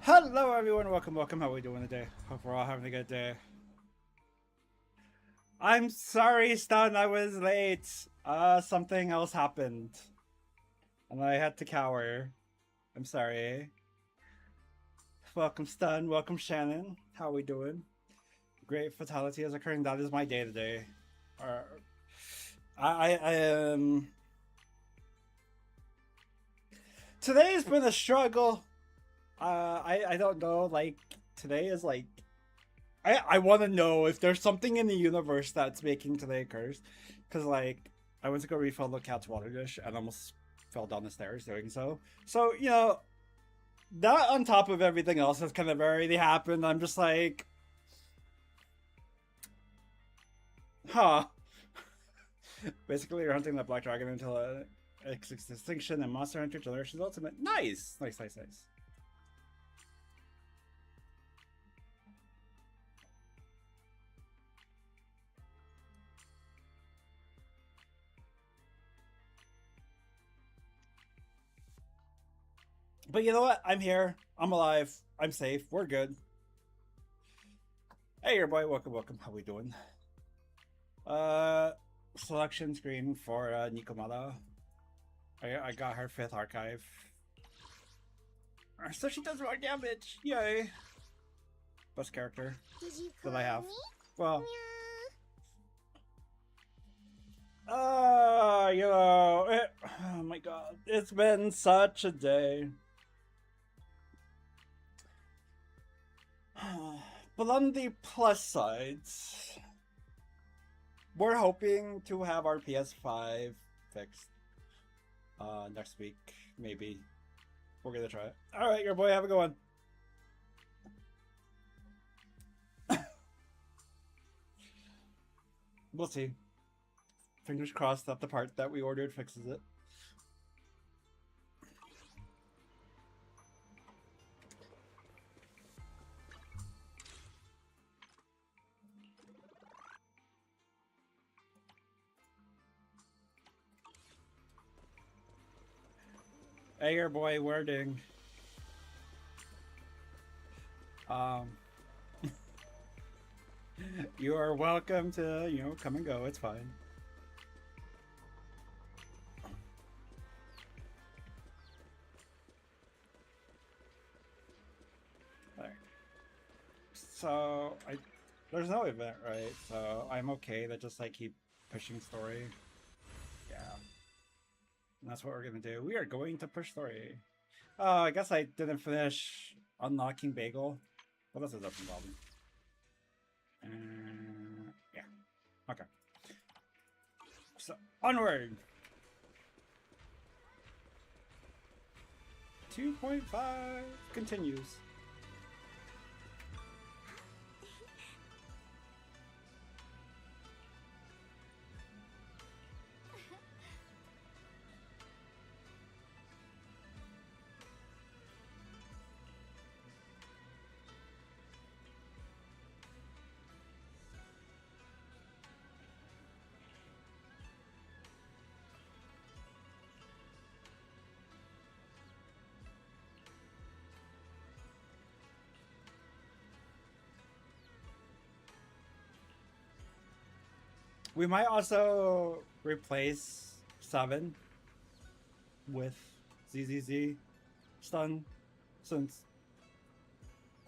Hello everyone, welcome. How are we doing today? Hope we're all having a good day. I'm sorry, Stun, I was late. Something else happened. And I had to cower. I'm sorry. Welcome, Stun. Welcome, Shannon. How are we doing? Great fatality is occurring. That is my day today. Uh, I Today's been a struggle. I don't know. Like today is like I want to know if there's something in the universe that's making today cursed. Because, like, I went to go refill the cat's water dish and almost fell down the stairs doing so. So, that on top of everything else that's kind of already happened, I'm just like, huh. Basically, you're hunting that black dragon until its extinction and Monster Hunter Generations Ultimate. Nice! Nice. But you know what? I'm here. I'm alive. I'm safe. We're good. Hey, your boy. Welcome. How we doing? Selection screen for Nikomata. I got her 5th archive. So she does more damage. Yay. Best character that I have. Well, oh my god. It's been such a day. But on the plus sides, we're hoping to have our PS5 fixed next week, maybe. We're gonna try it. Alright, your boy, have a good one. We'll see. Fingers crossed that the part that we ordered fixes it. Hey, your boy, wording. You are welcome to, come and go. It's fine. There. So, there's no event, right? So, I'm okay to just, like, keep pushing story. Yeah. And that's what we're gonna do. We are going to push story. Oh, I guess I didn't finish unlocking Bagel. Well, that's a different problem. Yeah. Okay. So, onward! 2.5 continues. We might also replace 7 with ZZZ stun, since,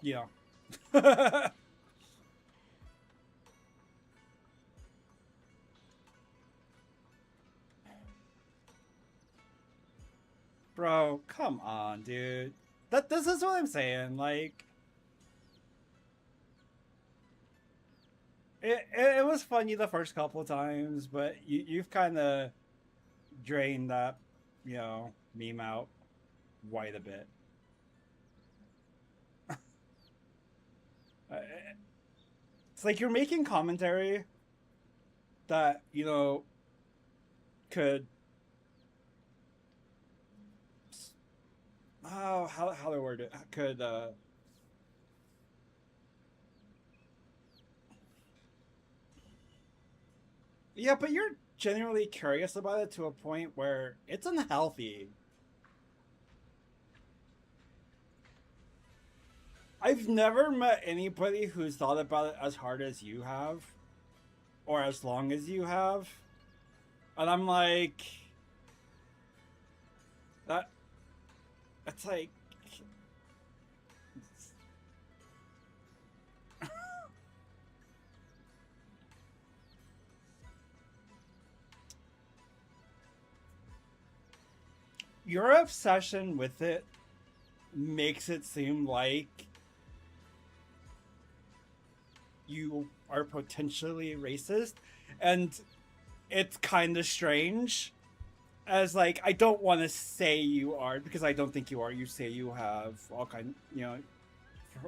yeah. Bro, come on, dude. This is what I'm saying, like, it was funny the first couple of times, but you've kind of drained that, meme out quite a bit. It's like you're making commentary that, could, oh, how do I word it? Could, yeah, but you're genuinely curious about it to a point where it's unhealthy. I've never met anybody who's thought about it as hard as you have, or as long as you have, and I'm like, that. It's like, your obsession with it makes it seem like you are potentially racist, and it's kind of strange. As like, I don't want to say you are because I don't think you are. You say you have all kind,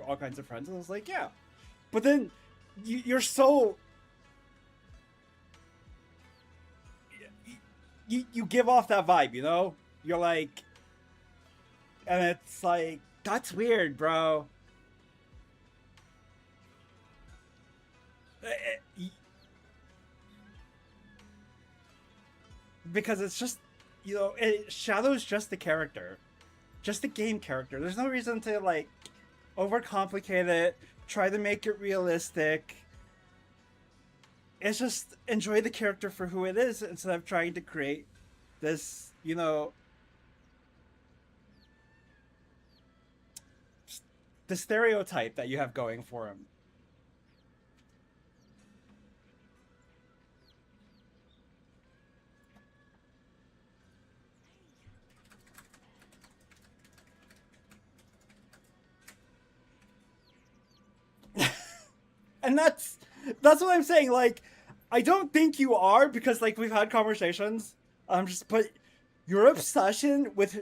all kinds of friends, and I was like, yeah, but then you're so you give off that vibe, You're like, and it's like that's weird, bro. Because it's just, Shadow's just the character, just the game character. There's no reason to like overcomplicate it, try to make it realistic. It's just enjoy the character for who it is instead of trying to create this, the stereotype that you have going for him. And that's what I'm saying. Like, I don't think you are because like we've had conversations. But your obsession with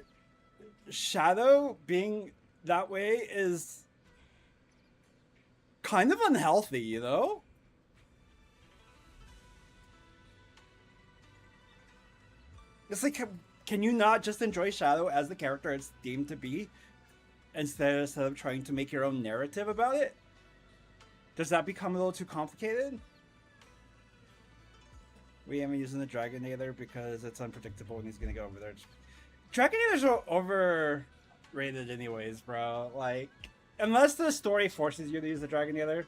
Shadow being that way is kind of unhealthy. It's like, can you not just enjoy Shadow as the character it's deemed to be, instead of trying to make your own narrative about it? Does that become a little too complicated? We haven't using the Dragonator because it's unpredictable and he's gonna go over there. Dragonators are overrated anyways, bro. Like, unless the story forces you to use the Dragonator.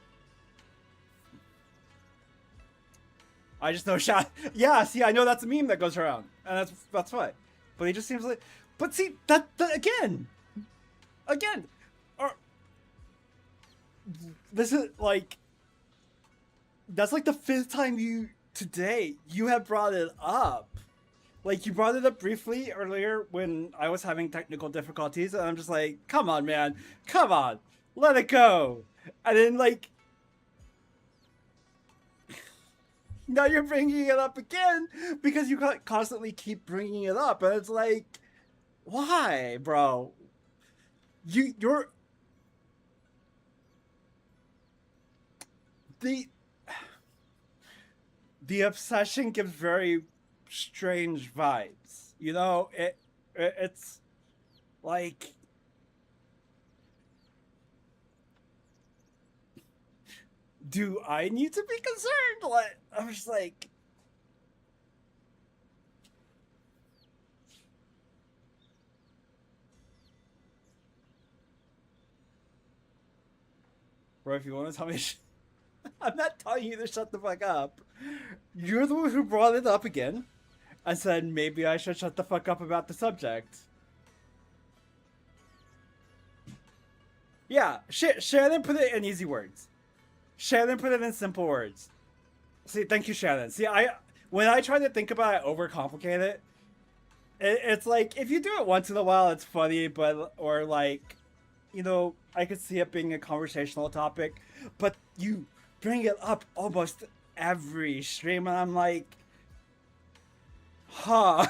I just know shot. Yeah, see, I know that's a meme that goes around, and that's fine. But he just seems like. But see, that again, or this is like. That's like the 5th time today you have brought it up. Like, you brought it up briefly earlier when I was having technical difficulties, and I'm just like, come on, man, come on, let it go. And then like. Now you're bringing it up again because you constantly keep bringing it up, and it's like, why, bro? You're the obsession gives very strange vibes. It's like, do I need to be concerned? Like, I'm just like, bro, if you want to tell me, I'm not telling you to shut the fuck up. You're the one who brought it up again and said maybe I should shut the fuck up about the subject. Yeah, Shannon put it in easy words. Shannon put it in simple words. See, thank you, Shannon. See, when I try to think about it, overcomplicate it's like if you do it once in a while, it's funny, or like, I could see it being a conversational topic, but you bring it up almost every stream, and I'm like, huh,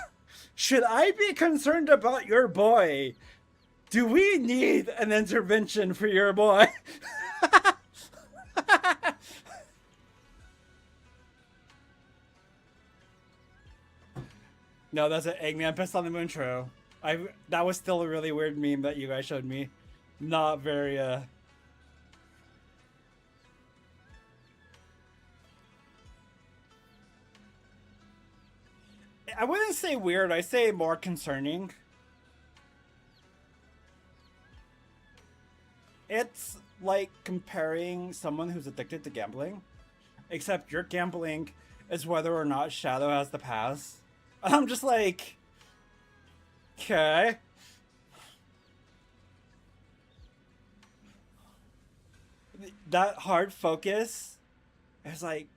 should I be concerned about your boy? Do we need an intervention for your boy? No, that's an Eggman pissed on the moon true. That was still a really weird meme that you guys showed me. Not very I wouldn't say weird, I say more concerning. It's like comparing someone who's addicted to gambling, except your gambling is whether or not Shadow has the pass. And I'm just like, okay. That hard focus is like,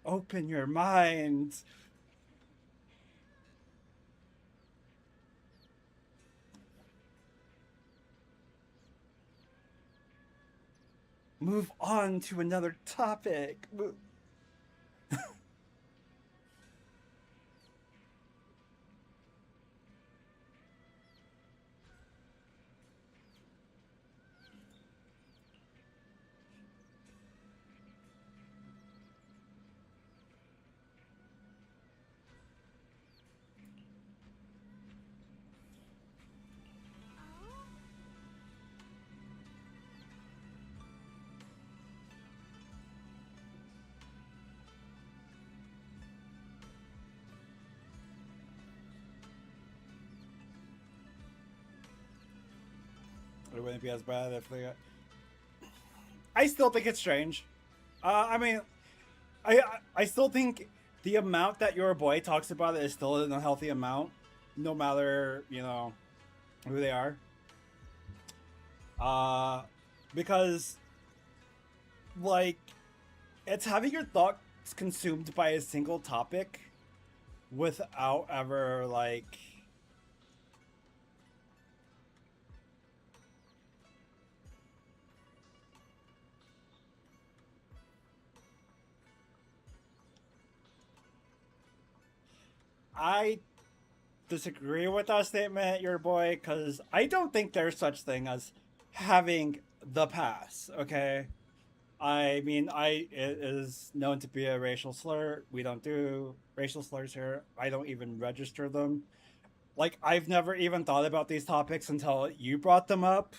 open your mind. Move on to another topic. It wouldn't be as bad if they got... I still think it's strange. I mean, I still think the amount that your boy talks about it is still an unhealthy amount, no matter who they are. Uh, because like it's having your thoughts consumed by a single topic without ever like I disagree with that statement, your boy, because I don't think there's such thing as having the pass. Okay, I mean, it is known to be a racial slur. We don't do racial slurs here. I don't even register them. Like I've never even thought about these topics until you brought them up.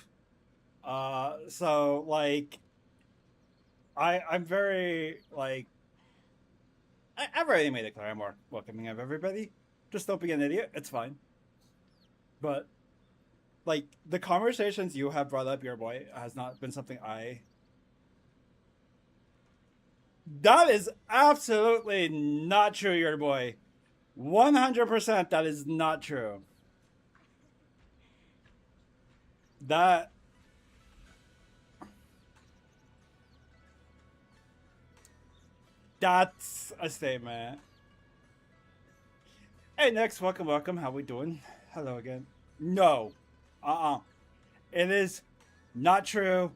So like I'm very like I've already made it clear I'm more welcoming of everybody. Just don't be an idiot. It's fine. But like the conversations you have brought up, your boy, has not been something I. That is absolutely not true, your boy. 100% that is not true. That. That's a statement. Hey, next, welcome, welcome. How we doing? Hello again. No. It is not true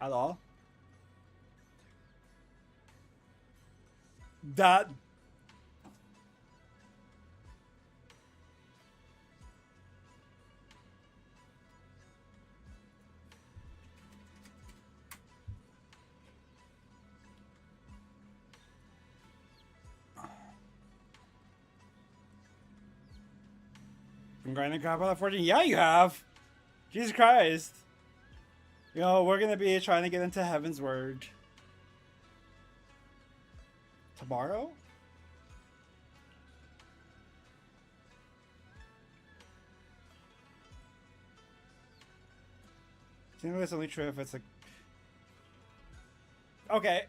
at all. That been grinding crap out of 14. Yeah, you have. Jesus Christ. We're gonna be trying to get into Heaven's Word tomorrow. I think it's only true if it's like. Okay,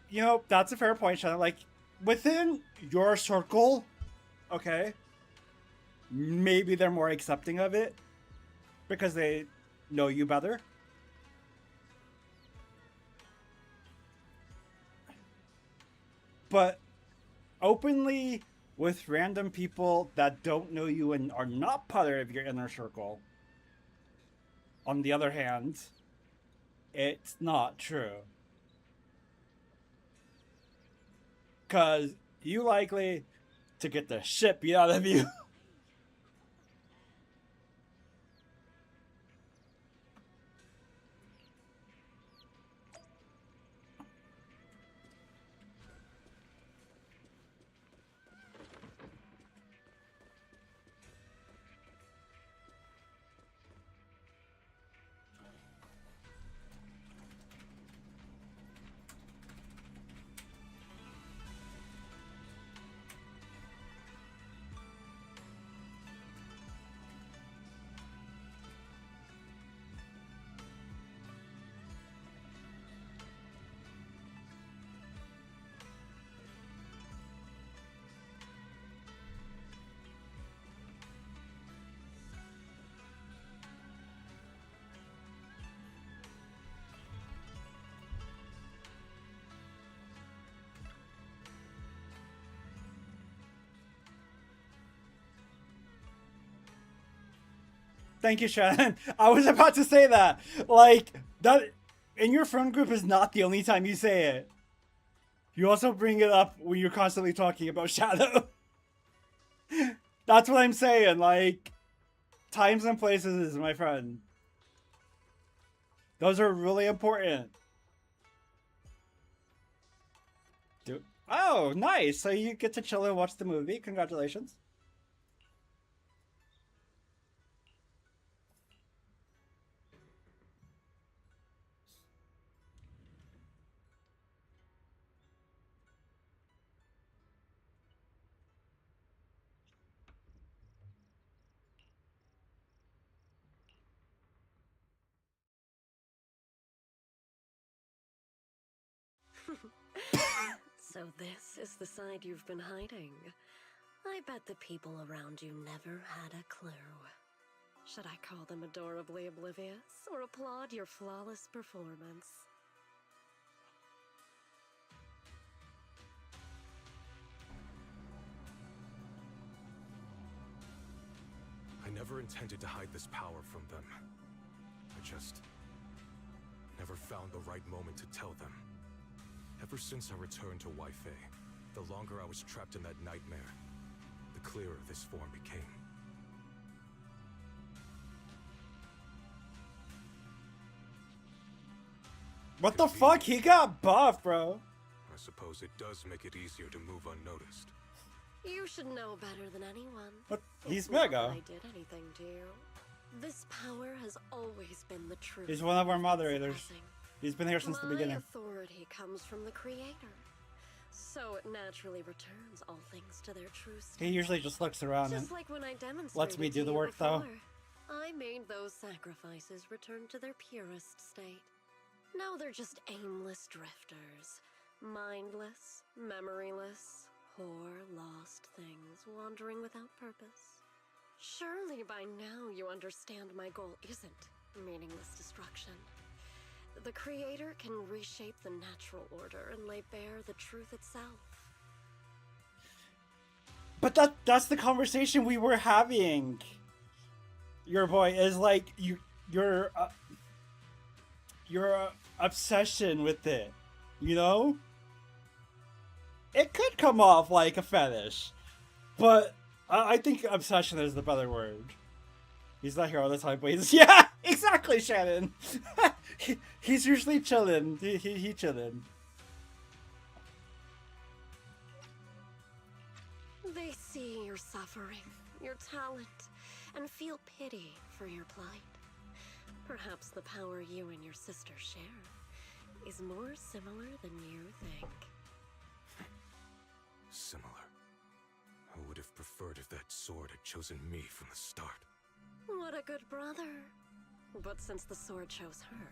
that's a fair point, Shannon. Like within your circle, okay, maybe they're more accepting of it because they know you better. But openly with random people that don't know you and are not part of your inner circle, on the other hand, it's not true. Because you likely to get the shit beat out of you. Thank you, Shannon. I was about to say that. Like, that in your friend group is not the only time you say it. You also bring it up when you're constantly talking about Shadow. That's what I'm saying. Like, times and places, my friend. Those are really important. Dude. Oh, nice. So you get to chill and watch the movie. Congratulations. So this is the side you've been hiding. I bet the people around you never had a clue. Should I call them adorably oblivious, or applaud your flawless performance? I never intended to hide this power from them. I just never found the right moment to tell them. Ever since I returned to Wi-Fi, the longer I was trapped in that nightmare, the clearer this form became. What the fuck? He got buff, bro. I suppose it does make it easier to move unnoticed. You should know better than anyone. But he's It's not mega. that I did anything to you. This power has always been the truth. He's one of our you've been moderators. suppressing. He's been here since the beginning. My authority comes from the Creator, so it naturally returns all things to their true state. He usually just looks around and Just like when I demonstrated lets me do to the you work, though. before, I made those sacrifices return to their purest state. Now they're just aimless drifters, mindless, memoryless, poor, lost things wandering without purpose. Surely by now you understand my goal isn't meaningless destruction. The Creator can reshape the natural order and lay bare the truth itself. But that's the conversation we were having. Your boy is like your obsession with it, you know? It could come off like a fetish, but I think obsession is the better word. He's not here all the time, but he's yeah, exactly, Shannon. He's usually chilling. He chilling. They see your suffering, your talent, and feel pity for your plight. Perhaps the power you and your sister share is more similar than you think. Similar. I would have preferred if that sword had chosen me from the start. What a good brother. But since the sword chose her,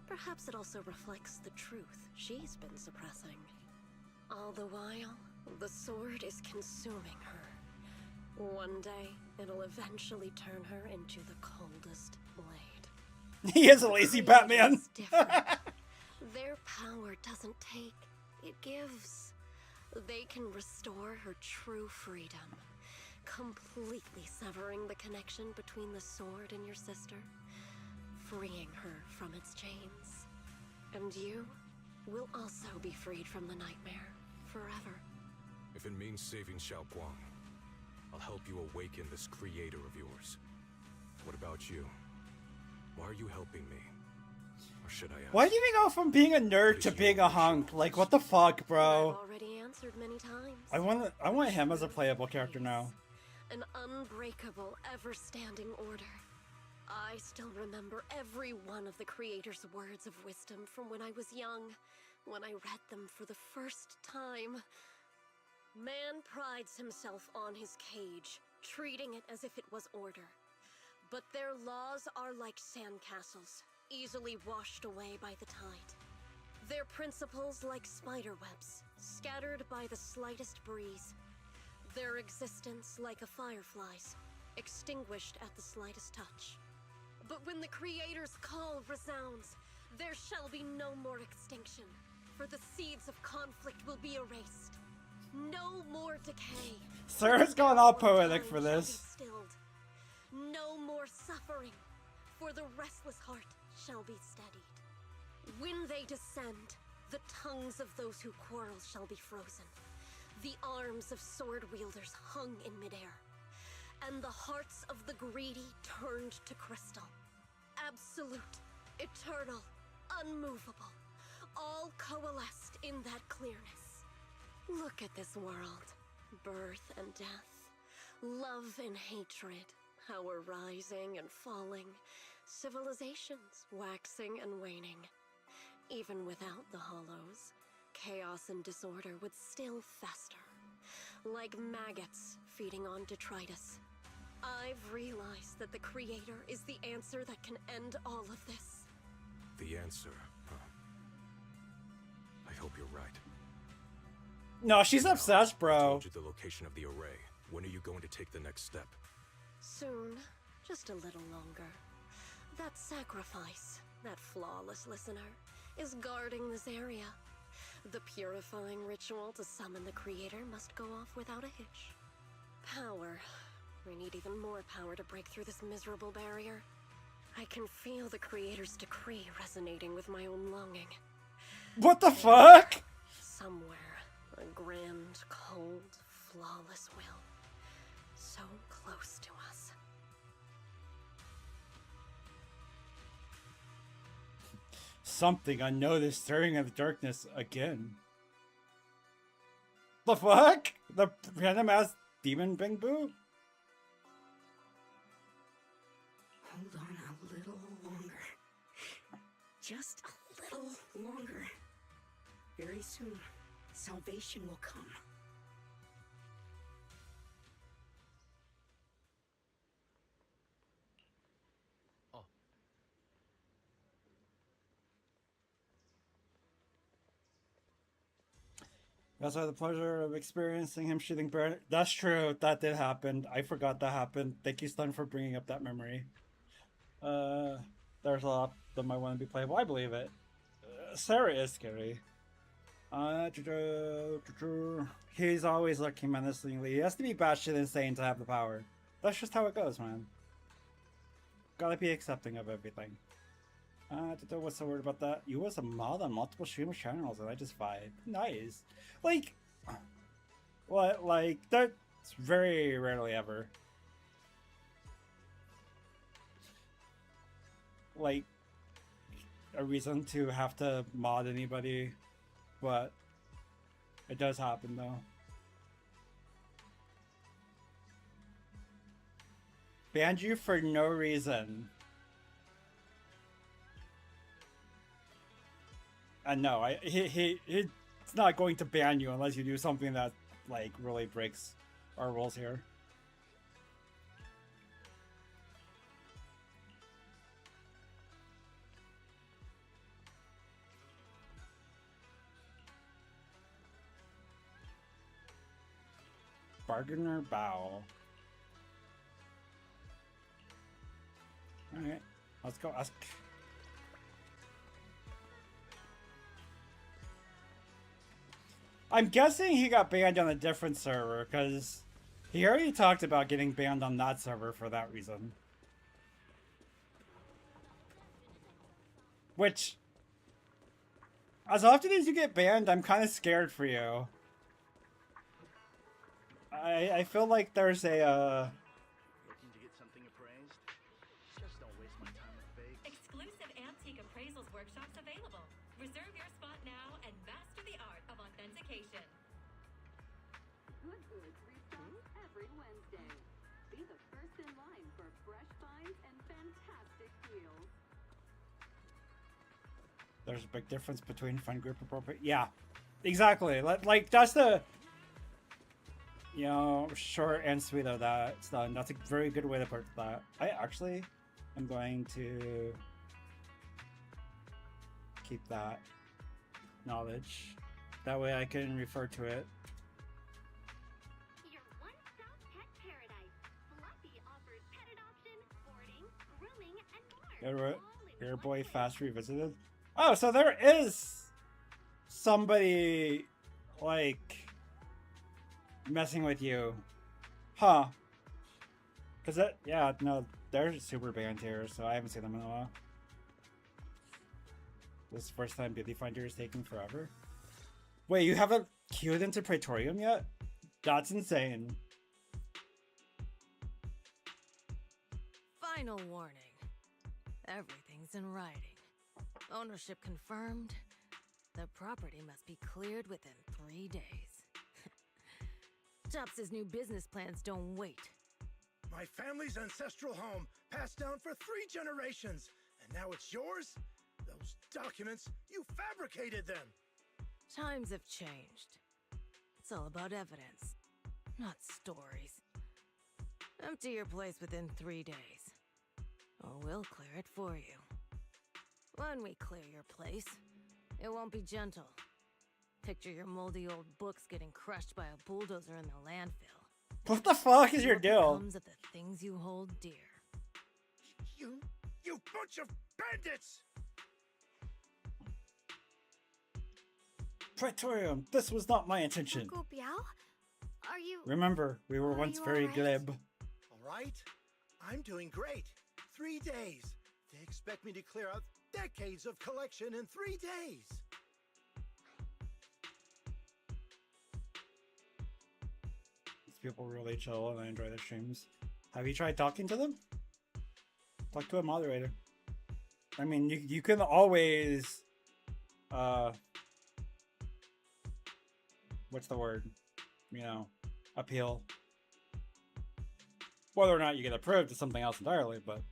perhaps it also reflects the truth she's been suppressing. All the while, the sword is consuming her. One day, it'll eventually turn her into the coldest blade. He is a lazy Batman. It's different. Their power doesn't take, it gives. They can restore her true freedom, completely severing the connection between the sword and your sister, freeing her from its chains. And you will also be freed from the nightmare forever. If it means saving Xiaoguang, I'll help you awaken this creator of yours. What about you? Why are you helping me? Or should I ask? Why do we go from being a nerd to being a hunk? Like, what the fuck, bro? I've already answered many times. I want him as a playable character now. An unbreakable, ever-standing order. I still remember every one of the Creator's words of wisdom from when I was young, when I read them for the first time. Man prides himself on his cage, treating it as if it was order. But their laws are like sandcastles, easily washed away by the tide. Their principles like spider webs, scattered by the slightest breeze. Their existence like a firefly's, extinguished at the slightest touch. But when the Creator's call resounds, there shall be no more extinction, for the seeds of conflict will be erased. No more decay. Sarah's gone all poetic for this. No more suffering, for the restless heart shall be steadied. When they descend, the tongues of those who quarrel shall be frozen, the arms of sword wielders hung in midair, and the hearts of the greedy turned to crystal. Absolute, eternal, unmovable, all coalesced in that clearness. Look at this world. Birth and death, love and hatred, power rising and falling, civilizations waxing and waning. Even without the hollows, chaos and disorder would still fester, like maggots feeding on detritus. I've realized that the Creator is the answer that can end all of this. The answer, huh? I hope you're right. No, she's obsessed, I bro. told you the location of the array. When are you going to take the next step? Soon, just a little longer. That sacrifice, that flawless listener, is guarding this area. The purifying ritual to summon the Creator must go off without a hitch. Power. We need even more power to break through this miserable barrier. I can feel the Creator's decree resonating with my own longing. What the fuck? Somewhere, a grand, cold, flawless will. So close to us. Something unnoticed stirring in the darkness again. The fuck? The random ass demon Bing Boo? Hold on a little longer. Just a little longer. Very soon, salvation will come. I also had the pleasure of experiencing him shooting Baron. That's true. That did happen. I forgot that happened. Thank you, Stun, for bringing up that memory. There's a lot that might want to be playable. I believe it. Sarah is scary. He's always looking menacingly. He has to be batshit insane to have the power. That's just how it goes, man. Gotta be accepting of everything. What's the word about that? You was a mod on multiple streamer channels and I just vibe. Nice. Like, what? Like, that's very rarely ever. Like, a reason to have to mod anybody, but it does happen though. Banned you for no reason. And no, he's not going to ban you unless you do something that, like, really breaks our rules here. Bargainer bow. Alright, let's go ask. I'm guessing he got banned on a different server, because he already talked about getting banned on that server for that reason. Which, as often as you get banned, I'm kind of scared for you. I feel like there's a, Looking to get something appraised? Just don't waste my time with fakes. Exclusive antique appraisals workshops available. Reserve your spot now and master the art of authentication. Good Goods restocks every Wednesday. Be the first in line for fresh finds and fantastic deals. there's a big difference between fun group appropriate. Yeah, exactly. Like, that's the, you know, short and sweet of that. It's done. That's a very good way to put that. I actually am going to keep that knowledge. That way I can refer to it. Your one-stop pet paradise. Fluffy offers pet adoption, boarding, grooming, and more. Your boy Fast Revisited. Oh, so there is somebody, like, messing with you. Huh. Cause that, yeah, no, they're super banned here, so I haven't seen them in a while. This is the first time Beauty Finder is taking forever. Wait, you haven't queued into Praetorium yet? That's insane. Final warning. Everything's in writing. Ownership confirmed. The property must be cleared within 3 days. Tubbs' new business plans don't wait. My family's ancestral home, passed down for 3 generations, and now it's yours? Those documents, you fabricated them! Times have changed. It's all about evidence, not stories. Empty your place within 3 days, or we'll clear it for you. When we clear your place, it won't be gentle. Picture your moldy old books getting crushed by a bulldozer in the landfill. What the fuck is your What deal? becomes of the things you hold dear. You bunch of bandits! Praetorium, this was not my intention. Uncle Biao? Are you... Remember, we were Are once you very alright? glib. Alright, I'm doing great. 3 days. They expect me to clear out decades of collection in 3 days. These people really chill and I enjoy their streams. Have you tried talking to them? Talk to a moderator. I mean, you can always, what's the word? You know, appeal. Whether or not you get approved is something else entirely, but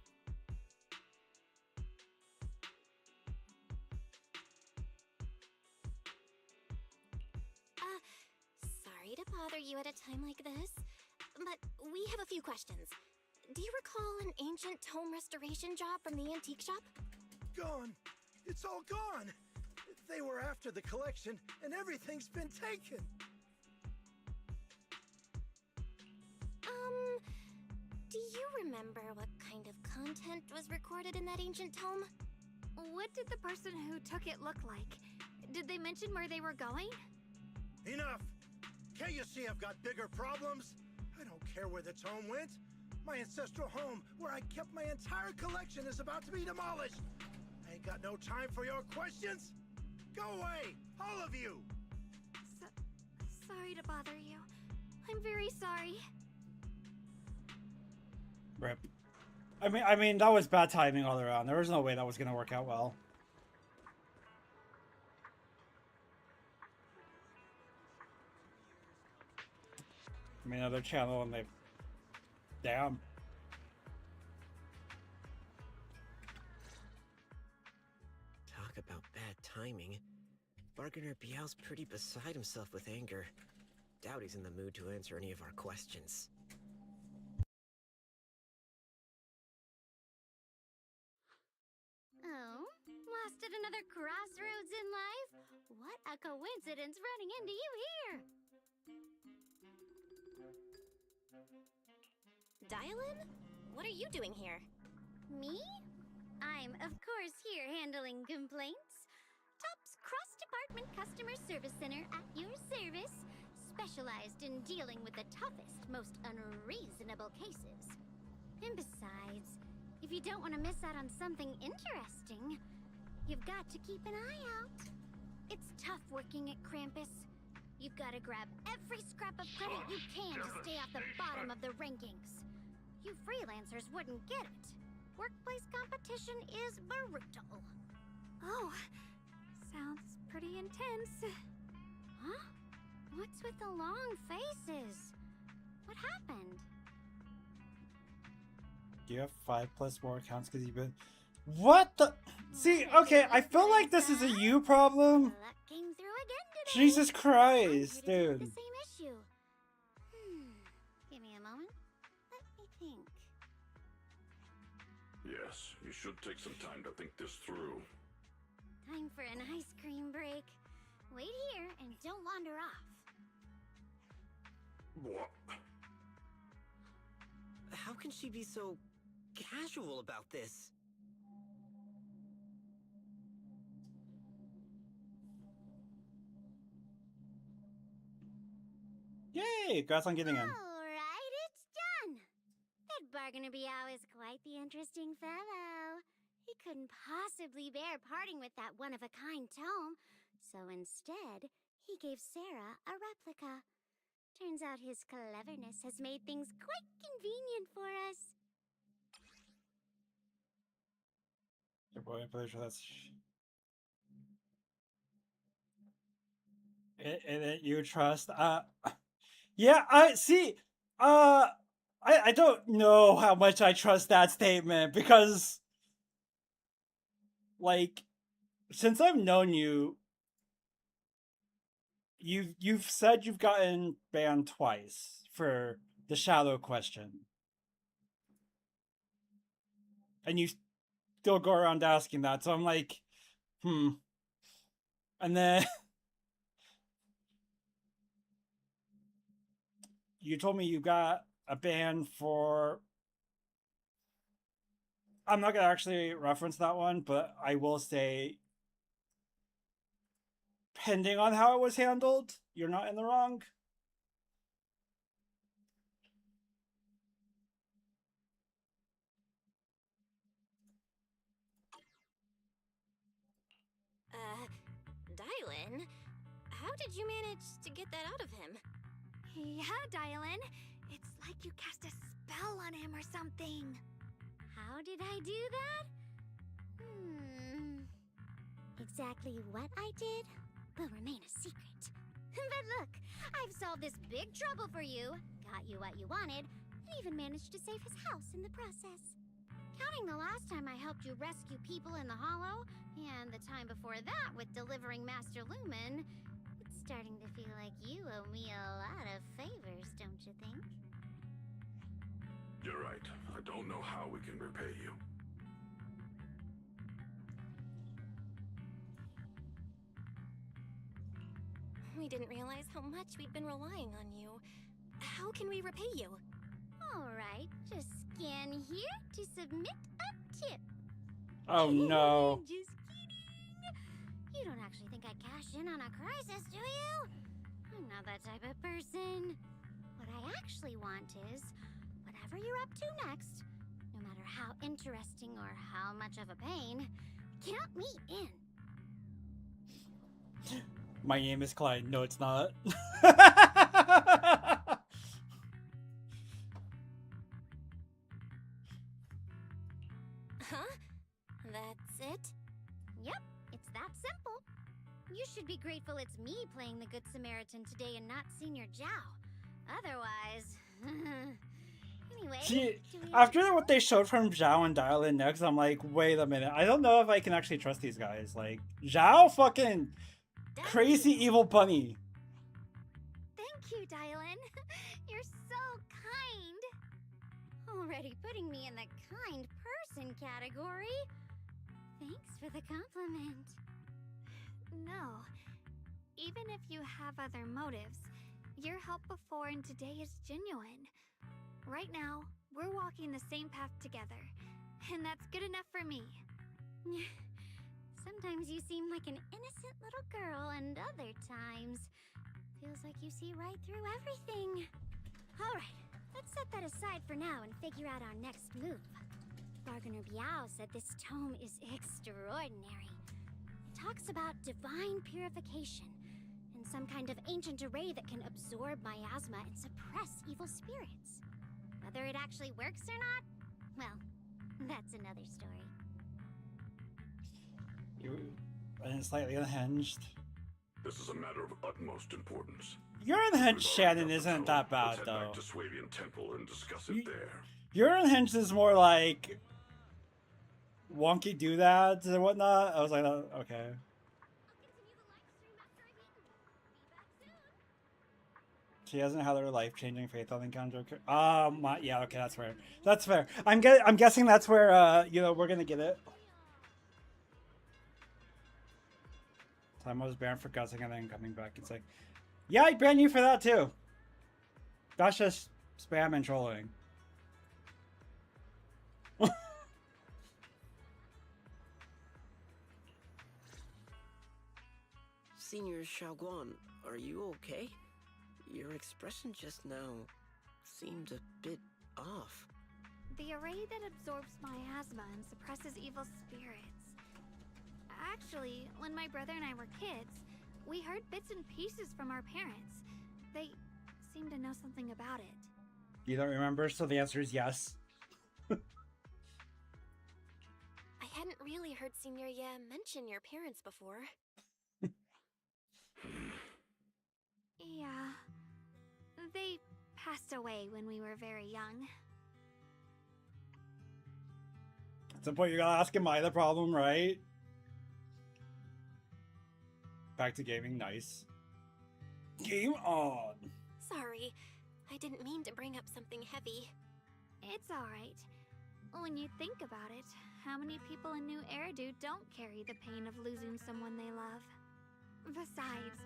Sorry to bother you at a time like this, but we have a few questions. Do you recall an ancient tome restoration job from the antique shop? Gone. It's all gone. They were after the collection, and everything's been taken. Do you remember what kind of content was recorded in that ancient tome? What did the person who took it look like? Did they mention where they were going? Enough! Can't you see I've got bigger problems? I don't care where the tome went. My ancestral home, where I kept my entire collection, is about to be demolished. I ain't got no time for your questions. Go away, all of you! Sorry to bother you. I'm very sorry. rip. I mean, that was bad timing all around. There was no way that was gonna work out well. I mean, another channel and they... Damn. Talk about bad timing. Bargainer Biao's pretty beside himself with anger. Doubt he's in the mood to answer any of our questions. Oh, lost at another crossroads in life? What a coincidence running into you here! Dial-in? What are you doing here? Me? I'm, of course, here handling complaints. Top's cross-department customer service center at your service, specialized in dealing with the toughest, most unreasonable cases. And besides, if you don't want to miss out on something interesting, you've got to keep an eye out. It's tough working at Krampus. You've got to grab every scrap of credit you can to stay off the bottom of the rankings. You freelancers wouldn't get it. Workplace competition is brutal. Oh, sounds pretty intense. Huh? What's with the long faces? What happened? Do you have 5+ more accounts because you've been... What the... See, okay, I feel like this is a you problem. Luck came through again today. Jesus Christ, I'm here to dude. take the same issue. Give me a moment. Let me think. Yes, you should take some time to think this through. Time for an ice cream break. Wait here and don't wander off. What? How can she be so casual about this? Yay! Congrats on getting in. Alright, it's done. That Bargainer Biao is quite the interesting fellow. He couldn't possibly bear parting with that one-of-a-kind tome, so instead, he gave Sarah a replica. Turns out his cleverness has made things quite convenient for us. Your boy, I'm pretty sure that's... It you trust? Yeah, I see. I don't know how much I trust that statement because, like, since I've known you, you've said you've gotten banned twice for the shadow question, and you still go around asking that. So I'm like, and then you told me you got a ban for... I'm not gonna actually reference that one, but I will say, depending on how it was handled, you're not in the wrong. Dylan, how did you manage to get that out of him? Yeah, Dylan. It's like you cast a spell on him or something. How did I do that? Exactly what I did will remain a secret. But look, I've solved this big trouble for you, got you what you wanted, and even managed to save his house in the process. Counting the last time I helped you rescue people in the Hollow, and the time before that with delivering Master Lumen, it's starting to feel like you owe me a lot of favors, don't you think? You're right. I don't know how we can repay you. We didn't realize how much we'd been relying on you. How can we repay you? Alright, just scan here to submit a tip. Oh no. Just kidding. You don't actually think I'd cash in on a crisis, do you? I'm not that type of person. What I actually want is, whatever you're up to next, no matter how interesting or how much of a pain, count me in. My name is Clyde. No, it's not. Huh? That's it? Yep, it's that simple. You should be grateful it's me playing the Good Samaritan today and not Senior Zhao. Otherwise... Anyway... See, after what they showed from Zhao and Dylan next, I'm like, wait a minute. I don't know if I can actually trust these guys. Like, Zhao fucking... crazy evil bunny. Thank you, Dylan. You're so kind. Already putting me in the kind person category. Thanks for the compliment. No. Even if you have other motives, your help before and today is genuine. Right now, we're walking the same path together, and that's good enough for me. Sometimes you seem like an innocent little girl, and other times feels like you see right through everything. Alright, let's set that aside for now and figure out our next move. Bargainer Biao said this tome is extraordinary. It talks about divine purification, and some kind of ancient array that can absorb miasma and suppress evil spirits. Whether it actually works or not, well, that's another story. And slightly unhinged. This is a matter of utmost importance. Your unhinged Shannon isn't that bad, Let's head though. back to Swabian Temple and discuss it there. Your unhinged is more like wonky doodads and whatnot. I was like, oh, okay. She hasn't had her life-changing faith-healing encounter. Yeah, okay, that's fair. That's fair. I'm guessing that's where we're gonna get it. Time I was banned for cussing and then coming back. It's like, yeah, I'd ban you for that too. That's just spam and trolling. Senior Xiaoguan, are you okay? Your expression just now seemed a bit off. The array that absorbs miasma and suppresses evil spirits. Actually, when my brother and I were kids, we heard bits and pieces from our parents. They seem to know something about it. You don't remember, so the answer is yes. I hadn't really heard Signoria mention your parents before. Yeah. They passed away when we were very young. At some point, you gotta ask, am I the problem, right? Back to gaming, nice. Game on! Sorry, I didn't mean to bring up something heavy. It's alright. When you think about it, how many people in New Eridu don't carry the pain of losing someone they love? Besides,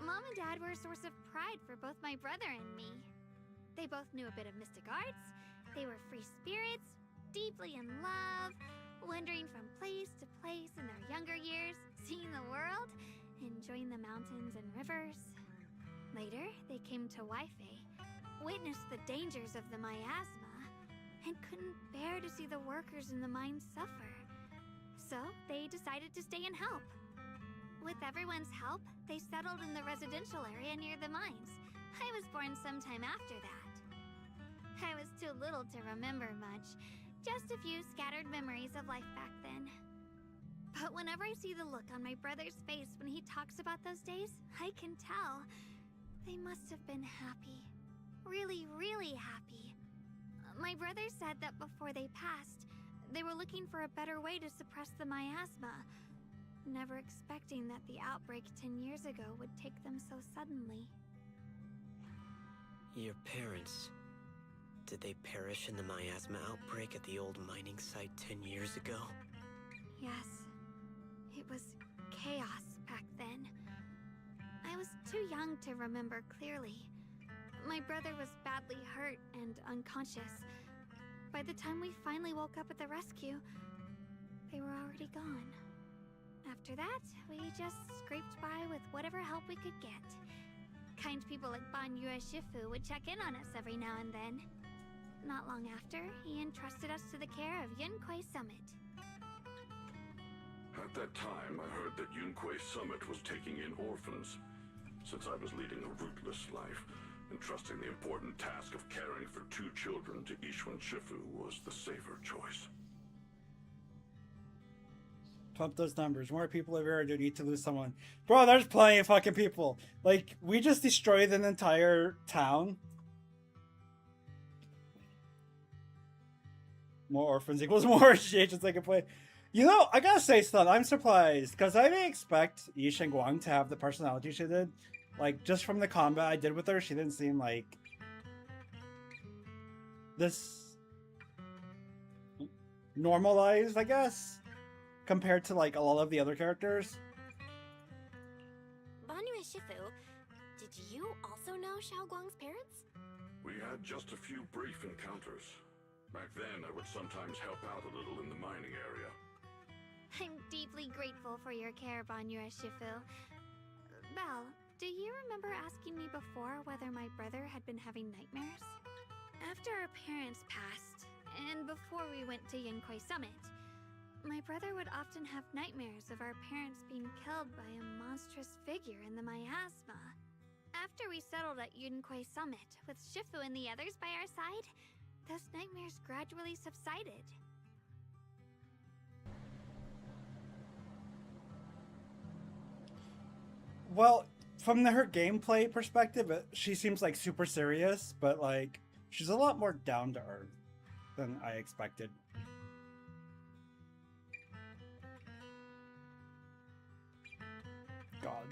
Mom and Dad were a source of pride for both my brother and me. They both knew a bit of mystic arts, they were free spirits, deeply in love, wandering from place to place in their younger years, seeing the world, enjoying the mountains and rivers. Later, they came to Waife, witnessed the dangers of the miasma, and couldn't bear to see the workers in the mines suffer. So, they decided to stay and help. With everyone's help, they settled in the residential area near the mines. I was born sometime after that. I was too little to remember much, just a few scattered memories of life back then. But whenever I see the look on my brother's face when he talks about those days, I can tell. They must have been happy. Really, really happy. My brother said that before they passed, they were looking for a better way to suppress the miasma, never expecting that the outbreak 10 years ago would take them so suddenly. Your parents... did they perish in the miasma outbreak at the old mining site 10 years ago? Yes. It was chaos back then. I was too young to remember clearly. My brother was badly hurt and unconscious. By the time we finally woke up at the rescue, they were already gone. After that, we just scraped by with whatever help we could get. Kind people like Banyue Shifu would check in on us every now and then. Not long after, he entrusted us to the care of Yunquei Summit. At that time, I heard that Yunquei Summit was taking in orphans. Since I was leading a rootless life, entrusting the important task of caring for 2 children to Ishwan Shifu was the safer choice. Pump those numbers. More people of Eridu need to lose someone. Bro, there's plenty of fucking people. Like, we just destroyed an entire town. More orphans equals more agents I can play. You know, I gotta say, Stun, I'm surprised. Because I didn't expect Yi Shengguang to have the personality she did. Like, just from the combat I did with her, she didn't seem like... this... normalized, I guess? Compared to, like, a lot of the other characters. Banyue Shifu, did you also know Xiaoguang's parents? We had just a few brief encounters. Back then, I would sometimes help out a little in the mining area. I'm deeply grateful for your care, Banyue Shifu. Belle, do you remember asking me before whether my brother had been having nightmares? After our parents passed, and before we went to Yunquei Summit, my brother would often have nightmares of our parents being killed by a monstrous figure in the miasma. After we settled at Yunquei Summit, with Shifu and the others by our side, those nightmares gradually subsided. Well, from her gameplay perspective, she seems like super serious, but like she's a lot more down to earth than I expected. God,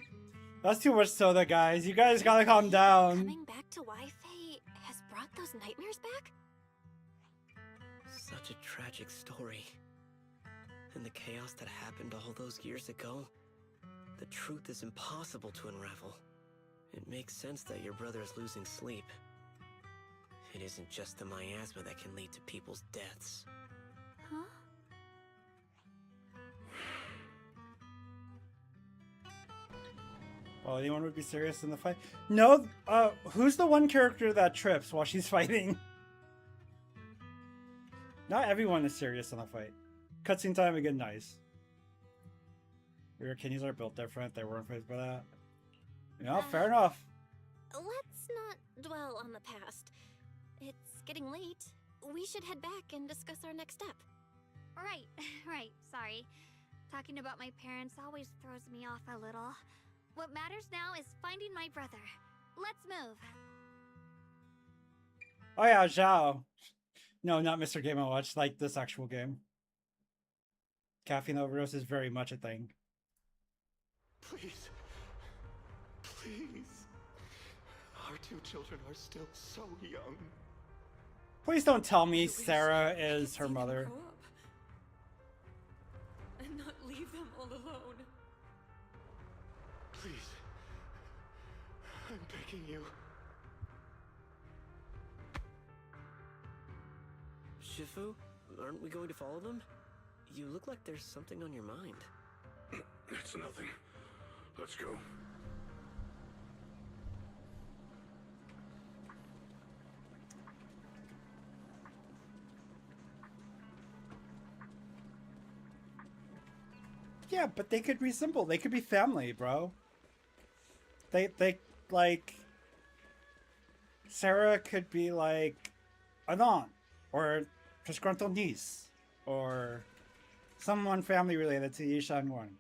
that's too much soda, guys. You guys gotta calm down. Coming back to Wi-Fi has brought those nightmares back? Such a tragic story. And the chaos that happened all those years ago, the truth is impossible to unravel. It makes sense that your brother is losing sleep. It isn't just the miasma that can lead to people's deaths. Huh? Well, anyone would be serious in the fight? No, who's the one character that trips while she's fighting? Not everyone is serious in a fight. Cutscene time again, nice. Your kidneys are built different. They weren't faced by that. Yeah, fair enough. Let's not dwell on the past. It's getting late. We should head back and discuss our next step. Right, right, sorry. Talking about my parents always throws me off a little. What matters now is finding my brother. Let's move. Oh yeah, Zhao. No, not Mr. Game & Watch, like this actual game. Caffeine overdose is very much a thing. Please. Please. Our two children are still so young. Please don't tell me Sarah is her mother. Grow up and not leave them all alone. Please. I'm begging you. Shifu, aren't we going to follow them? You look like there's something on your mind. It's nothing. Let's go. Yeah, but they could be simple. They could be family, bro. They like Sarah could be like an aunt or disgruntled niece or someone family related to Yisha and Warren.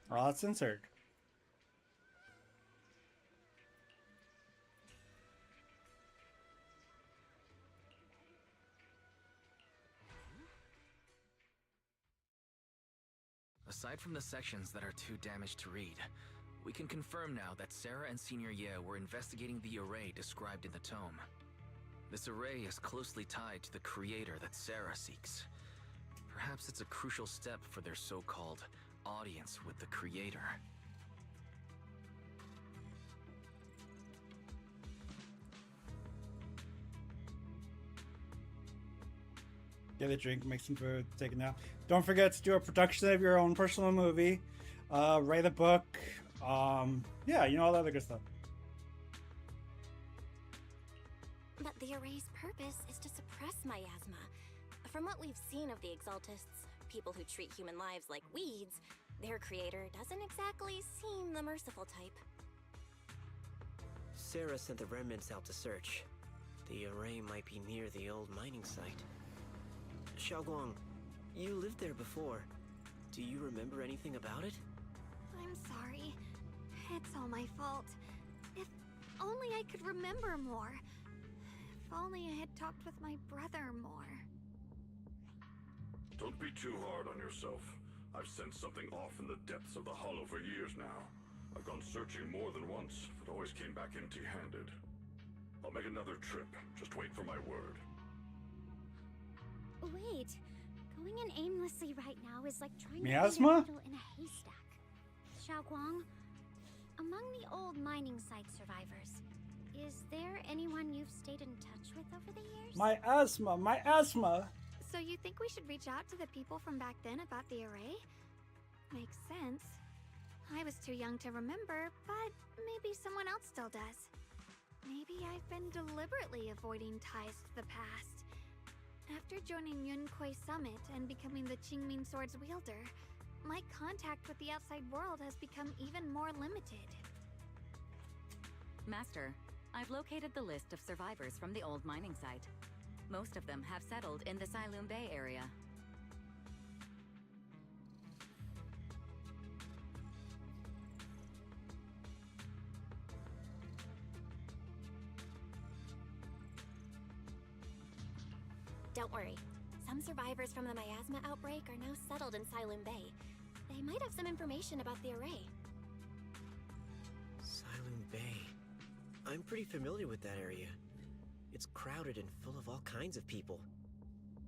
Well, that's censored. Aside from the sections that are too damaged to read, we can confirm now that Sarah and Senior Ye were investigating the array described in the tome. This array is closely tied to the creator that Sarah seeks. Perhaps it's a crucial step for their so-called audience with the creator. Get a drink, make some food, take a nap. Don't forget to do a production of your own personal movie. Write a book. Yeah, you know, all that other good stuff. But the array's purpose is to suppress miasma. From what we've seen of the Exaltists, people who treat human lives like weeds, their creator doesn't exactly seem the merciful type. Sarah sent the remnants out to search. The array might be near the old mining site. Xiaoguang, you lived there before. Do you remember anything about it? I'm sorry. It's all my fault. If only I could remember more. If only I had talked with my brother more. Don't be too hard on yourself. I've sensed something off in the depths of the hollow for years now. I've gone searching more than once, but always came back empty-handed. I'll make another trip. Just wait for my word. Wait, going in aimlessly right now is like trying Miasma? to find a needle in a haystack. Xiaoguang, among the old mining site survivors, is there anyone you've stayed in touch with over the years? My asthma. So you think we should reach out to the people from back then about the array? Makes sense. I was too young to remember, but maybe someone else still does. Maybe I've been deliberately avoiding ties to the past. After joining Yunquei Summit and becoming the Qingming Sword's wielder, my contact with the outside world has become even more limited. Master, I've located the list of survivors from the old mining site. Most of them have settled in the Silum Bay area. Don't worry. Some survivors from the miasma outbreak are now settled in Silum Bay. They might have some information about the array. Silum Bay. I'm pretty familiar with that area. It's crowded and full of all kinds of people.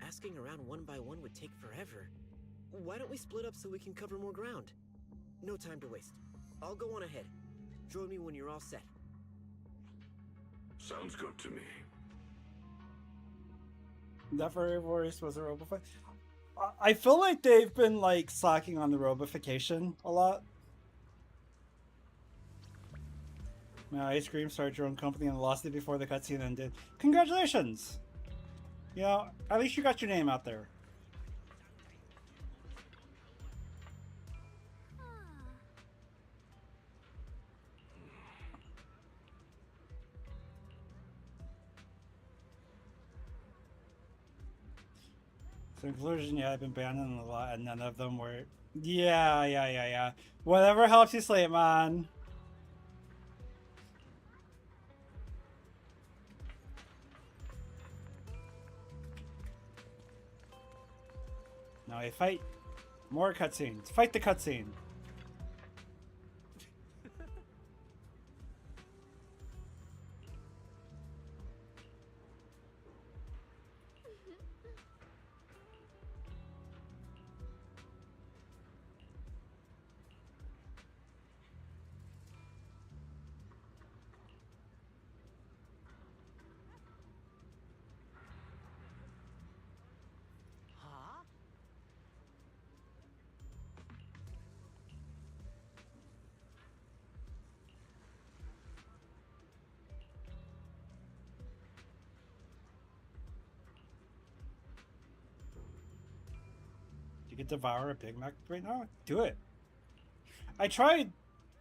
Asking around one by one would take forever. Why don't we split up so we can cover more ground? No time to waste. I'll go on ahead. Join me when you're all set. Sounds good to me. That furry voice was a robofy. I feel like they've been like slacking on the robification a lot. Now, Ice Cream started your own company and lost it before the cutscene ended. Congratulations! You know, at least you got your name out there. So in conclusion, yeah, I've been banned in a lot, and none of them were. Yeah. Whatever helps you sleep, man. Now I fight more cutscenes. Fight the cutscene. Huh? You could devour a Big Mac right now? Do it. I tried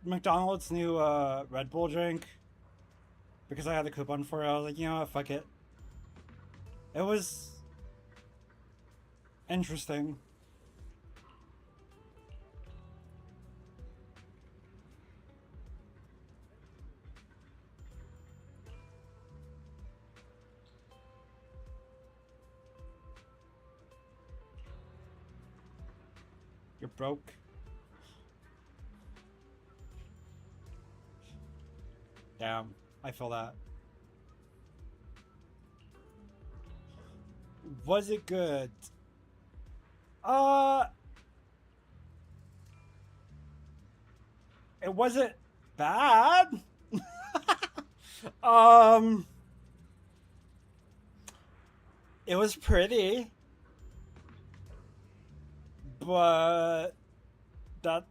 McDonald's new Red Bull drink because I had a coupon for it. I was like, you know what, fuck it. It was interesting. You're broke. Damn, I feel that. Was it good? It wasn't bad. It was pretty, but that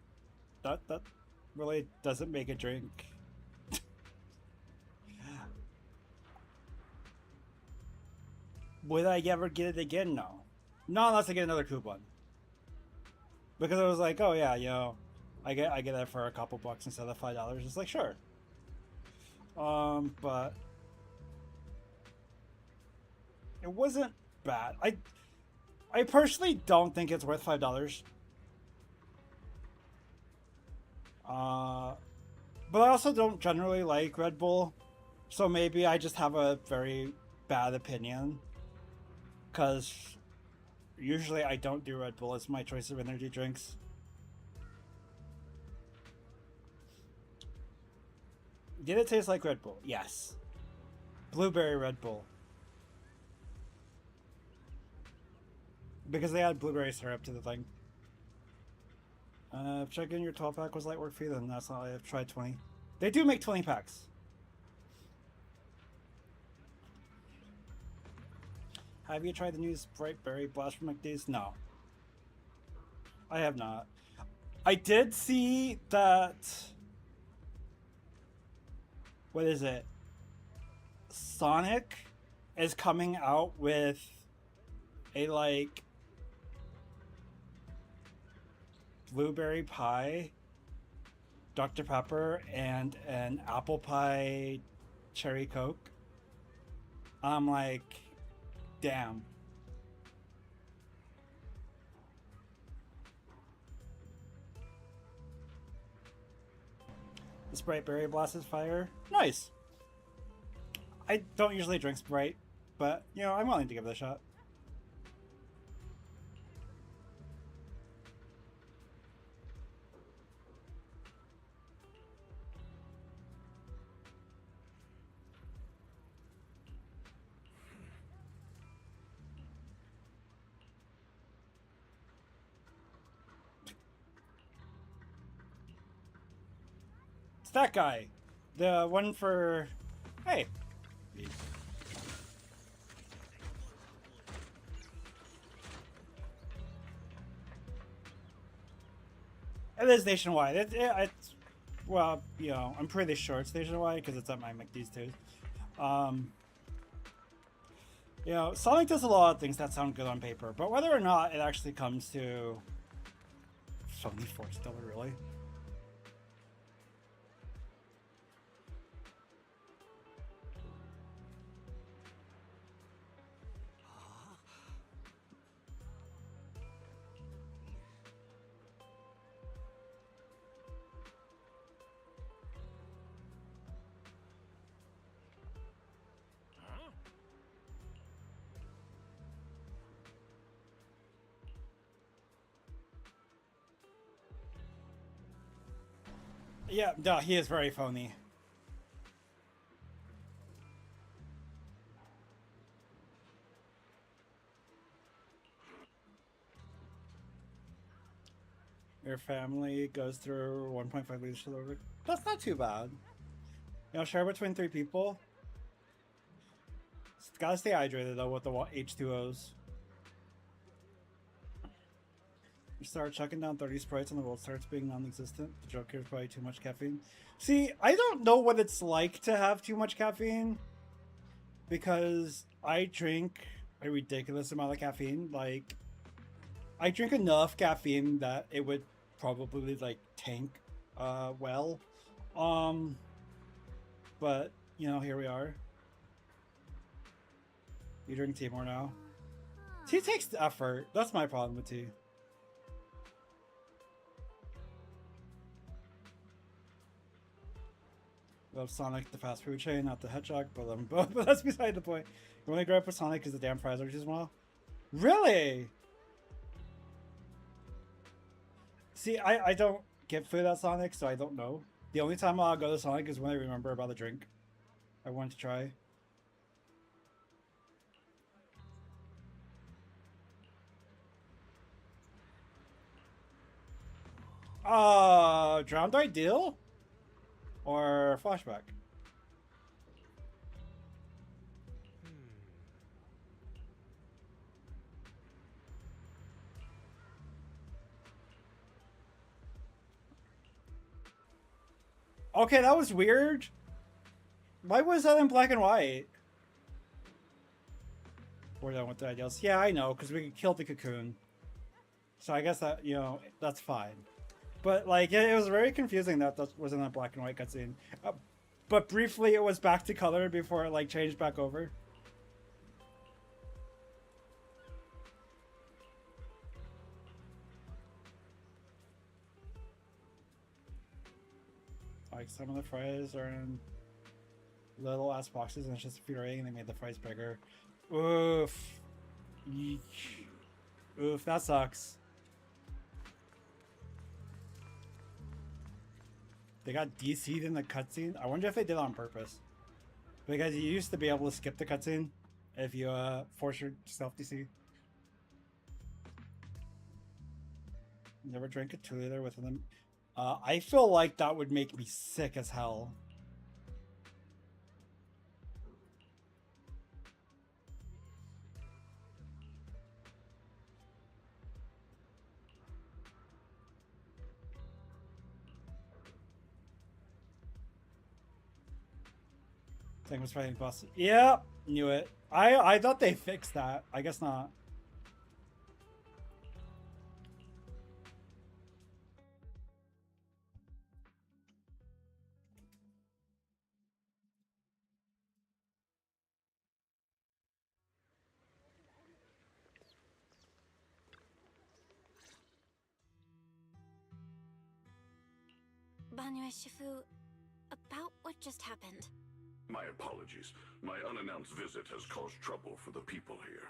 really doesn't make a drink. Would I ever get it again? No. Not unless I get another coupon. Because it was like, oh yeah, you know, I get it for a couple bucks instead of $5. It's like, sure. But it wasn't bad. I personally don't think it's worth $5. But I also don't generally like Red Bull, so maybe I just have a very bad opinion. Because usually I don't do Red Bull as my choice of energy drinks. Did it taste like Red Bull? Yes. Blueberry Red Bull. Because they add blueberry syrup to the thing. Check in your 12 pack was light work for you, then that's not. I've tried 20. They do make 20 packs. Have you tried the new Sprite Berry Blast from McDee's? No. I have not. I did see that. What is it? Sonic is coming out with a like blueberry pie, Dr. Pepper, and an apple pie cherry Coke. I'm like, damn. The Sprite Berry Blast is fire. Nice. I don't usually drink Sprite, but, you know, I'm willing to give it a shot. It's that guy. The one for... Hey. It is nationwide. It's... Well, you know, I'm pretty sure it's nationwide because it's at my McDee's too. You know, Sonic does a lot of things that sound good on paper, but whether or not it actually comes to phony Force really. Yeah, no, he is very phony. Your family goes through 1.5 liters to the. That's not too bad. You know, share between 3 people. Gotta stay hydrated though with the H2Os. You start chucking down 30 sprites and the world starts being non-existent. The joke here is probably too much caffeine. See, I don't know what it's like to have too much caffeine because I drink a ridiculous amount of caffeine. Like, I drink enough caffeine that it would probably like tank well. But you know, here we are. You drink tea more now. Tea takes the effort. That's my problem with tea. Love Sonic the fast food chain, not the hedgehog, but that's beside the point. The only gripe with Sonic is the damn fries are too small. Really? See, I don't get food at Sonic, so I don't know. The only time I'll go to Sonic is when I remember about the drink I want to try. Drowned Ideal? Or Flashback? Okay, that was weird. Why was that in black and white? We're done with the ideals. Yeah, I know, because we killed the cocoon. So I guess that, you know, that's fine. But, like, it was very confusing that that wasn't a black and white cutscene. But briefly, it was back to color before it, like, changed back over. Like, some of the fries are in little ass boxes and it's just infuriating. They made the fries bigger. Oof. Eek. Oof, that sucks. They got DC'd in the cutscene. I wonder if they did it on purpose. Because you used to be able to skip the cutscene if you force yourself DC. Never drank a 2-liter with them. I feel like that would make me sick as hell. Thing was fighting boss. Yep, knew it. I thought they fixed that. I guess not. Banue Shifu, about what just happened. My apologies. My unannounced visit has caused trouble for the people here.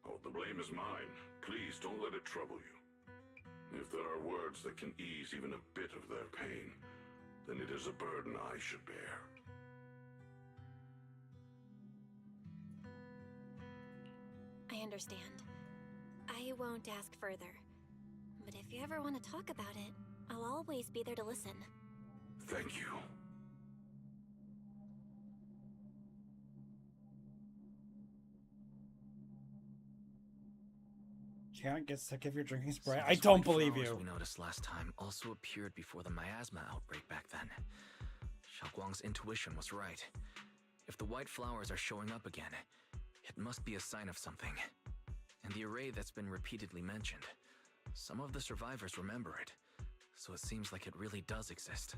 Oh, the blame is mine. Please don't let it trouble you. If there are words that can ease even a bit of their pain, then it is a burden I should bear. I understand. I won't ask further. But if you ever want to talk about it, I'll always be there to listen. Thank you. Can't get sick if you're drinking Sprite. So I those don't white believe flowers you. we noticed last time also appeared before the miasma outbreak back then. Xiaoguang's intuition was right. If the white flowers are showing up again, It must be a sign of something. And the array that's been repeatedly mentioned. Some of the survivors remember it, so it seems like it really does exist.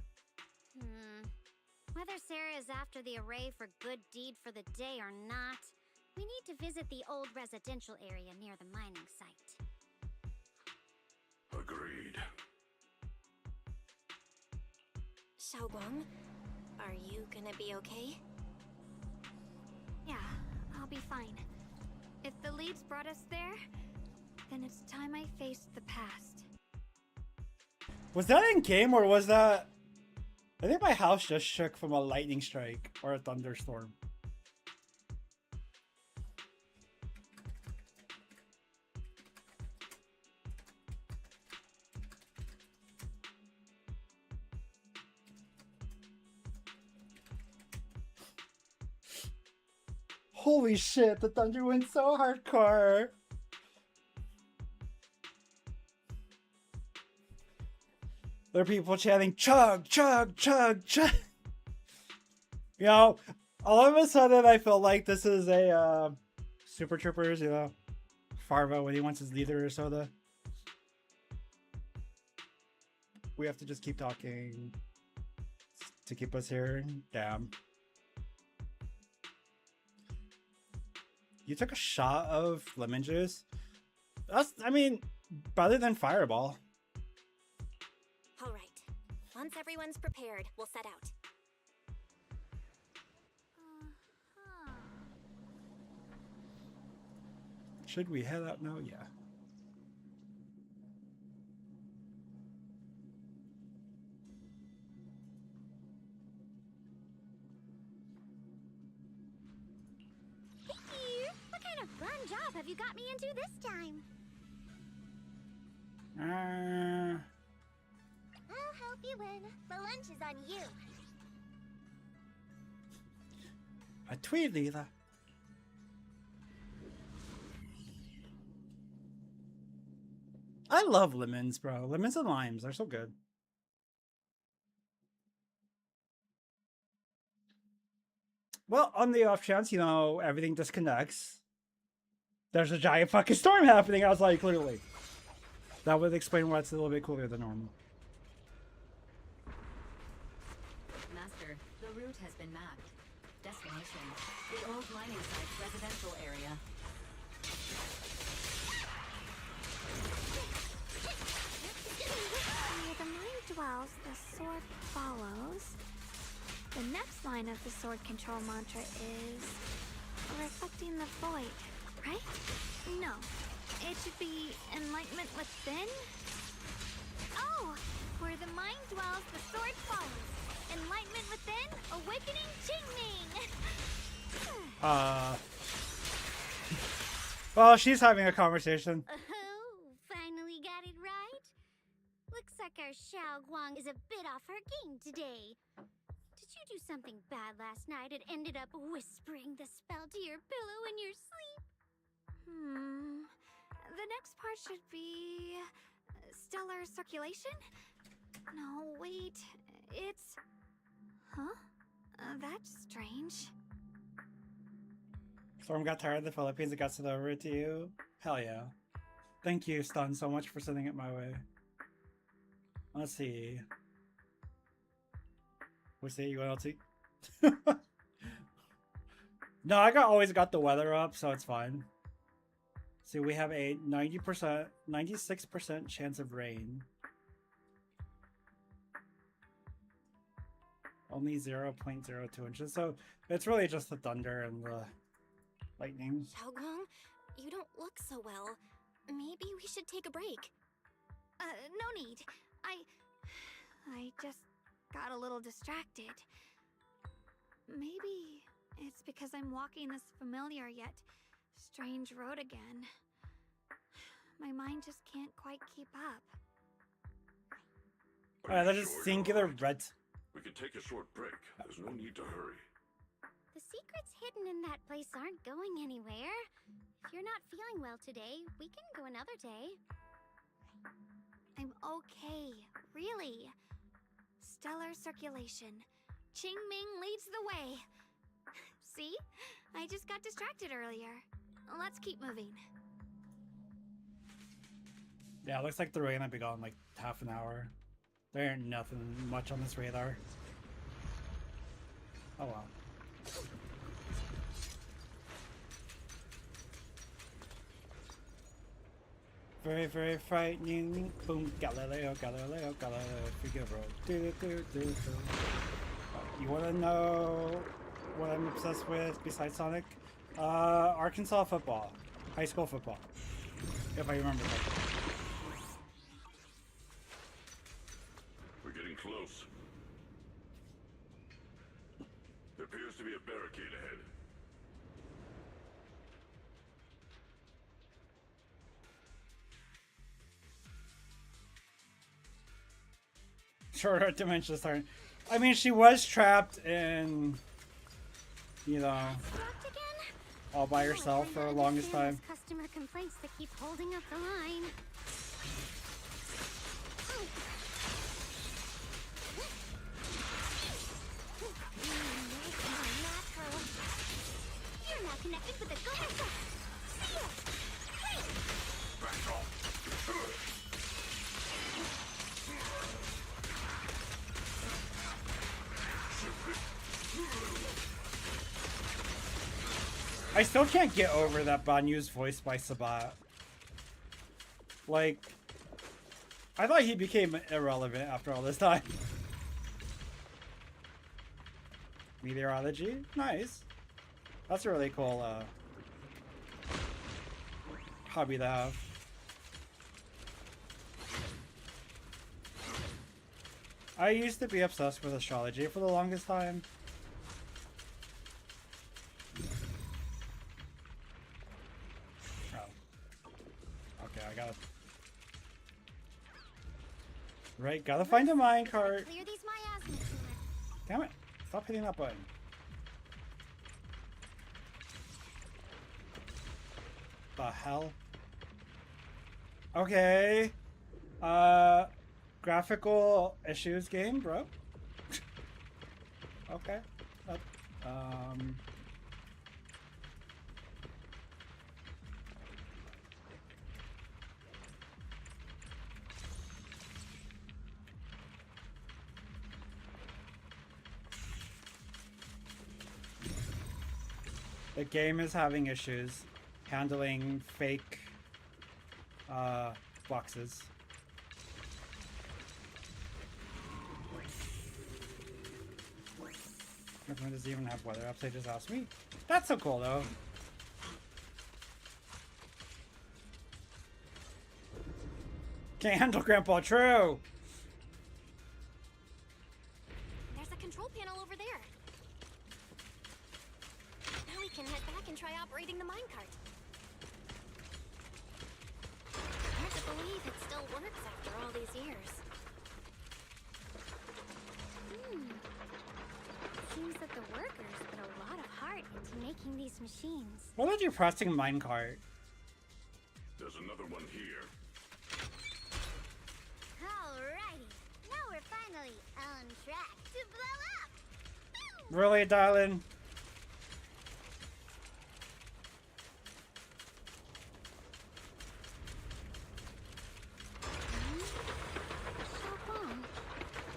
Whether Sarah is after the array for good deed for the day or not, we need to visit the old residential area near the mining site. Agreed. Xiaoguang, are you gonna be okay? Yeah, I'll be fine. If the leads brought us there, then it's time I faced the past. Was that in game or was that? I think my house just shook from a lightning strike or a thunderstorm. Holy shit, the thunder went so hardcore. There are people chanting, chug, chug, chug, chug. You know, all of a sudden I felt like this is a Super Troopers, you know, Farva when he wants his leader or soda. We have to just keep talking to keep us here. Damn. You took a shot of lemon juice? That's, I mean, better than Fireball. All right. Once everyone's prepared, we'll set out. Should we head out now? Yeah. What kind of fun job have you got me into this time? I'll help you win. The lunch is on you. A tweet either. I love lemons, bro. Lemons and limes, they're so good. Well, on the off chance, you know, everything disconnects. There's a giant fucking storm happening outside, clearly. That would explain why it's a little bit cooler than normal. Master, the route has been mapped. Destination, the old mining site's residential area. Where the mind dwells, the sword follows. The next line of the sword control mantra is reflecting the void, right? No, it should be enlightenment within. Oh, where the mind dwells, the sword follows. Enlightenment within, awakening Qingming. Well, she's having a conversation. Oh, finally got it right. Looks like our Xiaoguang is a bit off her game today. Did you do something bad last night and ended up whispering the spell to your pillow in your sleep? The next part should be stellar circulation? No, wait. It's... Huh? That's strange. Storm got tired of the Philippines and got sent over to you? Hell yeah. Thank you, Stun, so much for sending it my way. Let's see. We see you want to No, I always got the weather up, so it's fine. See, we have a 90%, 96% chance of rain. Only 0.02 inches, so it's really just the thunder and the lightning. Xiaoguang, you don't look so well. Maybe we should take a break. No need. I just got a little distracted. Maybe it's because I'm walking this familiar yet strange road again. My mind just can't quite keep up. Alright, that's just singular red. We can take a short break. There's no need to hurry. The secrets hidden in that place aren't going anywhere. If you're not feeling well today, we can go another day. I'm okay, really. Stellar circulation. Qingming leads the way. See? I just got distracted earlier. Let's keep moving. Yeah, it looks like the raid might be gone in like half an hour. There ain't nothing much on this radar. Oh well. Very, very frightening. Boom, Galileo, Galileo, Galileo, Figaro. Do, do, do, do. You wanna know what I'm obsessed with besides Sonic? Arkansas football. High school football. If I remember correctly. We're getting close. There appears to be a barricade ahead. Shorter dimensions turn. I mean, she was trapped in, you know, all by herself for the longest time. Customer complaints that keep holding up the line. You're now connected with the Go. See ya. I still can't get over that Banyu's voiced by Sabat. Like, I thought he became irrelevant after all this time. Meteorology? Nice. That's a really cool hobby to have. I used to be obsessed with astrology for the longest time. Right, gotta find a minecart. Clear these miasmas. Damn it! Stop hitting that button. The hell? Okay. Graphical issues game, bro. Okay. The game is having issues handling fake boxes. Everyone doesn't even have weather apps, they just asked me. That's so cool though. Can't handle Grandpa, true! There's a control panel over there. Now we can head back and try operating the minecart. Hard to believe it still works after all these years. Seems that the workers put a lot of heart into making these machines. What a depressing minecart. There's another one here. Alrighty, now we're finally on track to blow up. Boom! Really, darling?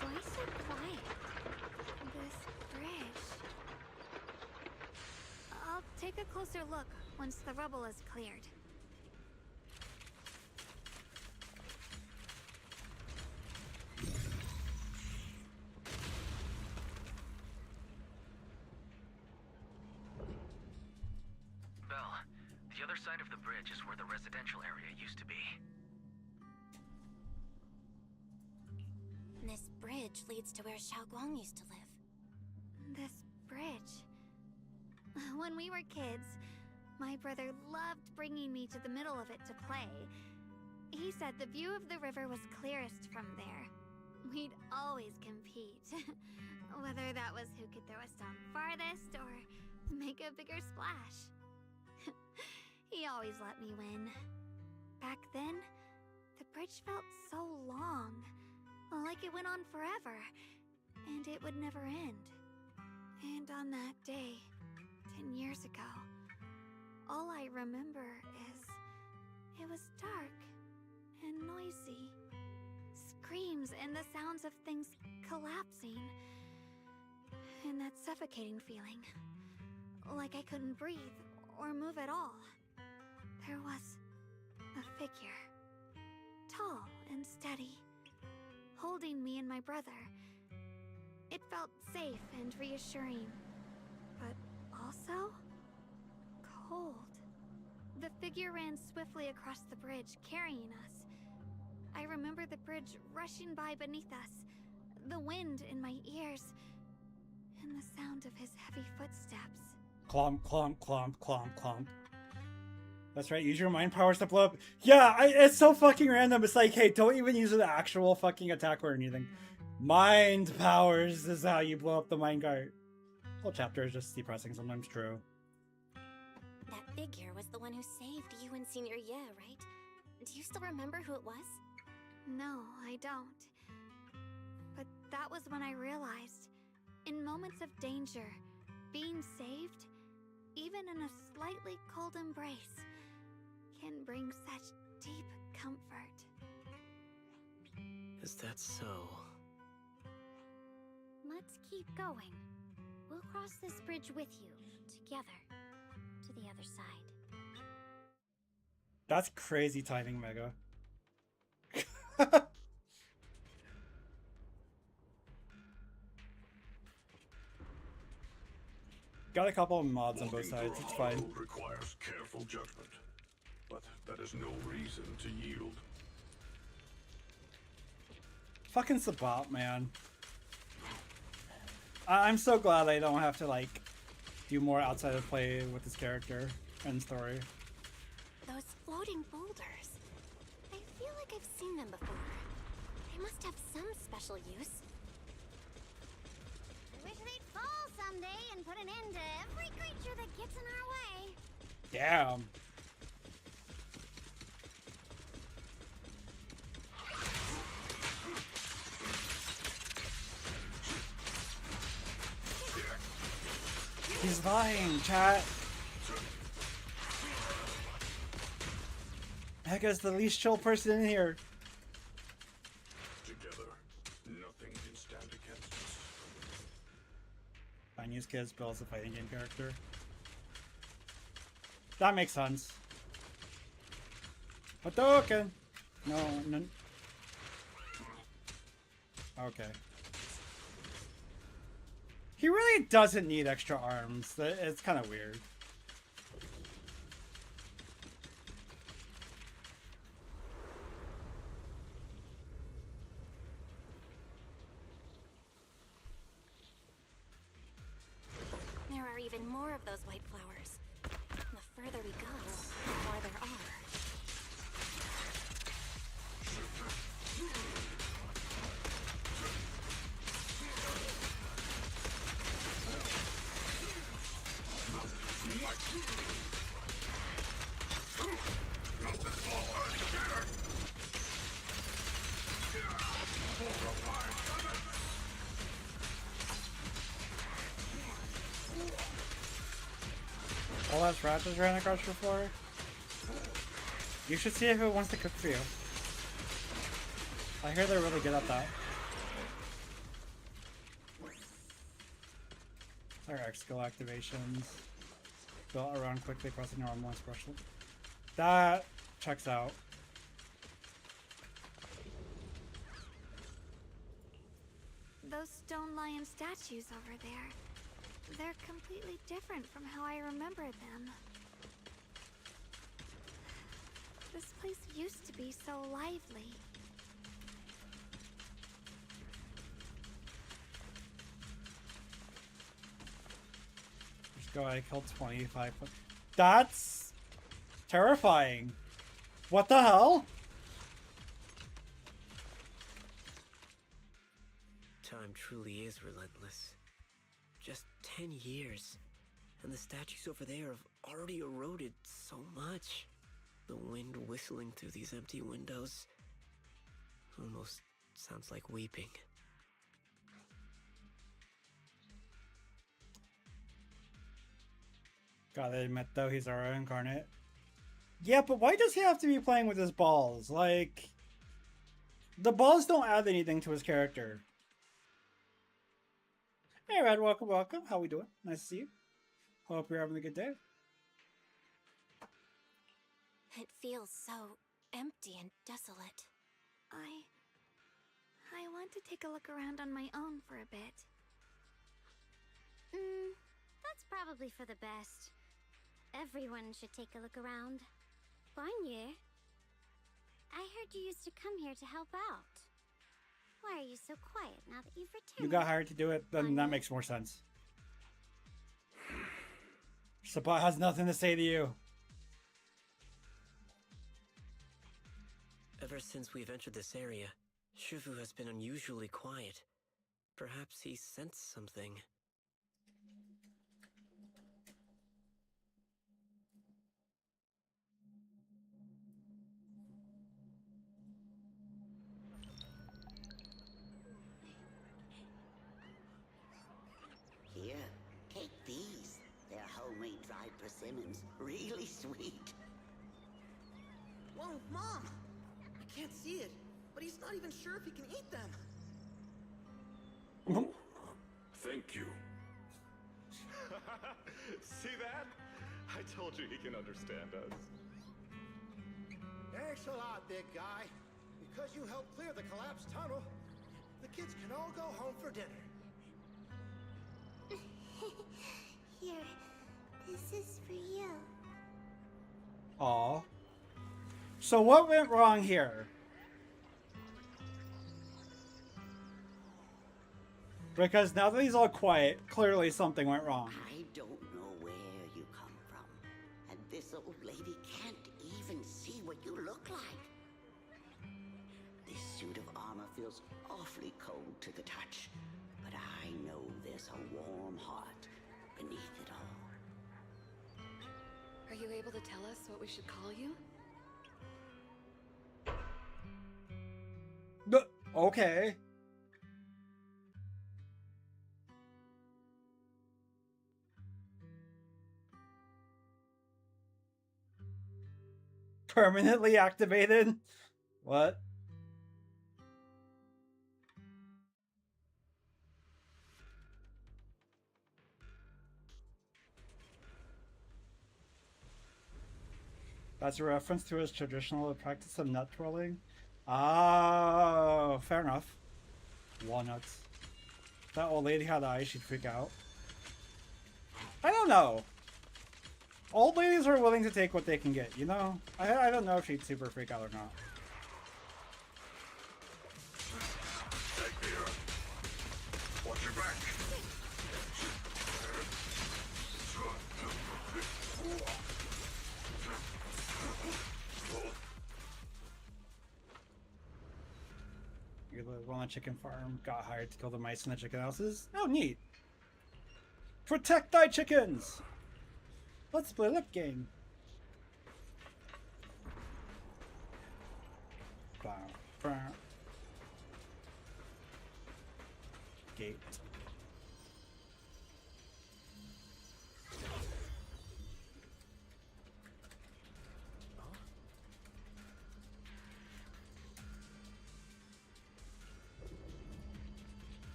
Why so quiet? This bridge. I'll take a closer look once the rubble is cleared. Belle, the other side of the bridge is where the residential area used to be. This bridge leads to where Xiaoguang used to live. This bridge. When we were kids, my brother loved bringing me to the middle of it to play. He said the view of the river was clearest from there. We'd always compete. Whether that was who could throw a stone farthest or make a bigger splash. He always let me win. Back then, the bridge felt so long. Like it went on forever, and it would never end. And on that day, 10 years years ago. All I remember is it was dark and noisy. Screams and the sounds of things collapsing. And that suffocating feeling. Like I couldn't breathe or move at all. There was a figure. Tall and steady. Holding me and my brother. It felt safe and reassuring. But also cold. The figure ran swiftly across the bridge, carrying us. I remember the bridge rushing by beneath us, the wind in my ears, and the sound of his heavy footsteps. Clomp, clomp, clomp, clomp, clomp. That's right, use your mind powers to blow up. Yeah, it's so fucking random. It's like, hey, don't even use an actual fucking attack or anything. Mind powers is how you blow up the minecart. Whole chapter is just depressing, sometimes true. That figure was the one who saved you and Senior Ye, right? Do you still remember who it was? No, I don't. But that was when I realized, in moments of danger, being saved, even in a slightly cold embrace, can bring such deep comfort. Is that so? Let's keep going. We'll cross this bridge with you, together, to the other side. That's crazy timing, Mega. Got a couple of mods on both sides, it's fine. Requires careful judgment, but that is no reason to yield. Fucking Sabat, man. I'm so glad I don't have to, like, do more outside of play with this character and story. Those floating boulders. I feel like I've seen them before. They must have some special use. I wish they'd fall someday and put an end to every creature that gets in our way. Damn. He's lying, chat. Mega's the least chill person in here. Together, nothing can stand against us. Fine, use kids, but also fighting game character. That makes sense. Hadouken! No, no. Okay. He really doesn't need extra arms. It's kind of weird. There are even more of those white flowers. The further we go, the more there are. All that trash just ran across your floor. You should see if it wants to cook for you. I hear they're really good at that. Our X skill activations. Built around quickly pressing arm one special. That checks out. Those stone lion statues over there. They're completely different from how I remember them. This place used to be so lively. Just go, I killed 25. That's terrifying. What the hell? Time truly is relentless. Just 10 years, and the statues over there have already eroded so much. The wind whistling through these empty windows almost sounds like weeping. Gotta admit though, he's our incarnate. Yeah, but why does he have to be playing with his balls? Like, the balls don't add anything to his character. Hey Red, welcome, welcome. How we doing? Nice to see you. Hope you're having a good day. It feels so empty and desolate. I want to take a look around on my own for a bit. That's probably for the best. Everyone should take a look around. Barnier, I heard you used to come here to help out. Why are you so quiet now that you've returned? You got hired to do it, then that makes more sense. Sabat has nothing to say to you. Ever since we've entered this area, Shifu has been unusually quiet. Perhaps he sensed something. Here, take these. They're homemade dried persimmons. Really sweet. Whoa, Mom! I can't see it, but he's not even sure if he can eat them. Thank you. See that? I told you he can understand us. Thanks a lot, big guy. Because you helped clear the collapsed tunnel, the kids can all go home for dinner. Here, this is for you. Aw. So what went wrong here? Because now that he's all quiet, clearly something went wrong. I don't know where you come from, and this old lady can't even see what you look like. This suit of armor feels awfully cold to the touch, but I know there's a warm heart beneath it all. Are you able to tell us what we should call you? Okay. Permanently activated? What? That's a reference to his traditional practice of nut twirling? Oh, fair enough. Walnuts. If that old lady had eyes, she'd freak out. I don't know. Old ladies are willing to take what they can get, you know? I don't know if she'd super freak out or not. Watch your back. You live on a chicken farm, got hired to kill the mice in the chicken houses. Oh, neat. Protect thy chickens! Let's split up game. Gate.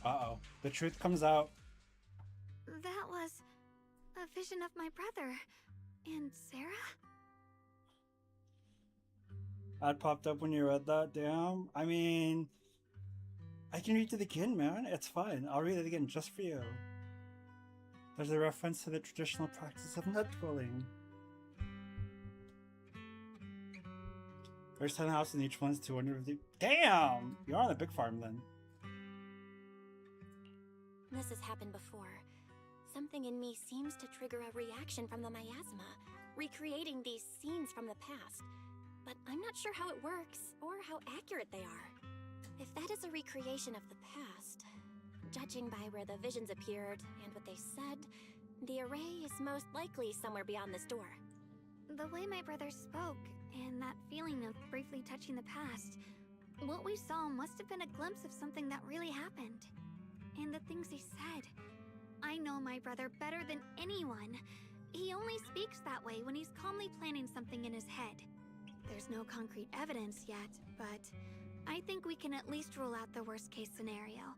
Uh-oh. The truth comes out. That was a vision of my brother. And Sarah? That popped up when you read that, damn. I mean, I can read it again, man. It's fine. I'll read it again just for you. There's a reference to the traditional practice of nut twirling. There's 10 houses and each one's 250. Damn! You're on a big farm then. This has happened before. Something in me seems to trigger a reaction from the miasma, recreating these scenes from the past. But I'm not sure how it works, or how accurate they are. If that is a recreation of the past, judging by where the visions appeared and what they said, the array is most likely somewhere beyond this door. The way my brother spoke, and that feeling of briefly touching the past, what we saw must have been a glimpse of something that really happened. And the things he said, I know my brother better than anyone. He only speaks that way when he's calmly planning something in his head. There's no concrete evidence yet, but I think we can at least rule out the worst-case scenario.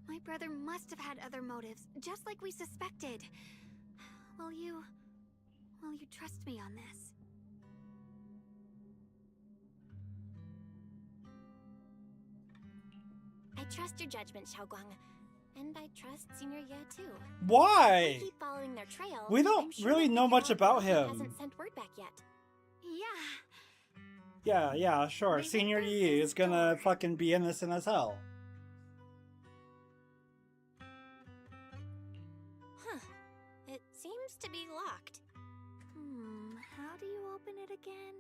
My brother must have had other motives, just like we suspected. Will you trust me on this? I trust your judgment, Xiaoguang. And I trust Senior Ye too. Why? We keep following their trail. We don't really know much about He him. hasn't sent word back yet. Yeah, sure. Senior Yi is gonna fucking be innocent as hell. Huh. It seems to be locked. How do you open it again?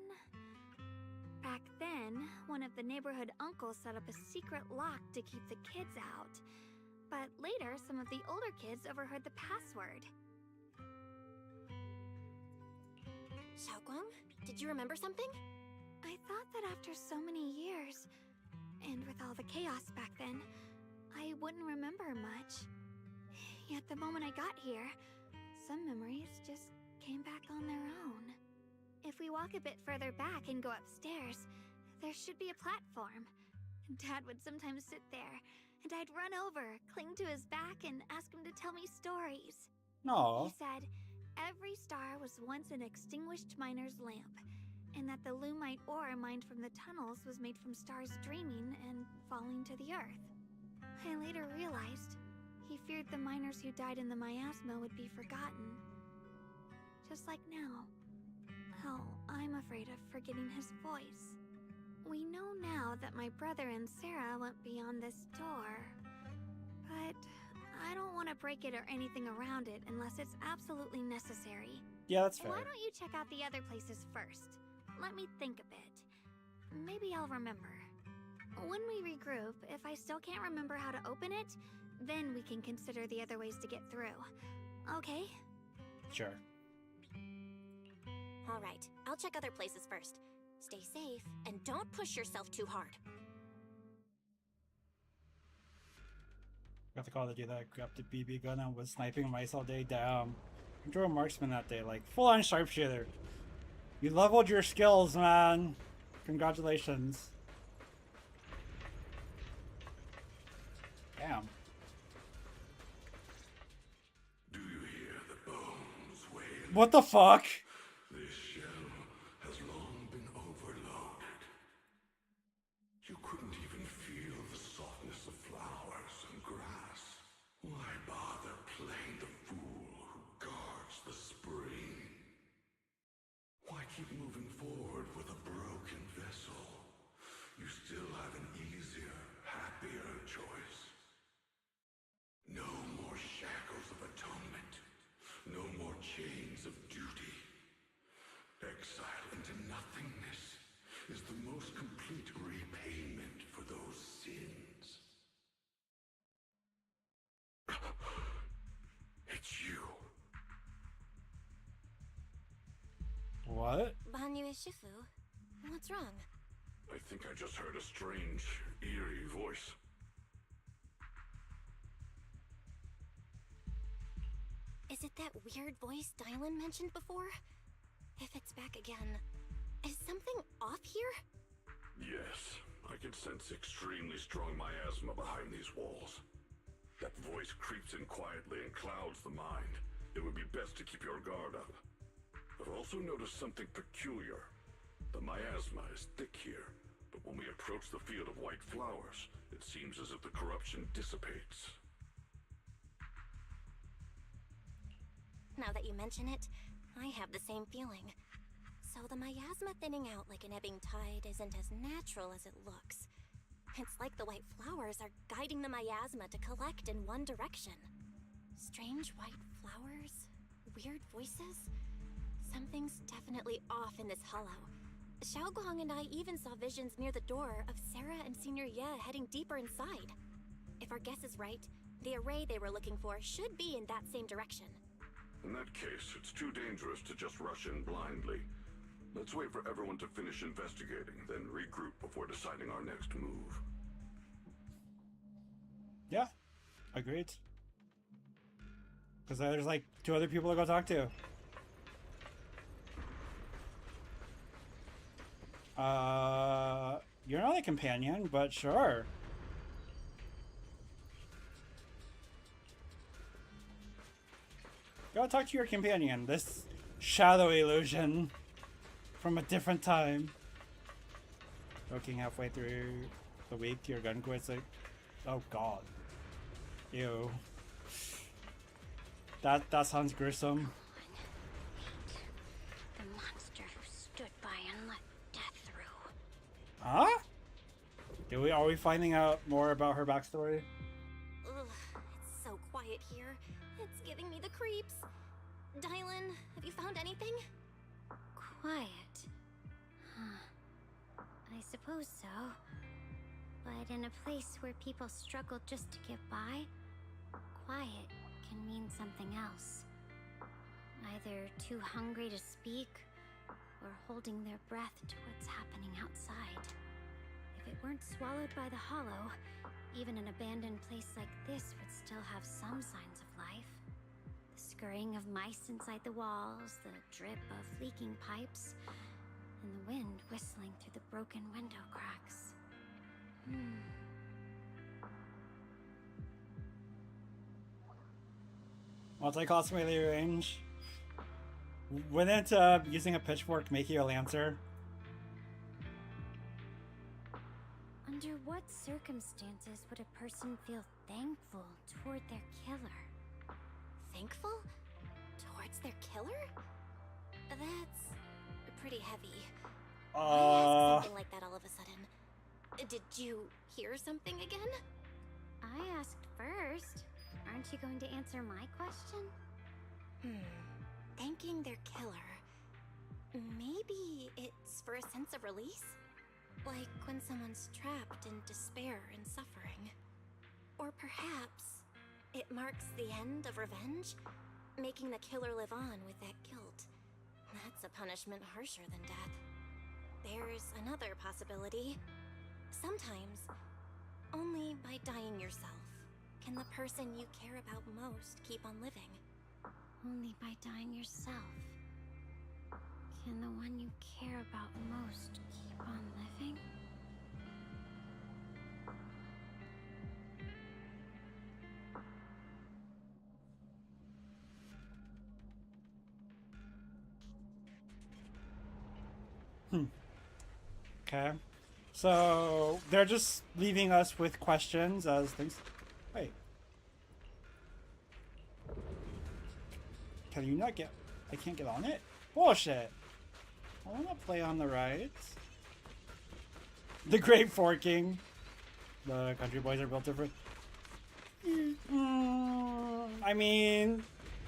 Back then, one of the neighborhood uncles set up a secret lock to keep the kids out. But later, some of the older kids overheard the password. Xiaoguang, did you remember something? I thought that after so many years, and with all the chaos back then, I wouldn't remember much. Yet the moment I got here, some memories just came back on their own. If we walk a bit further back and go upstairs, there should be a platform. Dad would sometimes sit there, and I'd run over, cling to his back, and ask him to tell me stories. No. He said every star was once an extinguished miner's lamp, and that the lumite ore mined from the tunnels was made from stars dreaming and falling to the earth. I later realized he feared the miners who died in the miasma would be forgotten. Just like now. How I'm afraid of forgetting his voice. We know now that my brother and Sarah went beyond this door, but I don't want to break it or anything around it unless it's absolutely necessary. Yeah, that's fair. Why don't you check out the other places first? Let me think a bit. Maybe I'll remember. When we regroup, if I still can't remember how to open it, then we can consider the other ways to get through. Okay? Sure. All right, I'll check other places first. Stay safe, and don't push yourself too hard. Got the call to do that. Grabbed the BB gun and was sniping mice all day. Damn. I drew a marksman that day, like full-on sharpshooter. You leveled your skills, man. Congratulations. Damn. Do you hear the bones wail? What the fuck? This shell has long been overloaded. You couldn't even feel the softness of flowers and grass. Why bother playing the fool who guards the spring? Why keep moving forward with a broken vessel? You still have an easier, happier choice. No more shackles of atonement. No more chains of duty. Exile into nothingness is the most complete repayment for those sins. It's you. What? Banyue Shifu, what's wrong? I think I just heard a strange, eerie voice. Is it that weird voice Dylan mentioned before? If it's back again, is something off here? Yes, I can sense extremely strong miasma behind these walls. That voice creeps in quietly and clouds the mind. It would be best to keep your guard up. I've also noticed something peculiar. The miasma is thick here, but when we approach the field of white flowers, it seems as if the corruption dissipates. Now that you mention it, I have the same feeling. So the miasma thinning out like an ebbing tide isn't as natural as it looks. It's like the white flowers are guiding the miasma to collect in one direction. Strange white flowers, weird voices. Something's definitely off in this hollow. Xiaoguang and I even saw visions near the door of Sarah and Senior Ye heading deeper inside. If our guess is right, the array they were looking for should be in that same direction. In that case, it's too dangerous to just rush in blindly. Let's wait for everyone to finish investigating, then regroup before deciding our next move. Yeah, agreed. Because there's like 2 other people to go talk to. You're not a companion, but sure. Go talk to your companion. This shadow illusion from a different time. Joking halfway through the week, your gun quits like, oh god. Ew. That sounds gruesome. The monster who stood by and let death through. Huh? Are we finding out more about her backstory? Ugh, it's so quiet here. It's giving me the creeps. Dylan, have you found anything? Quiet. Huh. I suppose so. But in a place where people struggle just to get by, quiet can mean something else. Either too hungry to speak, or holding their breath to what's happening outside. If it weren't swallowed by the hollow, even an abandoned place like this would still have some signs of life. The scurrying of mice inside the walls, the drip of leaking pipes, and the wind whistling through the broken window cracks. Multi-cost melee range. Wouldn't using a pitchfork make you a lancer? Under what circumstances would a person feel thankful toward their killer? Thankful? Towards their killer? That's pretty heavy. Why ask something like that all of a sudden? Did you hear something again? I asked first. Aren't you going to answer my question? Thanking their killer. Maybe it's for a sense of release? Like when someone's trapped in despair and suffering. Or perhaps it marks the end of revenge, making the killer live on with that guilt. That's a punishment harsher than death. There's another possibility. Sometimes, only by dying yourself can the person you care about most keep on living. Only by dying yourself can the one you care about most keep on living? Okay. So they're just leaving us with questions as things. Wait. Can you not get? I can't get on it? Bullshit. I want to play on the right. The Great Forking. The country boys are built different. I mean,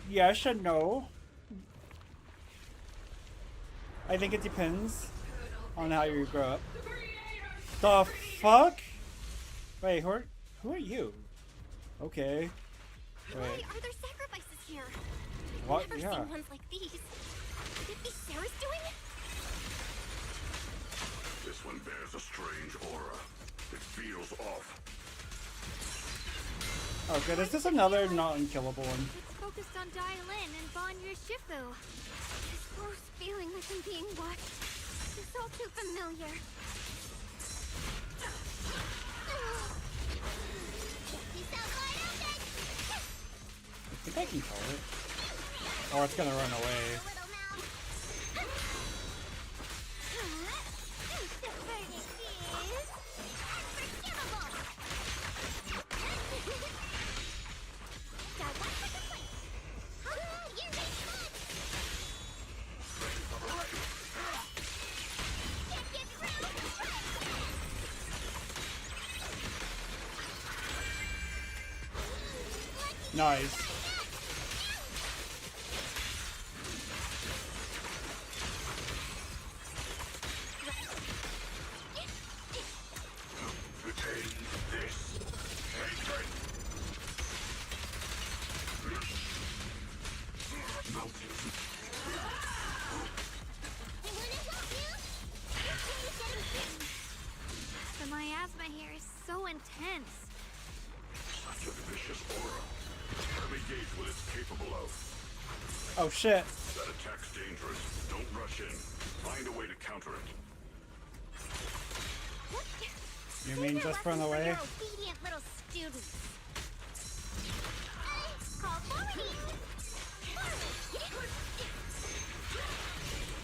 yes and no. I think it depends on how you grow up. The fuck? Wait, who are you? Okay. Why are there sacrifices here? What? I've never Yeah. seen ones like these. Could it be Sarah's doing? This one bears a strange aura. It feels off. Oh, good. Is this another not unkillable one? It's focused on Dylan and Banyu Shifu. This gross feeling like I'm being watched. It's all too familiar. I think I can kill it. Or it's gonna run away. Nice. The miasma here is so intense. Such a vicious aura. Let me gauge what it's capable of. Oh shit. That attack's dangerous. Don't rush in. Find a way to counter it. You mean just run away? Your obedient little students. Call forwarding.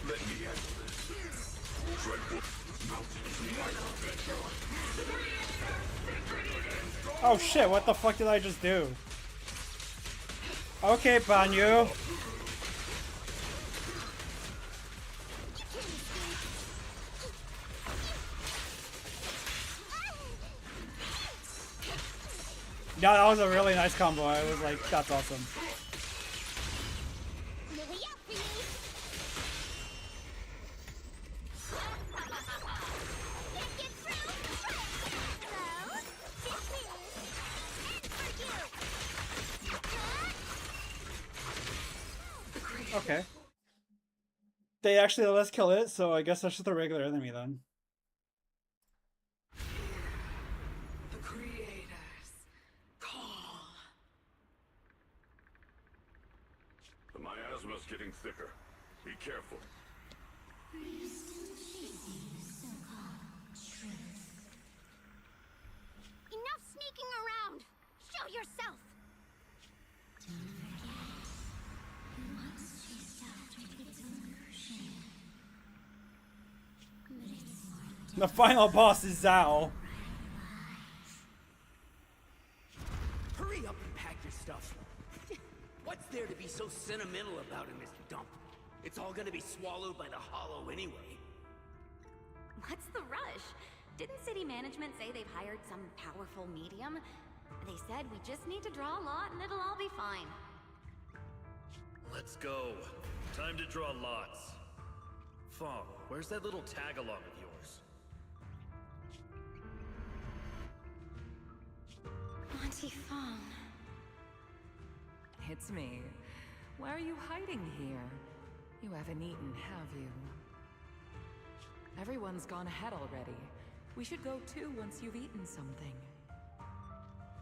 Let me handle this. Dreadful Oh shit, what the fuck did I just do? Okay, Banyu. Yeah, that was a really nice combo. I was like, that's awesome. Okay. They actually let us kill it, so I guess that's just a regular enemy then. The creators call. The miasma's getting thicker. Be careful. Enough sneaking around. Show yourself. The final boss is Zao. Hurry up and pack your stuff. What's there to be so sentimental about in this dump? It's all gonna be swallowed by the hollow anyway. What's the rush? Didn't city management say they've hired some powerful medium? They said we just need to draw a lot and it'll all be fine. Let's go. Time to draw lots. Fong, where's that little tag-along of yours? Auntie Fong. It's me. Why are you hiding here? You haven't eaten, have you? Everyone's gone ahead already. We should go too once you've eaten something.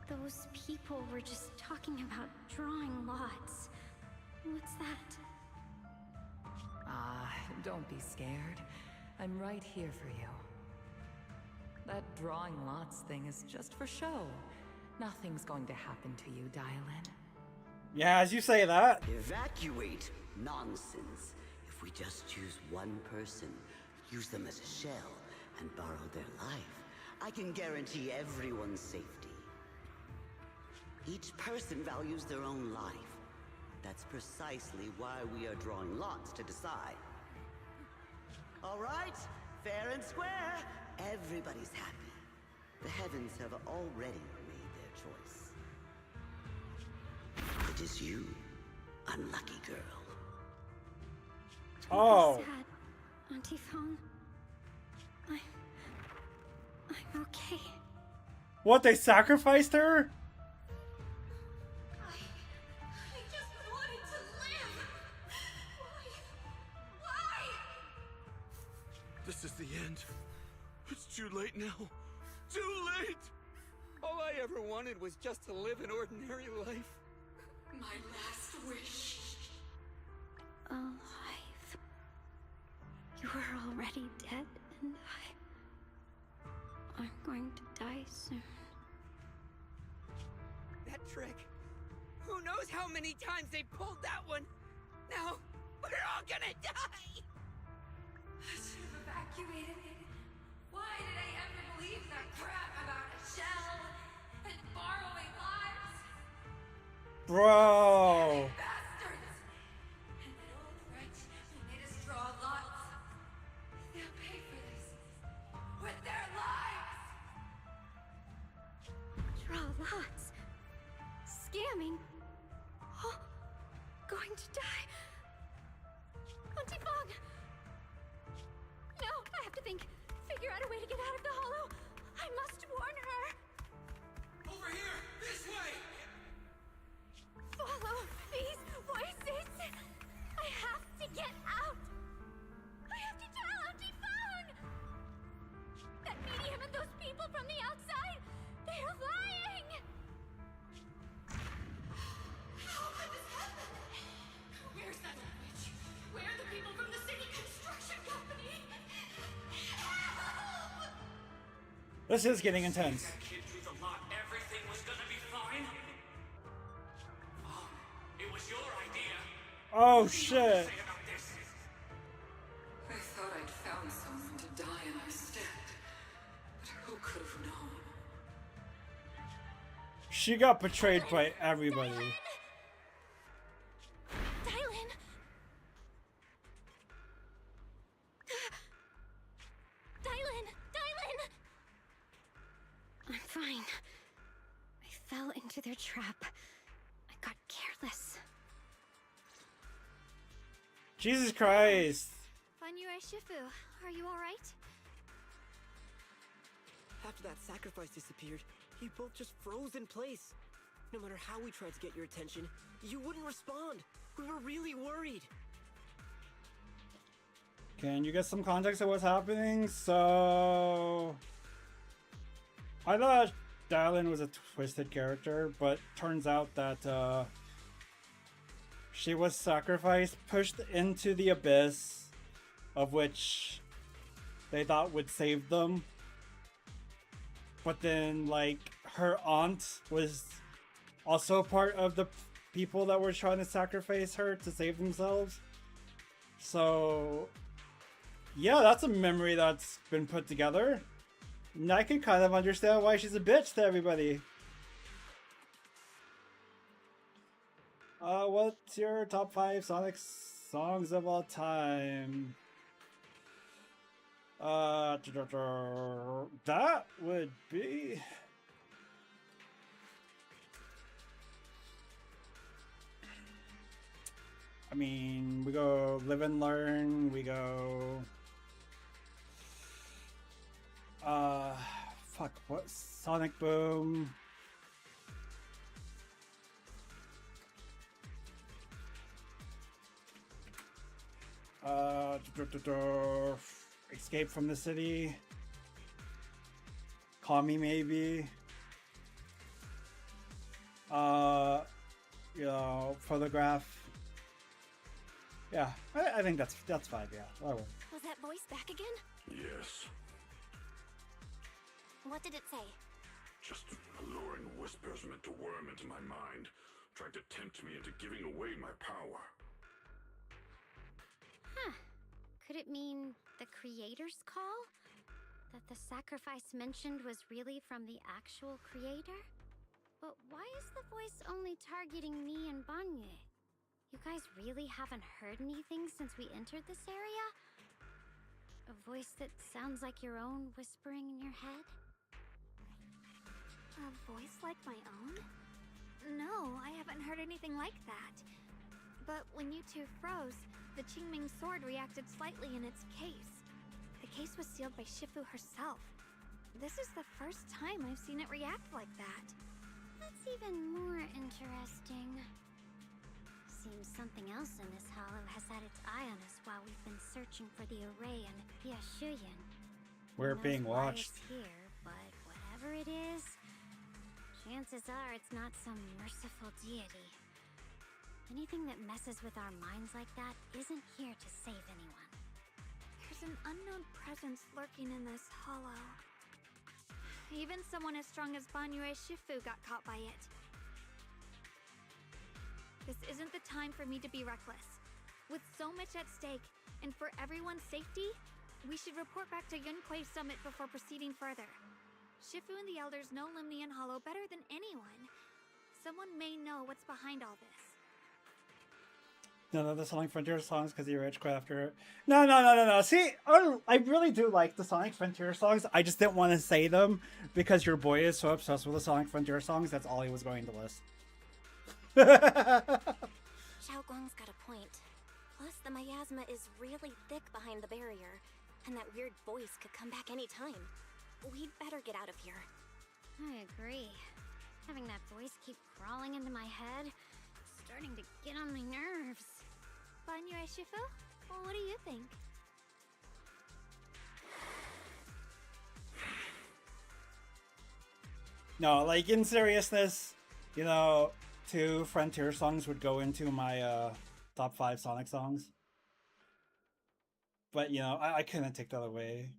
Those people were just talking about drawing lots. What's that? Ah, don't be scared. I'm right here for you. That drawing lots thing is just for show. Nothing's going to happen to you, Dialin. Yeah, as you say that. Evacuate? Nonsense. If we just choose one person, use them as a shell, and borrow their life, I can guarantee everyone's safety. Each person values their own life. That's precisely why we are drawing lots to decide. All right, fair and square. Everybody's happy. The heavens have already made their choice. It is you, unlucky girl. Oh. Don't be sad, Auntie Fong. I'm okay. What, they sacrificed her? I just wanted to live. Why? This is the end. It's too late now. Too late! All I ever wanted was just to live an ordinary life. My last wish. Alive. You were already dead, and I'm going to die soon. That trick. Who knows how many times they pulled that one? Now, we're all gonna die! I should have evacuated. Why did I ever believe that crap about a shell and borrowing lives? Bro. Bastards! And that old wretch who made us draw lots. They'll pay for this with their lives! Draw lots. Scamming. Oh, going to die. Auntie Fong! No, I have to think. Figure out a way to get out of the hollow. I must warn her. Over here! This way! Follow these voices. This is getting intense. That kid through the lot, everything was gonna be fine. Oh, it was your idea. Oh What do you have to shit. say about this? I thought I'd found someone to die in our stead, but who could have known? She got betrayed by everybody. Dylan! Dylan! Dylan! I'm fine. I fell into their trap. I got careless. Jesus Christ. Banyue Shifu, are you alright? After that sacrifice disappeared, you both just froze in place. No matter how we tried to get your attention, you wouldn't respond. We were really worried. Can you get some context of what's happening? So, I thought Dylan was a twisted character, but turns out that she was sacrificed, pushed into the abyss, of which they thought would save them. But then, like, her aunt was also part of the people that were trying to sacrifice her to save themselves. So, yeah, that's a memory that's been put together. And I can kind of understand why she's a bitch to everybody. What's your top 5 Sonic songs of all time? That would be... I mean, we go Live and Learn, we go... fuck, what? Sonic Boom. Escape from the City. Call Me Maybe. You know, Photograph. Yeah, I think that's 5, yeah. That one. Was that voice back again? Yes, What did it say? just alluring whispers meant to worm into my mind, trying to tempt me into giving away my power. Huh. Could it mean the creator's call? That the sacrifice mentioned was really from the actual creator? But why is the voice only targeting me and Banyue? You guys really haven't heard anything since we entered this area? A voice that sounds like your own whispering in your head? A voice like my own? No, I haven't heard anything like that. But when you two froze, the Qingming sword reacted slightly in its case. The case was sealed by Shifu herself. This is the first time I've seen it react like that. That's even more interesting. Seems something else in this hollow has had its eye on us while we've been searching for the array in Yashuyan. We're Who knows being why watched. It's here, but whatever it is, chances are it's not some merciful deity. Anything that messes with our minds like that isn't here to save anyone. There's an unknown presence lurking in this hollow. Even someone as strong as Banyue Shifu got caught by it. This isn't the time for me to be reckless. With so much at stake, and for everyone's safety, we should report back to Yunquei Summit before proceeding further. Shifu and the elders know Limnian Hollow better than anyone. Someone may know what's behind all this. None of the Sonic Frontier songs because you're rich crafter. No. See, I really do like the Sonic Frontier songs. I just didn't want to say them because your boy is so obsessed with the Sonic Frontier songs. That's all he was going to list. Xiaoguang's got a point. Plus, the miasma is really thick behind the barrier, and that weird voice could come back any time. We'd better get out of here. I agree. Having that voice keep crawling into my head, it's starting to get on my nerves. Banyue Shifu? Well, what do you think? No, like in seriousness, you know, 2 Frontier songs would go into my top 5 Sonic songs. But you know, I couldn't take that away.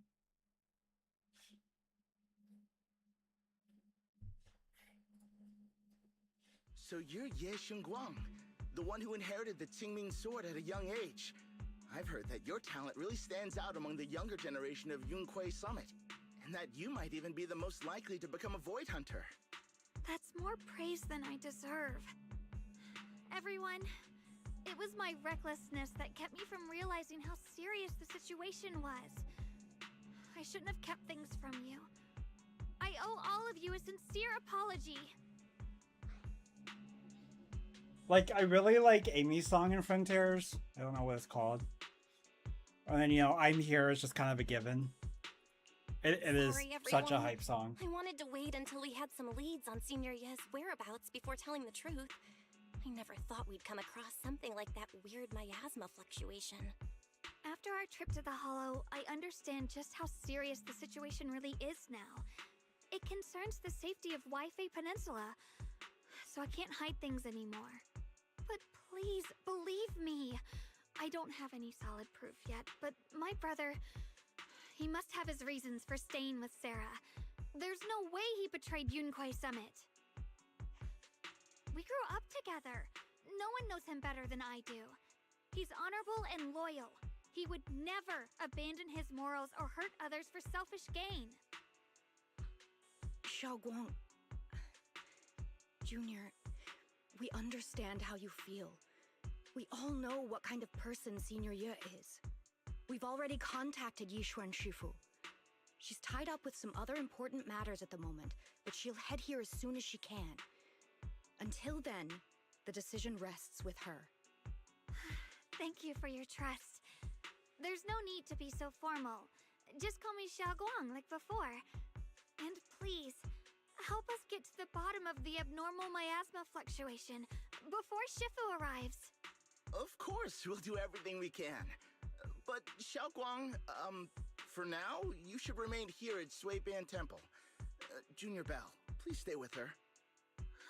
So you're Ye Xingguang, the one who inherited the Qingming sword at a young age. I've heard that your talent really stands out among the younger generation of Yunque Summit, and that you might even be the most likely to become a Void Hunter. That's more praise than I deserve. Everyone, it was my recklessness that kept me from realizing how serious the situation was. I shouldn't have kept things from you. I owe all of you a sincere apology. Like, I really like Amy's song in Frontiers. I don't know what it's called. And then, you know, I'm Here is just kind of a given. It is Sorry, such a everyone. hype song. I wanted to wait until we had some leads on Senior Ye's whereabouts before telling the truth. I never thought we'd come across something like that weird miasma fluctuation. After our trip to the Hollow, I understand just how serious the situation really is now. It concerns the safety of Waifei Peninsula, so I can't hide things anymore. But please, believe me. I don't have any solid proof yet, but my brother, he must have his reasons for staying with Sarah. There's no way he betrayed Yunque Summit. We grew up together. No one knows him better than I do. He's honorable and loyal. He would never abandon his morals or hurt others for selfish gain. Xiaoguang, Junior, we understand how you feel. We all know what kind of person Senior Ye is. We've already contacted Yishuan Shifu. She's tied up with some other important matters at the moment, but she'll head here as soon as she can. Until then, the decision rests with her. Thank you for your trust. There's no need to be so formal. Just call me Xiaoguang like before. And please, help us get to the bottom of the abnormal miasma fluctuation before Shifu arrives. Of course, we'll do everything we can. But Xiaoguang, for now, you should remain here at Suiban Temple. Junior Bell, please stay with her.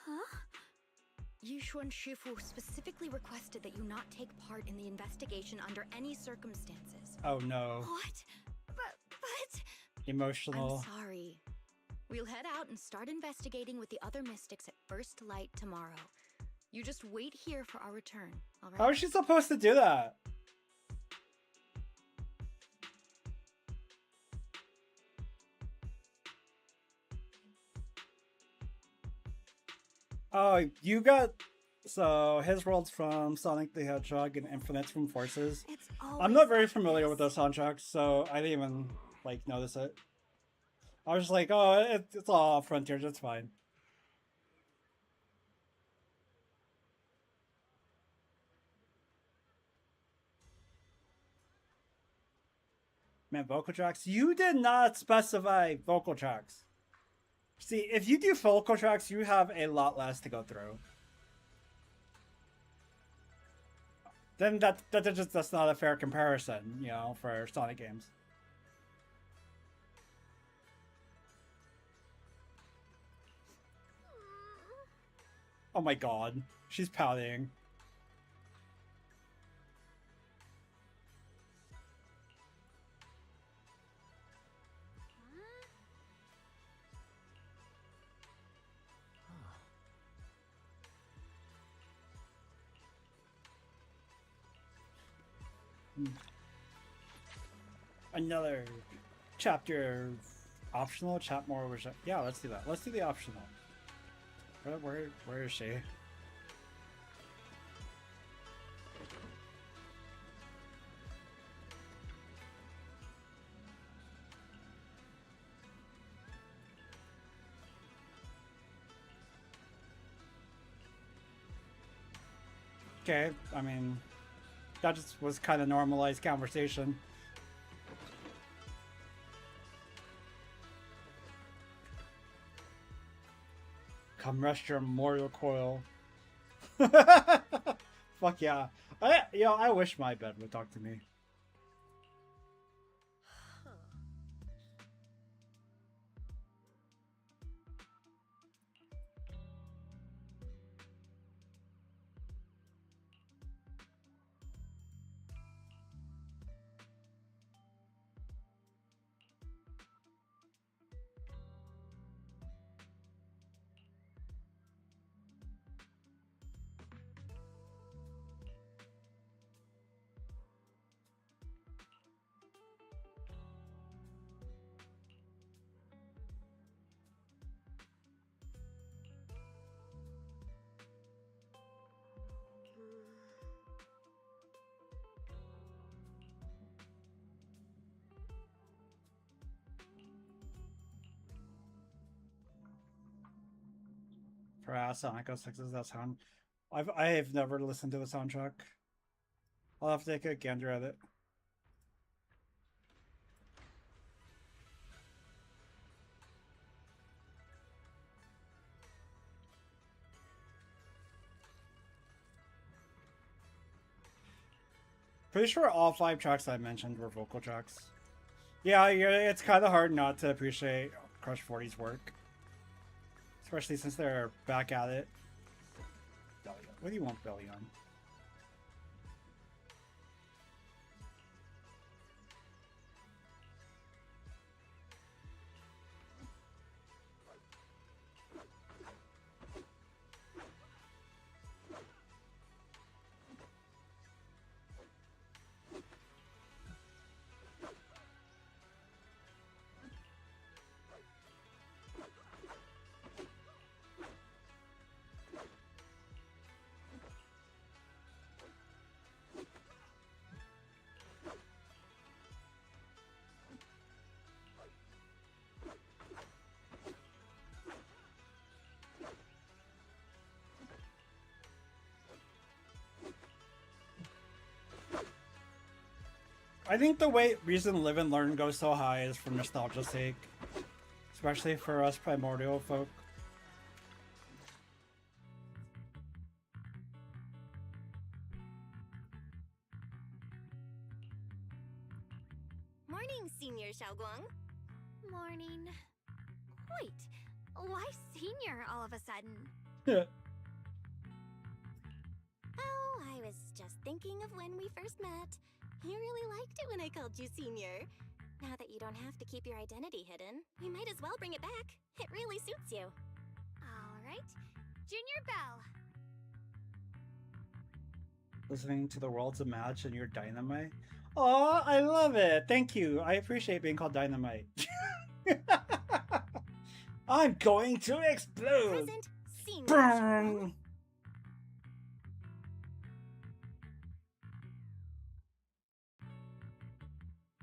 Huh? Yishuan Shifu specifically requested that you not take part in the investigation under any circumstances. Oh no. What? But... Emotional. I'm sorry. We'll head out and start investigating with the other mystics at first light tomorrow. You just wait here for our return, alright? How is she supposed to do that? Oh, you got... So, his world's from Sonic the Hedgehog and Infinite's from Forces. I'm not very familiar with those soundtracks, so I didn't even, like, notice it. I was just like, oh, it's all Frontiers, it's fine. Man, vocal tracks? You did not specify vocal tracks. See, if you do vocal tracks, you have a lot less to go through. Then that's not a fair comparison, you know, for Sonic games. Oh my god, she's pouting. Another chapter optional, chat more over. Yeah, let's do that. Let's do the optional. Where is she? Okay, I mean, that just was kind of normalized conversation. Come rest your memorial coil. Fuck yeah. I wish my bed would talk to me. Harass Sonic 06's that sound. I've never listened to the soundtrack. I'll have to take a gander at it. Pretty sure all 5 tracks I mentioned were vocal tracks. Yeah, it's kind of hard not to appreciate Crush 40's work. Especially since they're back at it. What do you want, Belly on? I think the reason Live and Learn goes so high is for nostalgia's sake. Especially for us primordial folk. Morning, Senior Xiaoguang. Morning. Wait, why senior all of a sudden? Oh, I was just thinking of when we first met. You really liked it when I called you Senior. Now that you don't have to keep your identity hidden, we might as well bring it back. It really suits you. All right, Junior Bell. Listening to the world's a match and you're Dynamite. Oh, I love it. Thank you. I appreciate being called Dynamite. I'm going to explode. Present Senior. Burn.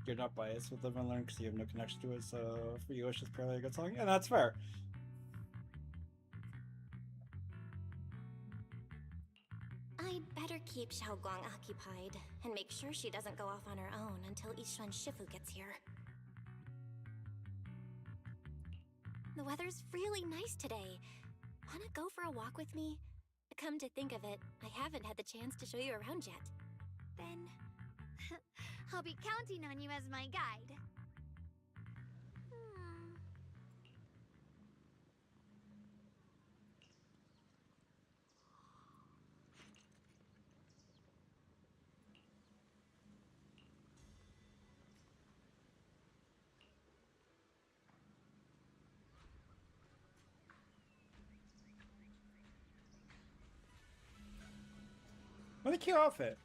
You're not biased with Live and Learn because you have no connection to it, so for you it's just purely a good song, and that's fair. I'd better keep Xiaoguang occupied and make sure she doesn't go off on her own until Yishuan Shifu gets here. The weather's really nice today. Wanna go for a walk with me? Come to think of it, I haven't had the chance to show you around yet. Then I'll be counting on you as my guide. What a cute outfit.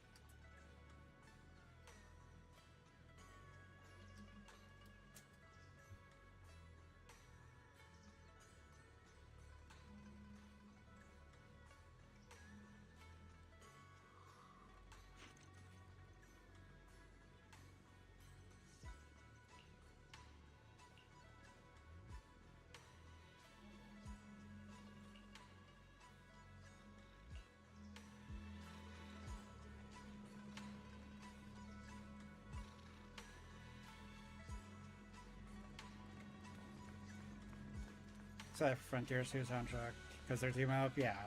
Is that Frontiers 2 soundtrack? Because they're teaming up? Yeah.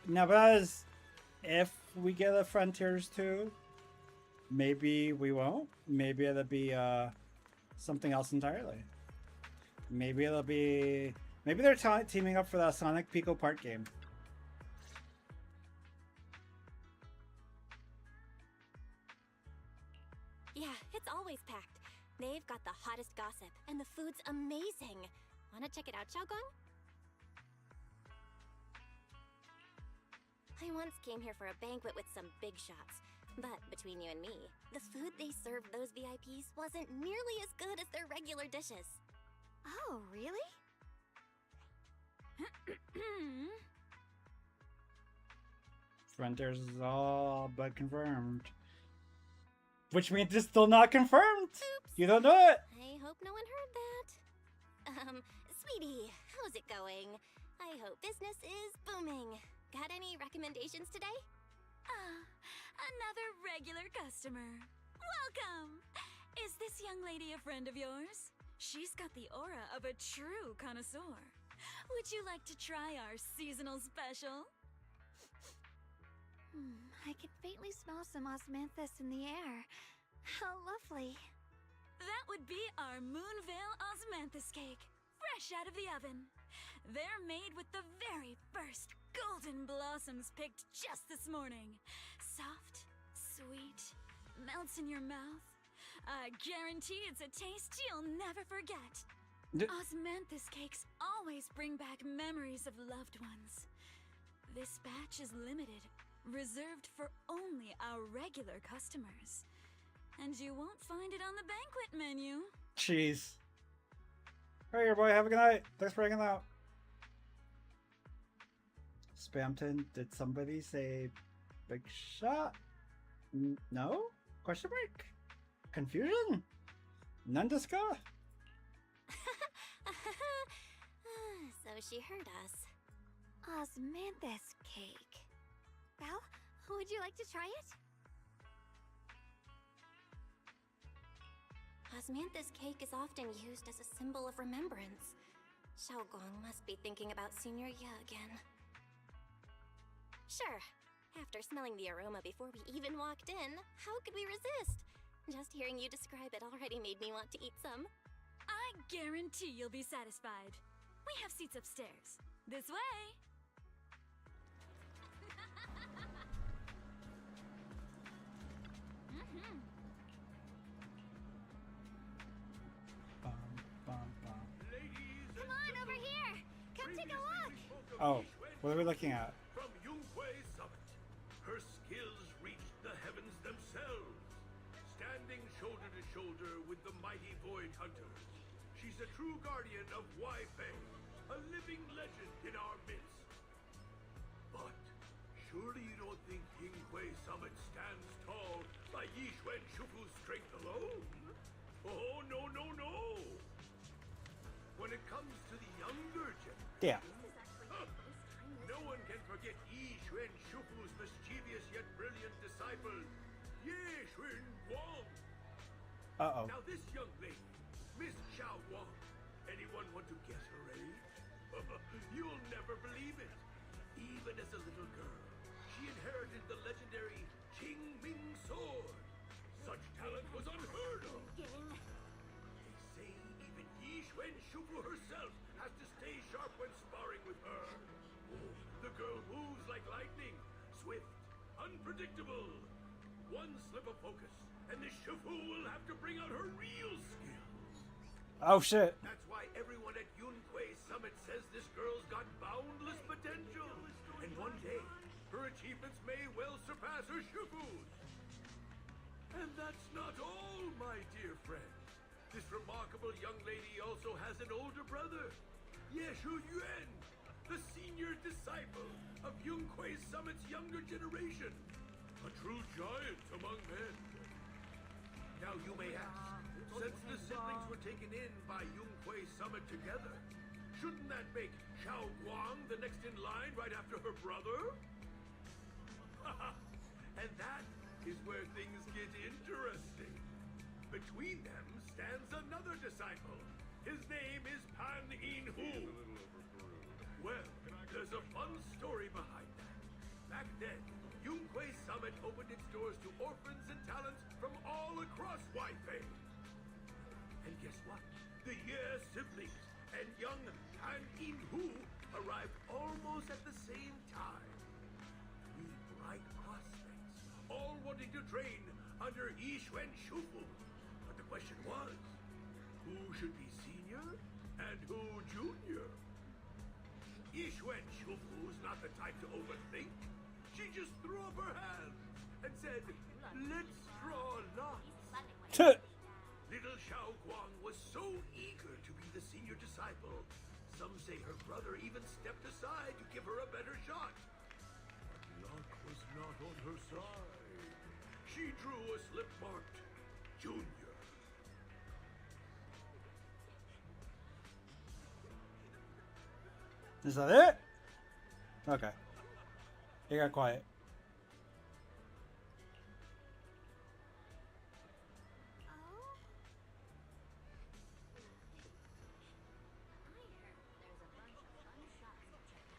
Now, but as if we get a Frontiers 2, maybe we won't. Maybe it'll be something else entirely. Maybe it'll be... Maybe they're teaming up for that Sonic Pico Park game. Yeah, it's always packed. They've got the hottest gossip, and the food's amazing. Wanna check it out, Xiaoguang? I once came here for a banquet with some big shots, but between you and me, the food they served those VIPs wasn't nearly as good as their regular dishes. Oh, really? Frontiers is all but confirmed. Which means it's still not confirmed! Oops. You don't know it! I hope no one heard that. Sweetie, how's it going? I hope business is booming. Got any recommendations today? Another regular customer. Welcome! Is this young lady a friend of yours? She's got the aura of a true connoisseur. Would you like to try our seasonal special? I can faintly smell some osmanthus in the air. How lovely. That would be our Moonvale Osmanthus cake, fresh out of the oven. They're made with the very first golden blossoms picked just this morning. Soft, sweet, melts in your mouth. I guarantee it's a taste you'll never forget. Osmanthus cakes always bring back memories of loved ones. This batch is limited, reserved for only our regular customers. And you won't find it on the banquet menu. Jeez. Hey, your boy. Have a good night. Thanks for hanging out. Spamton, did somebody say big shot? No? Question mark? Confusion? Nandeska? So she heard us. Osmanthus cake. Well, would you like to try it? Osmanthus cake is often used as a symbol of remembrance. Xiaogong must be thinking about Senior Ye again. Sure. After smelling the aroma before we even walked in, how could we resist? Just hearing you describe it already made me want to eat some. I guarantee you'll be satisfied. We have seats upstairs. This way! Come on, over here! Come take a look! Oh, what are we looking at? From Yunhui Summit, her skills reached the heavens themselves. Standing shoulder to shoulder with the mighty Void Hunters, she's a true guardian of Wai-Fei, a living legend in our midst. But surely you don't think Yunhui Summit stands tall by Yixuan Shufu's strength alone? Oh, no, no, no! When it comes to the younger generation, no one can forget Yixuan Shufu's mischievous yet brilliant disciple, Ye Xun Guang. Uh-oh. Now this young lady, Miss Xiao Wang, anyone want to guess her age? You'll never believe it. Even as a little girl, she inherited the legendary Qingming sword. Such talent was unheard of. They say even Yixuan Shufu herself has to stay sharp when sparring with her. Oh, the girl moves like lightning, swift, unpredictable. One slip of focus, and the Shufu will have to bring out her real skills. Oh shit. That's why everyone at Yunhui Summit says this girl's got boundless potential. And one day, her achievements may well surpass her Shufu's. And that's not all, my dear friend. This remarkable young lady also has an older brother, Ye Shu Yuan, the senior disciple of Yunhui Summit's younger generation. A true giant among men. Now you may ask, since the siblings were taken in by Yunhui Summit together, shouldn't that make Xiao Guang the next in line right after her brother? And that is where things get interesting. Between them stands another disciple. His name is Pan In Hu. Well, there's a fun story behind that. Back then, Yunhui Summit opened its doors to orphans and talents from all across Wai-Fei. And guess what? The Ye siblings and young Han In Hu arrived almost at the same time. Three bright prospects, all wanting to train under Yixuan Shufu. But the question was, who should be senior and who junior? Yixuan Shufu's not the type to overthink. She just threw up her hands and said, "Let's draw lots." Little Xiao Guang was so eager to be the senior disciple. Some say her brother even stepped aside to give her a better shot. But luck was not on her side. She drew a slip marked Junior. Is that it? Okay. It got quiet.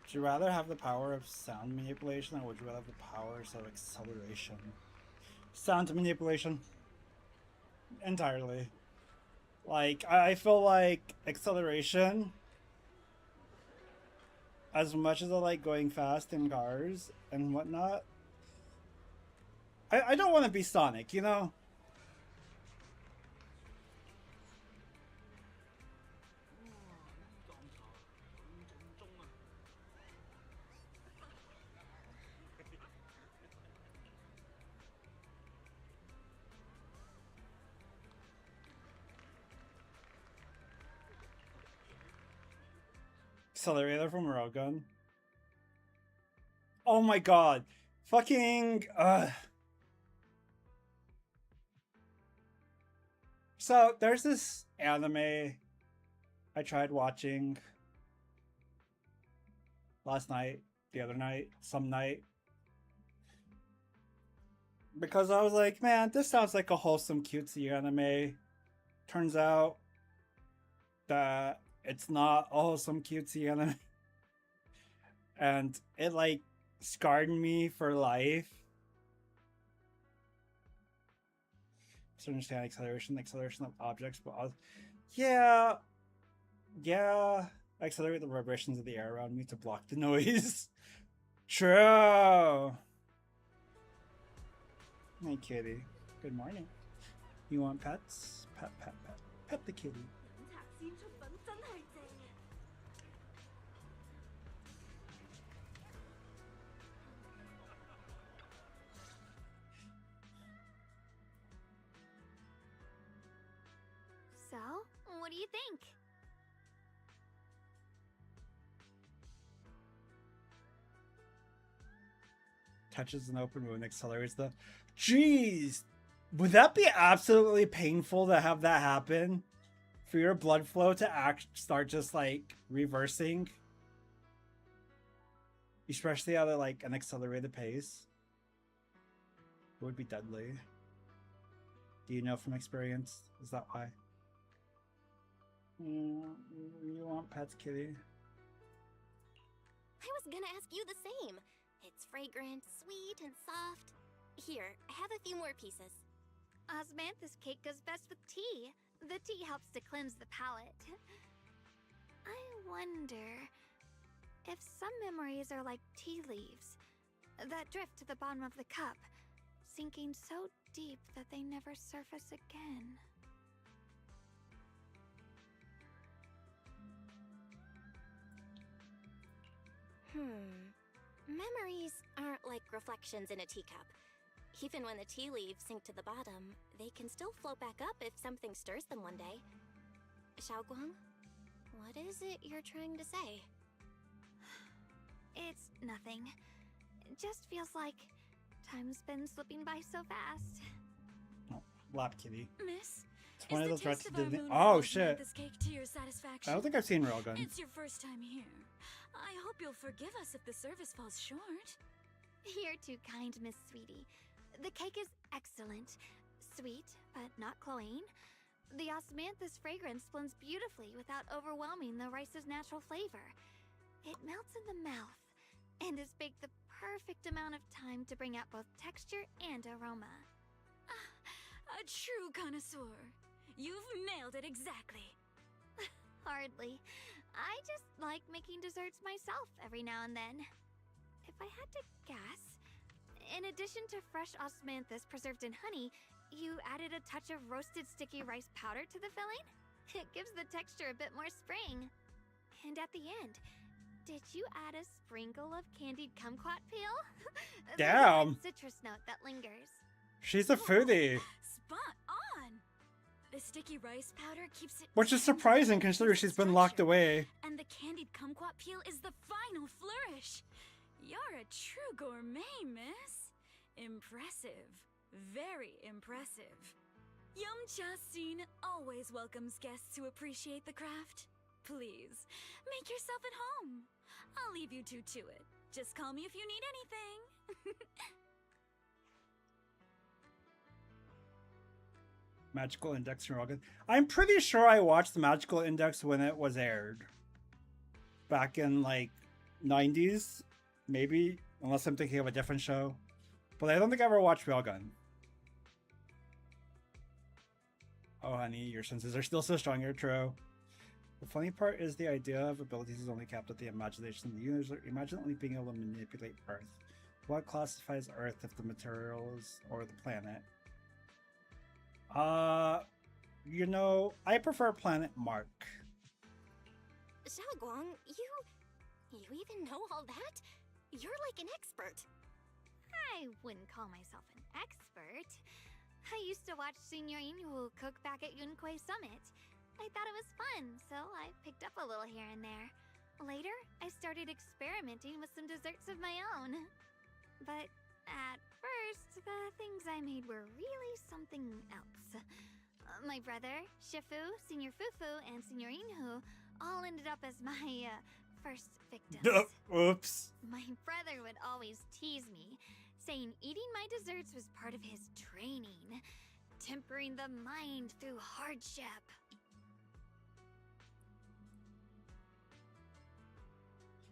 Would you rather have the power of sound manipulation or would you rather have the powers of acceleration? Sound manipulation. Entirely. Like, I feel like acceleration, as much as I like going fast in cars and whatnot, I don't want to be Sonic, you know? Accelerator from Railgun. Oh my god. Fucking, So, there's this anime I tried watching last night, the other night, some night. Because I was like, man, this sounds like a wholesome, cutesy anime. Turns out that it's not a wholesome, cutesy anime. And it, like, scarred me for life. To understand acceleration of objects, but yeah, accelerate the vibrations of the air around me to block the noise. True. Hey kitty, good morning. You want pets? Pet the kitty. So, what do you think? Touches an open wound, accelerates the... Jeez! Would that be absolutely painful to have that happen? For your blood flow to start just, like, reversing? Especially at, like, an accelerated pace? It would be deadly. Do you know from experience? Is that why? You want pets, kitty? I was gonna ask you the same. It's fragrant, sweet, and soft. Here, have a few more pieces. Osmanthus cake goes best with tea. The tea helps to cleanse the palate. I wonder if some memories are like tea leaves that drift to the bottom of the cup, sinking so deep that they never surface again. Memories aren't like reflections in a teacup. Even when the tea leaves sink to the bottom, they can still float back up if something stirs them one day. Xiaoguang, what is it you're trying to say? It's nothing. It just feels like time's been slipping by so fast. Oh, lap kitty. Miss, it's one of those taste of our moon oh shit. This cake to your satisfaction? I don't think I've seen Railgun. It's your first time here. I hope you'll forgive us if the service falls short. You're too kind, Miss Sweetie. The cake is excellent. Sweet, but not cloying. The osmanthus fragrance blends beautifully without overwhelming the rice's natural flavor. It melts in the mouth and is baked the perfect amount of time to bring out both texture and aroma. A true connoisseur. You've nailed it exactly. Hardly. I just like making desserts myself every now and then. If I had to guess, in addition to fresh osmanthus preserved in honey, you added a touch of roasted sticky rice powder to the filling? It gives the texture a bit more spring. And at the end, did you add a sprinkle of candied kumquat peel? Damn! Citrus note that lingers. She's a foodie. Spot on! The sticky rice powder keeps it... Which is surprising considering she's been locked away. And the candied kumquat peel is the final flourish. You're a true gourmet, miss. Impressive. Very impressive. Yum Cha Sin always welcomes guests who appreciate the craft. Please, make yourself at home. I'll leave you two to it. Just call me if you need anything. Magical Index from Rogan. I'm pretty sure I watched the Magical Index when it was aired. Back in like 90s, maybe, unless I'm thinking of a different show. But I don't think I ever watched Railgun. Oh honey, your senses are still so strong, you're true. The funny part is the idea of abilities is only capped at the imagination of the user. Imagine only being able to manipulate Earth. What classifies Earth if the materials or the planet? You know, I prefer Planet Mark. Xiaoguang, you even know all that? You're like an expert. I wouldn't call myself an expert. I used to watch Senior Inhu cook back at Yunkui Summit. I thought it was fun, so I picked up a little here and there. Later, I started experimenting with some desserts of my own. But at first, the things I made were really something else. My brother, Shifu, Senior Fufu, and Senior Inhu all ended up as my first victims. Oops. My brother would always tease me, saying eating my desserts was part of his training, tempering the mind through hardship.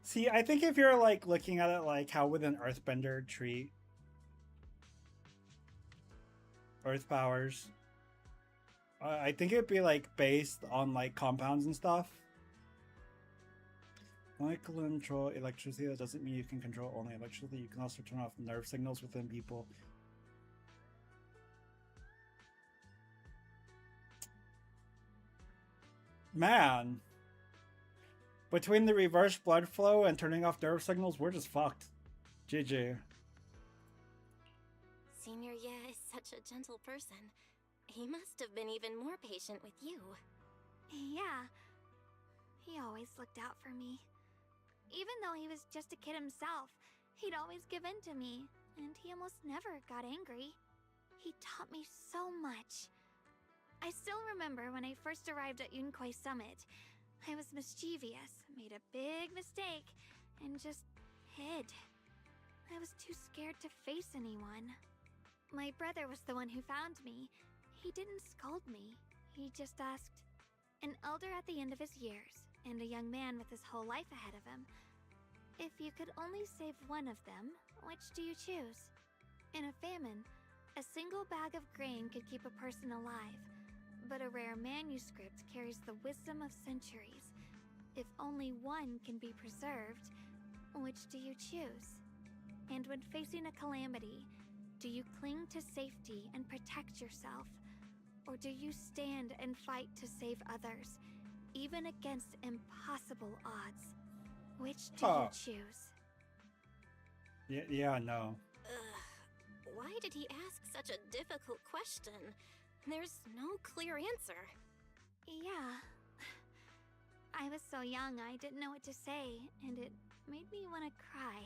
See, I think if you're like looking at it like how would an earthbender treat earth powers, I think it'd be like based on like compounds and stuff. Like control electricity, that doesn't mean you can control only electricity. You can also turn off nerve signals within people. Man. Between the reverse blood flow and turning off nerve signals, we're just fucked. GG. Senior Ye is such a gentle person. He must have been even more patient with you. Yeah. He always looked out for me. Even though he was just a kid himself, he'd always give in to me, and he almost never got angry. He taught me so much. I still remember when I first arrived at Yunkui Summit. I was mischievous, made a big mistake, and just hid. I was too scared to face anyone. My brother was the one who found me. He didn't scold me. He just asked, an elder at the end of his years, and a young man with his whole life ahead of him. If you could only save one of them, which do you choose? In a famine, a single bag of grain could keep a person alive, but a rare manuscript carries the wisdom of centuries. If only one can be preserved, which do you choose? And when facing a calamity, do you cling to safety and protect yourself? Or do you stand and fight to save others, even against impossible odds? Which do you choose? Yeah, no. Why did he ask such a difficult question? There's no clear answer. Yeah. I was so young I didn't know what to say, and it made me want to cry.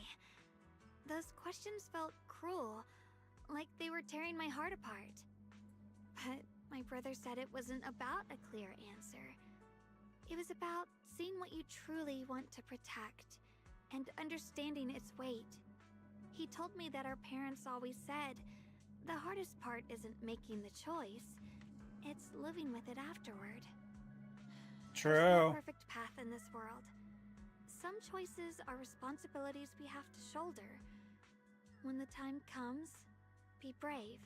Those questions felt cruel, like they were tearing my heart apart. But my brother said it wasn't about a clear answer. It was about seeing what you truly want to protect, and understanding its weight. He told me that our parents always said, the hardest part isn't making the choice, it's living with it afterward. True. There's no perfect path in this world. Some choices are responsibilities we have to shoulder. When the time comes, be brave.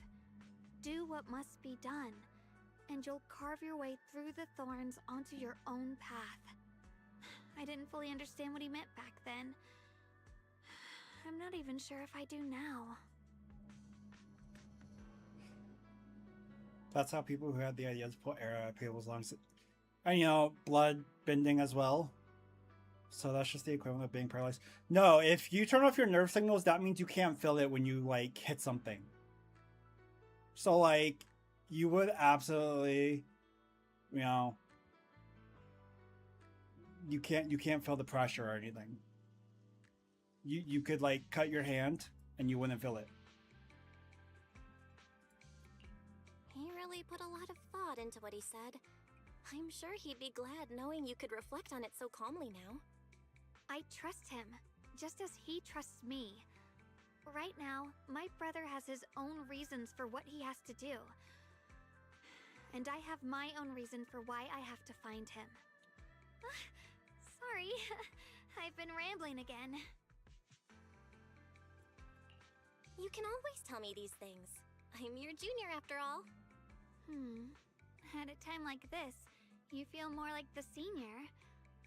Do what must be done, and you'll carve your way through the thorns onto your own path. I didn't fully understand what he meant back then. I'm not even sure if I do now. That's how people who had the idea to put air at people's lungs. And, you know, blood bending as well. So that's just the equivalent of being paralyzed. No, if you turn off your nerve signals, that means you can't feel it when you, like, hit something. So, like, you would absolutely, you know, you can't feel the pressure or anything. You could, like, cut your hand and you wouldn't feel it. He really put a lot of thought into what he said. I'm sure he'd be glad knowing you could reflect on it so calmly now. I trust him, just as he trusts me. Right now, my brother has his own reasons for what he has to do. And I have my own reason for why I have to find him. Sorry, I've been rambling again. You can always tell me these things. I'm your junior after all. At a time like this, you feel more like the senior.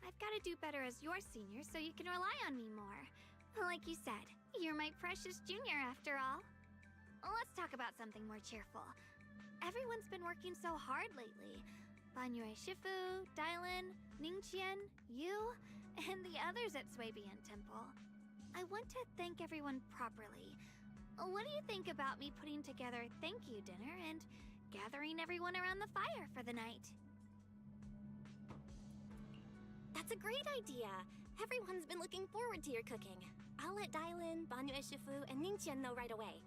I've got to do better as your senior so you can rely on me more. Like you said, you're my precious junior after all. Let's talk about something more cheerful. Everyone's been working so hard lately. Banyue Shifu, Dylan, Ningqian, you, and the others at Swabian Temple. I want to thank everyone properly. What do you think about me putting together a thank you dinner and gathering everyone around the fire for the night? That's a great idea. Everyone's been looking forward to your cooking. I'll let Dylan, Banyue Shifu, and Ningqian know right away.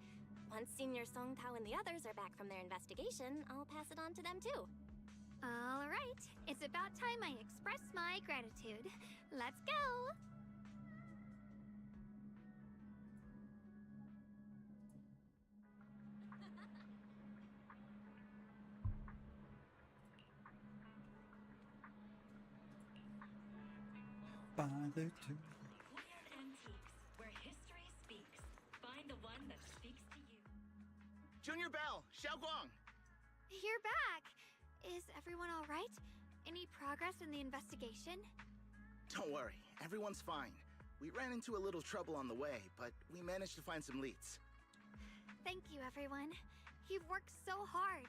Once Senior Song Tao and the others are back from their investigation, I'll pass it on to them too. All right, it's about time I express my gratitude. Let's go! Bother to. Weird Antiques, where history speaks. Find the one that speaks to you. Junior Bell, Xiaoguang! You're back! Is everyone all right? Any progress in the investigation? Don't worry, everyone's fine. We ran into a little trouble on the way, but we managed to find some leads. Thank you, everyone. You've worked so hard.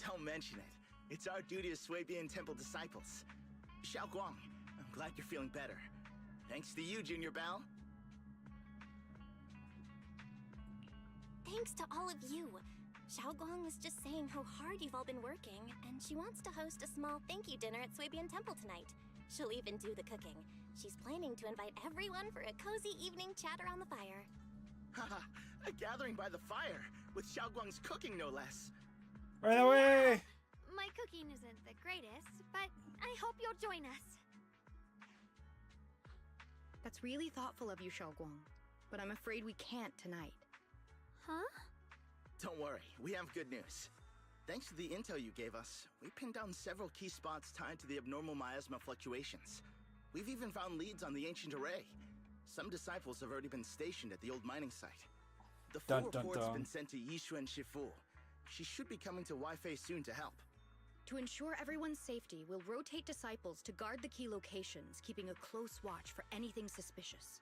Don't mention it. It's our duty as Swabian Temple disciples. Xiaoguang, I'm glad you're feeling better. Thanks to you, Junior Bell. Thanks to all of you. Xiaoguang was just saying how hard you've all been working, and she wants to host a small thank you dinner at Swabian Temple tonight. She'll even do the cooking. She's planning to invite everyone for a cozy evening chat around the fire. Haha, a gathering by the fire, with Xiaoguang's cooking no less. Right away! My cooking isn't the greatest, but I hope you'll join us. That's really thoughtful of you, Xiaoguang. But I'm afraid we can't tonight. Huh? Don't worry, we have good news. Thanks to the intel you gave us, we pinned down several key spots tied to the abnormal miasma fluctuations. We've even found leads on the ancient array. Some disciples have already been stationed at the old mining site. The full report's been sent to Yishuan Shifu. She should be coming to Waifei soon to help. To ensure everyone's safety, we'll rotate disciples to guard the key locations, keeping a close watch for anything suspicious.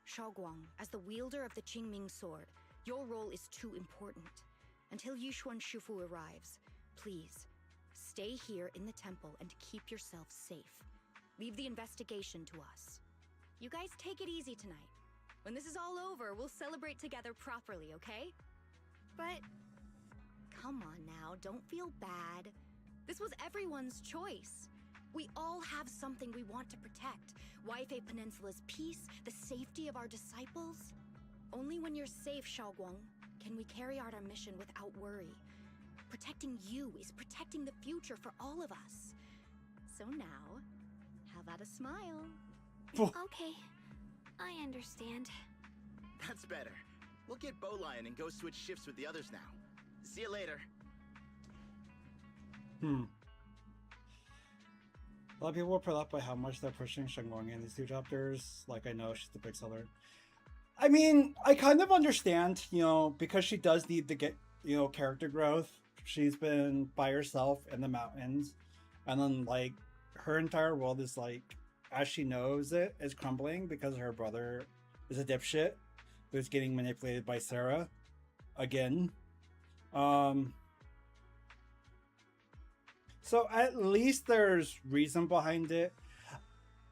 Xiaoguang, as the wielder of the Qingming sword, your role is too important. Until Yishuan Shifu arrives, please, stay here in the temple and keep yourself safe. Leave the investigation to us. You guys take it easy tonight. When this is all over, we'll celebrate together properly, okay? But... Come on now, don't feel bad. This was everyone's choice. We all have something we want to protect. Waifei Peninsula's peace, the safety of our disciples. Only when you're safe, Xiaoguang, can we carry out our mission without worry. Protecting you is protecting the future for all of us. So now, how about a smile? Okay, I understand. That's better. We'll get Bowlion and go switch shifts with the others now. See you later. A lot of people were put up by how much they're pushing Xiaoguang in these two chapters. Like, I know she's the big seller. I mean, I kind of understand, you know, because she does need to get, you know, character growth. She's been by herself in the mountains. And then, like, her entire world is, like, as she knows it, is crumbling because her brother is a dipshit who's getting manipulated by Sarah. Again. So at least there's reason behind it.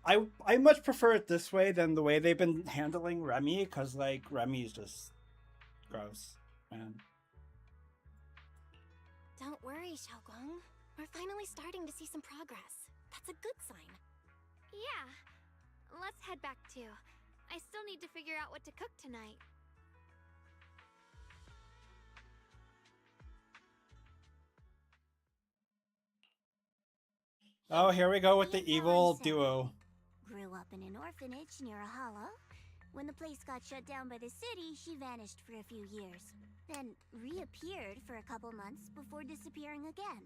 I much prefer it this way than the way they've been handling Remy, because like Remy is just gross, man. Don't worry, Xiaoguang. We're finally starting to see some progress. That's a good sign. Yeah. Let's head back too. I still need to figure out what to cook tonight. Oh, here we go with the evil duo. Grew up in an orphanage near a hollow. When the place got shut down by the city, she vanished for a few years. Then reappeared for a couple months before disappearing again.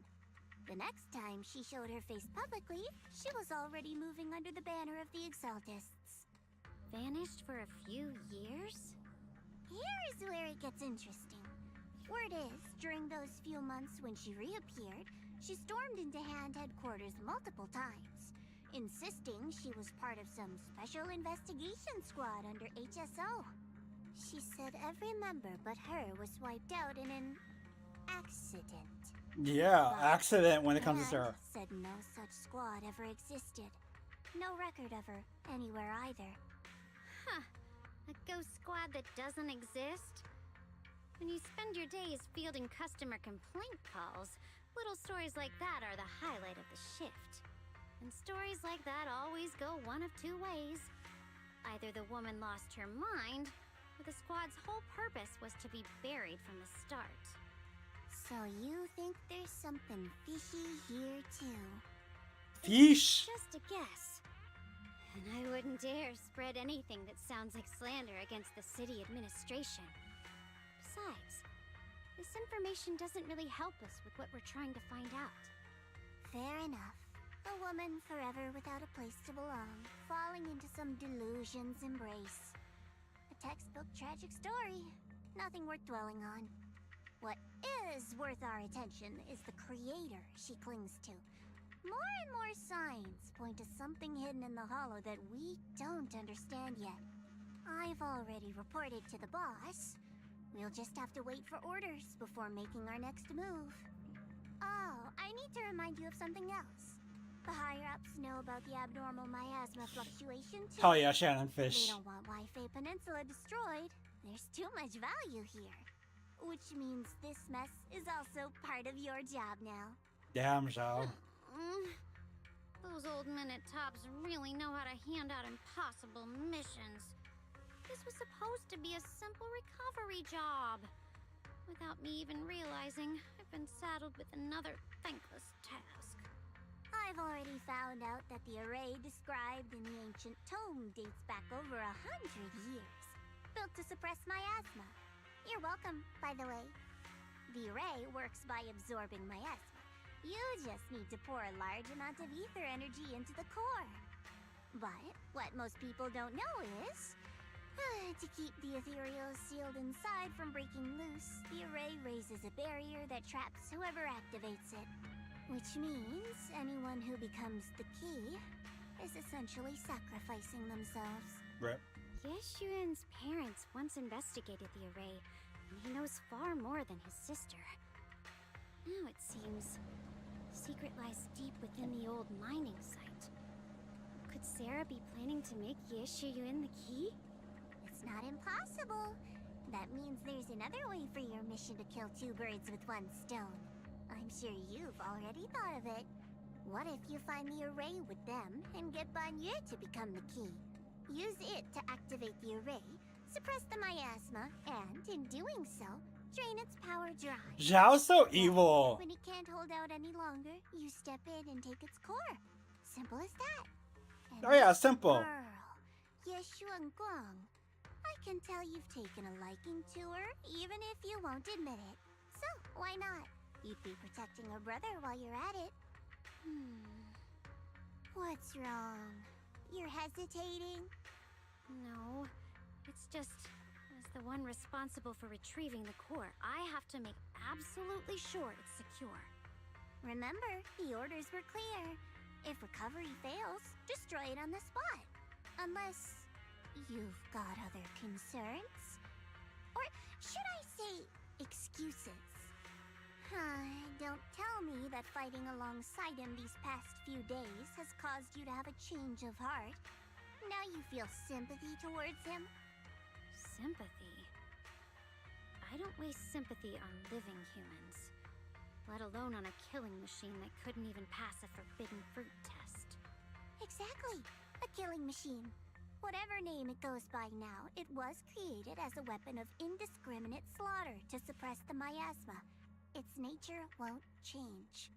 The next time she showed her face publicly, she was already moving under the banner of the Exaltists. Vanished for a few years? Here's where it gets interesting. Word is, during those few months when she reappeared, she stormed into Hand headquarters multiple times, insisting she was part of some special investigation squad under HSO. She said every member but her was wiped out in an accident. Yeah, accident when it comes to And Sarah. said no such squad ever existed. No record of her anywhere either. Huh. A ghost squad that doesn't exist? When you spend your days fielding customer complaint calls, little stories like that are the highlight of the shift. And stories like that always go one of two ways. Either the woman lost her mind, or the squad's whole purpose was to be buried from the start. So you think there's something fishy here too? Fish? Just a guess. And I wouldn't dare spread anything that sounds like slander against the city administration. Besides, this information doesn't really help us with what we're trying to find out. Fair enough. A woman forever without a place to belong, falling into some delusion's embrace. A textbook tragic story. Nothing worth dwelling on. What is worth our attention is the creator she clings to. More and more signs point to something hidden in the hollow that we don't understand yet. I've already reported to the boss. We'll just have to wait for orders before making our next move. Oh, I need to remind you of something else. The higher-ups know about the abnormal miasma fluctuation too. Hell yeah, Shannon Fish. They don't want Wi-Fi Peninsula destroyed. There's too much value here. Which means this mess is also part of your job now. Damn, Zhao. Those old men at Tops really know how to hand out impossible missions. This was supposed to be a simple recovery job. Without me even realizing, I've been saddled with another thankless task. I've already found out that the array described in the ancient tome dates back over 100 years. Built to suppress miasma. You're welcome, by the way. The array works by absorbing miasma. You just need to pour a large amount of ether energy into the core. But what most people don't know is, to keep the ethereal sealed inside from breaking loose, the array raises a barrier that traps whoever activates it. Which means anyone who becomes the key is essentially sacrificing themselves. Rip. Yeshuan's parents once investigated the array, and he knows far more than his sister. Now it seems the secret lies deep within the old mining site. Could Sarah be planning to make Yeshuyun the key? It's not impossible. That means there's another way for your mission to kill two birds with one stone. I'm sure you've already thought of it. What if you find the array with them and get Banyu to become the key? Use it to activate the array, suppress the miasma, and in doing so, drain its power dry. Zhao's so evil. When it can't hold out any longer, you step in and take its core. Simple as that. And Oh yeah, simple. Girl, Yeshuan Guang. I can tell you've taken a liking to her, even if you won't admit it. So, why not? You'd be protecting her brother while you're at it. What's wrong? You're hesitating? No, it's just, as the one responsible for retrieving the core, I have to make absolutely sure it's secure. Remember, the orders were clear. If recovery fails, destroy it on the spot. Unless you've got other concerns? Or should I say, excuses? Don't tell me that fighting alongside him these past few days has caused you to have a change of heart. Now you feel sympathy towards him? Sympathy? I don't waste sympathy on living humans, let alone on a killing machine that couldn't even pass a forbidden fruit test. Exactly, a killing machine. Whatever name it goes by now, it was created as a weapon of indiscriminate slaughter to suppress the miasma. Its nature won't change.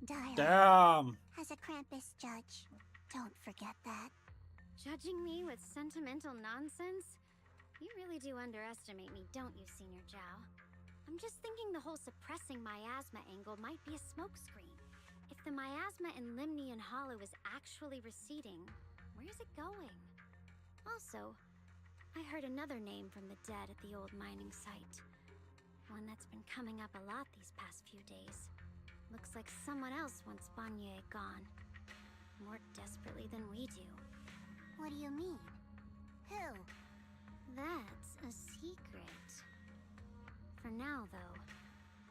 Darling, Damn. as a Krampus judge, don't forget that. Judging me with sentimental nonsense? You really do underestimate me, don't you, Senior Zhao? I'm just thinking the whole suppressing miasma angle might be a smokescreen. If the miasma in Limnian Hollow is actually receding, where's it going? Also, I heard another name from the dead at the old mining site. One that's been coming up a lot these past few days. Looks like someone else wants Banye gone. More desperately than we do. What do you mean? Who? That's a secret. For now, though,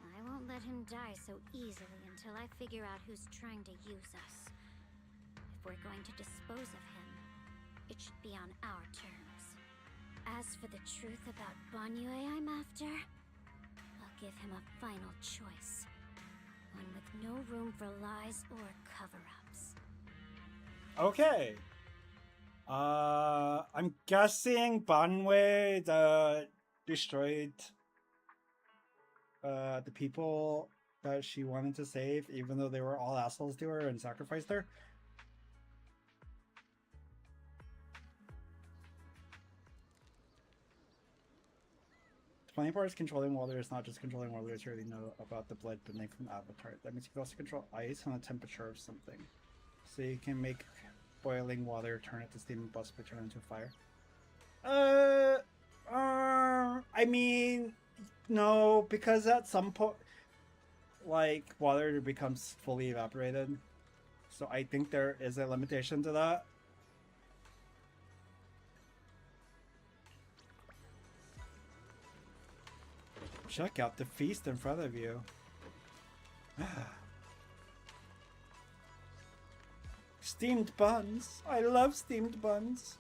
I won't let him die so easily until I figure out who's trying to use us. If we're going to dispose of him, it should be on our terms. As for the truth about Banye I'm after, I'll give him a final choice. One with no room for lies or cover-ups. Okay. I'm guessing Banwei destroyed the people that she wanted to save, even though they were all assholes to her and sacrificed her. The funny part is controlling water is not just controlling water, it's really know about the blood beneath an avatar. That means you can also control ice and the temperature of something. So you can make boiling water turn it to steam and possibly turn it into fire. I mean, no, because at some point, like, water becomes fully evaporated. So I think there is a limitation to that. Check out the feast in front of you. Steamed buns. I love steamed buns.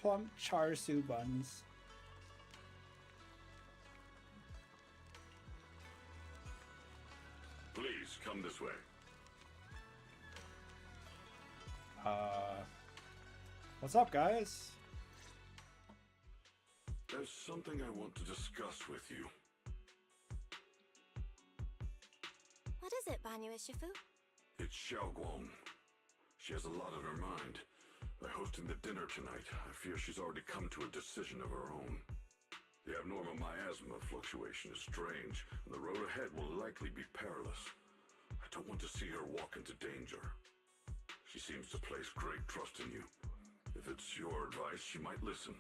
Plump char siu buns. Please come this way. What's up, guys? There's something I want to discuss with you. What is it, Banye Shifu? It's Xiaoguang. She has a lot on her mind. By hosting the dinner tonight, I fear she's already come to a decision of her own. The abnormal miasma fluctuation is strange, and the road ahead will likely be perilous. I don't want to see her walk into danger. She seems to place great trust in you. If it's your advice, she might listen.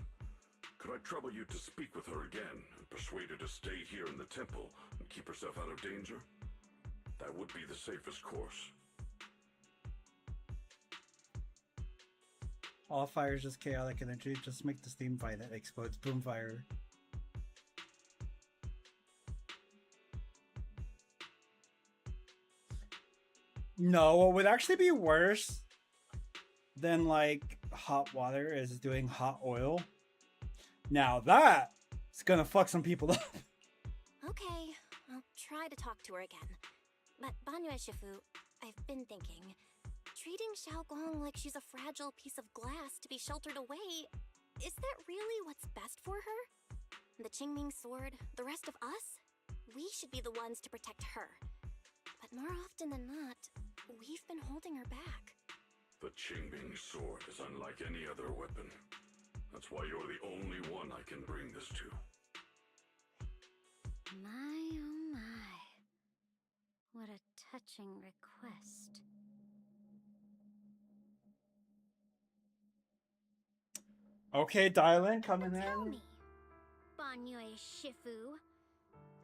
Could I trouble you to speak with her again and persuade her to stay here in the temple and keep herself out of danger? That would be the safest course. All fire is just chaotic energy. Just make the steam fire that explodes. Boom fire. No, what would actually be worse than like hot water is doing hot oil. Now that's gonna fuck some people up. Okay, I'll try to talk to her again. But Banye Shifu, I've been thinking, treating Xiaoguang like she's a fragile piece of glass to be sheltered away, is that really what's best for her? The Qingming sword, the rest of us? We should be the ones to protect her. But more often than not, we've been holding her back. The Qingming sword is unlike any other weapon. That's why you're the only one I can bring this to. My oh my. What a touching request. Okay, Dylan coming Tell in. me, Banye Shifu,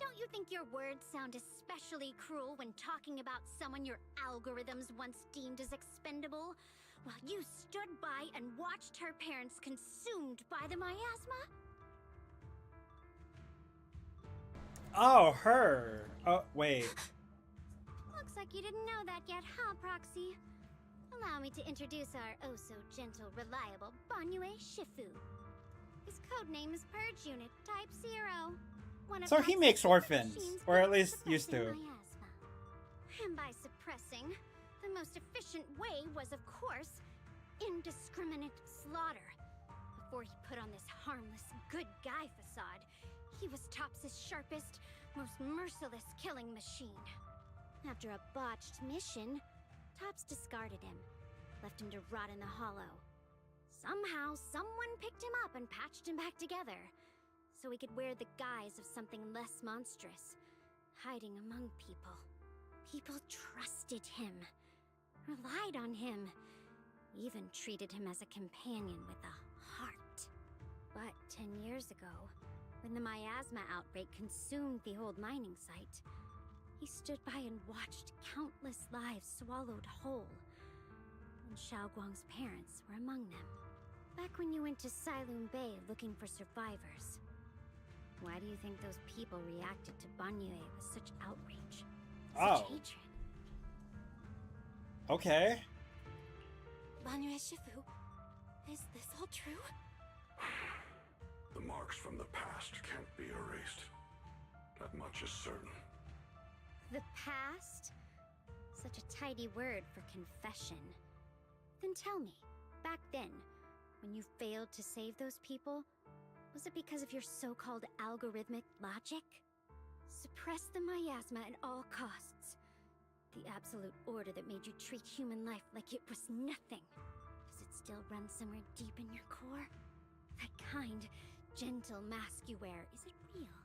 don't you think your words sound especially cruel when talking about someone your algorithms once deemed as expendable, while you stood by and watched her parents consumed by the miasma? Oh, her. Oh, wait. Looks like you didn't know that yet, huh, Proxy? Allow me to introduce our oh-so-gentle, reliable Banye Shifu. His codename is Purge Unit Type 0. So he makes orphans, or at least used to. And by suppressing, the most efficient ancient way was, of course, indiscriminate slaughter. Before he put on this harmless, good guy facade, he was Tops's sharpest, most merciless killing machine. After a botched mission, Tops discarded him, left him to rot in the hollow. Somehow, someone picked him up and patched him back together, so he could wear the guise of something less monstrous, hiding among people. People trusted him, relied on him, even treated him as a companion with a heart. But 10 years ago, when the miasma outbreak consumed the old mining site, he stood by and watched countless lives swallowed whole. And Xiaoguang's parents were among them. Back when you went to Silum Bay looking for survivors, why do you think those people reacted to Banyue with such outrage? Such hatred? Okay. Banyue Shifu, is this all true? The marks from the past can't be erased. That much is certain. The past? Such a tidy word for confession. Then tell me, back then, when you failed to save those people, was it because of your so-called algorithmic logic? Suppress the miasma at all costs. The absolute order that made you treat human life like it was nothing. Does it still run somewhere deep in your core? That kind, gentle mask you wear, is it real?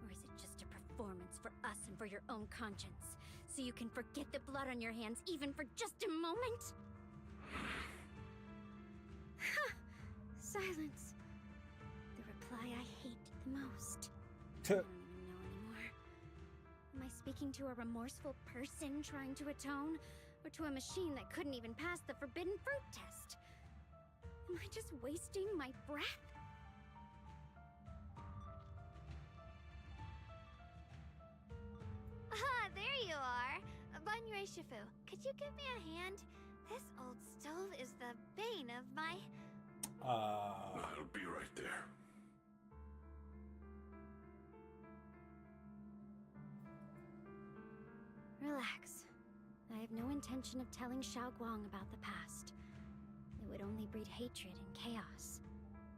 Or is it just a performance for us and for your own conscience, so you can forget the blood on your hands even for just a moment? Silence. The reply I hate the most. I don't even know anymore. Am I speaking to a remorseful person trying to atone? Or to a machine that couldn't even pass the forbidden fruit test? Am I just wasting my breath? Ah, there you are. Banyue Shifu, could you give me a hand? This old stove is the bane of my... I'll be right there. Relax. I have no intention of telling Xiaoguang about the past. It would only breed hatred and chaos.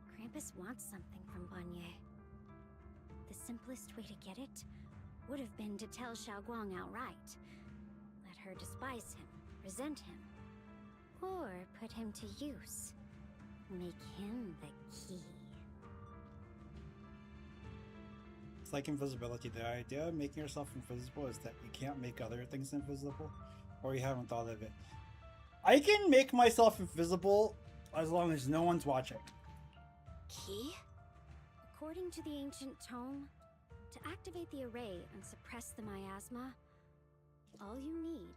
Krampus wants something from Banyue. The simplest way to get it would have been to tell Xiaoguang outright. Let her despise him, resent him, or put him to use. Make him the key. It's like invisibility. The idea of making yourself invisible is that you can't make other things invisible, or you haven't thought of it. I can make myself invisible as long as no one's watching. Key? According to the ancient tome, to activate the array and suppress the miasma, all you need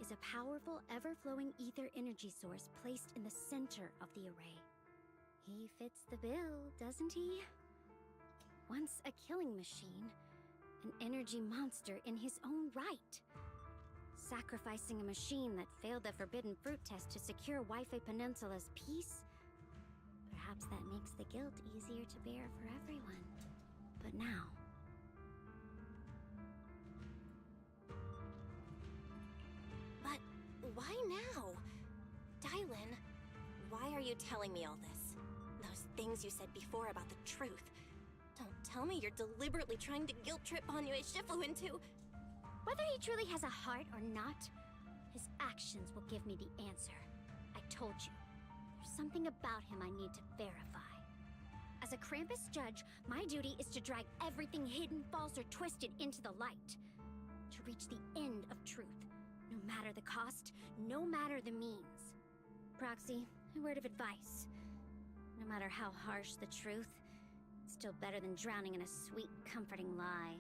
is a powerful, ever-flowing ether energy source placed in the center of the array. He fits the bill, doesn't he? Once a killing machine, an energy monster in his own right. Sacrificing a machine that failed the forbidden fruit test to secure Waifei Peninsula's peace? Perhaps that makes the guilt easier to bear for everyone. But now... But why now? Dylan, why are you telling me all this? Those things you said before about the truth. Don't tell me you're deliberately trying to guilt-trip Banyue Shifu into... Whether he truly has a heart or not, his actions will give me the answer. I told you. There's something about him I need to verify. As a Krampus judge, my duty is to drag everything hidden, false, or twisted into the light. To reach the end of truth. No matter the cost, no matter the means. Proxy, a word of advice. No matter how harsh the truth, it's still better than drowning in a sweet, comforting lie.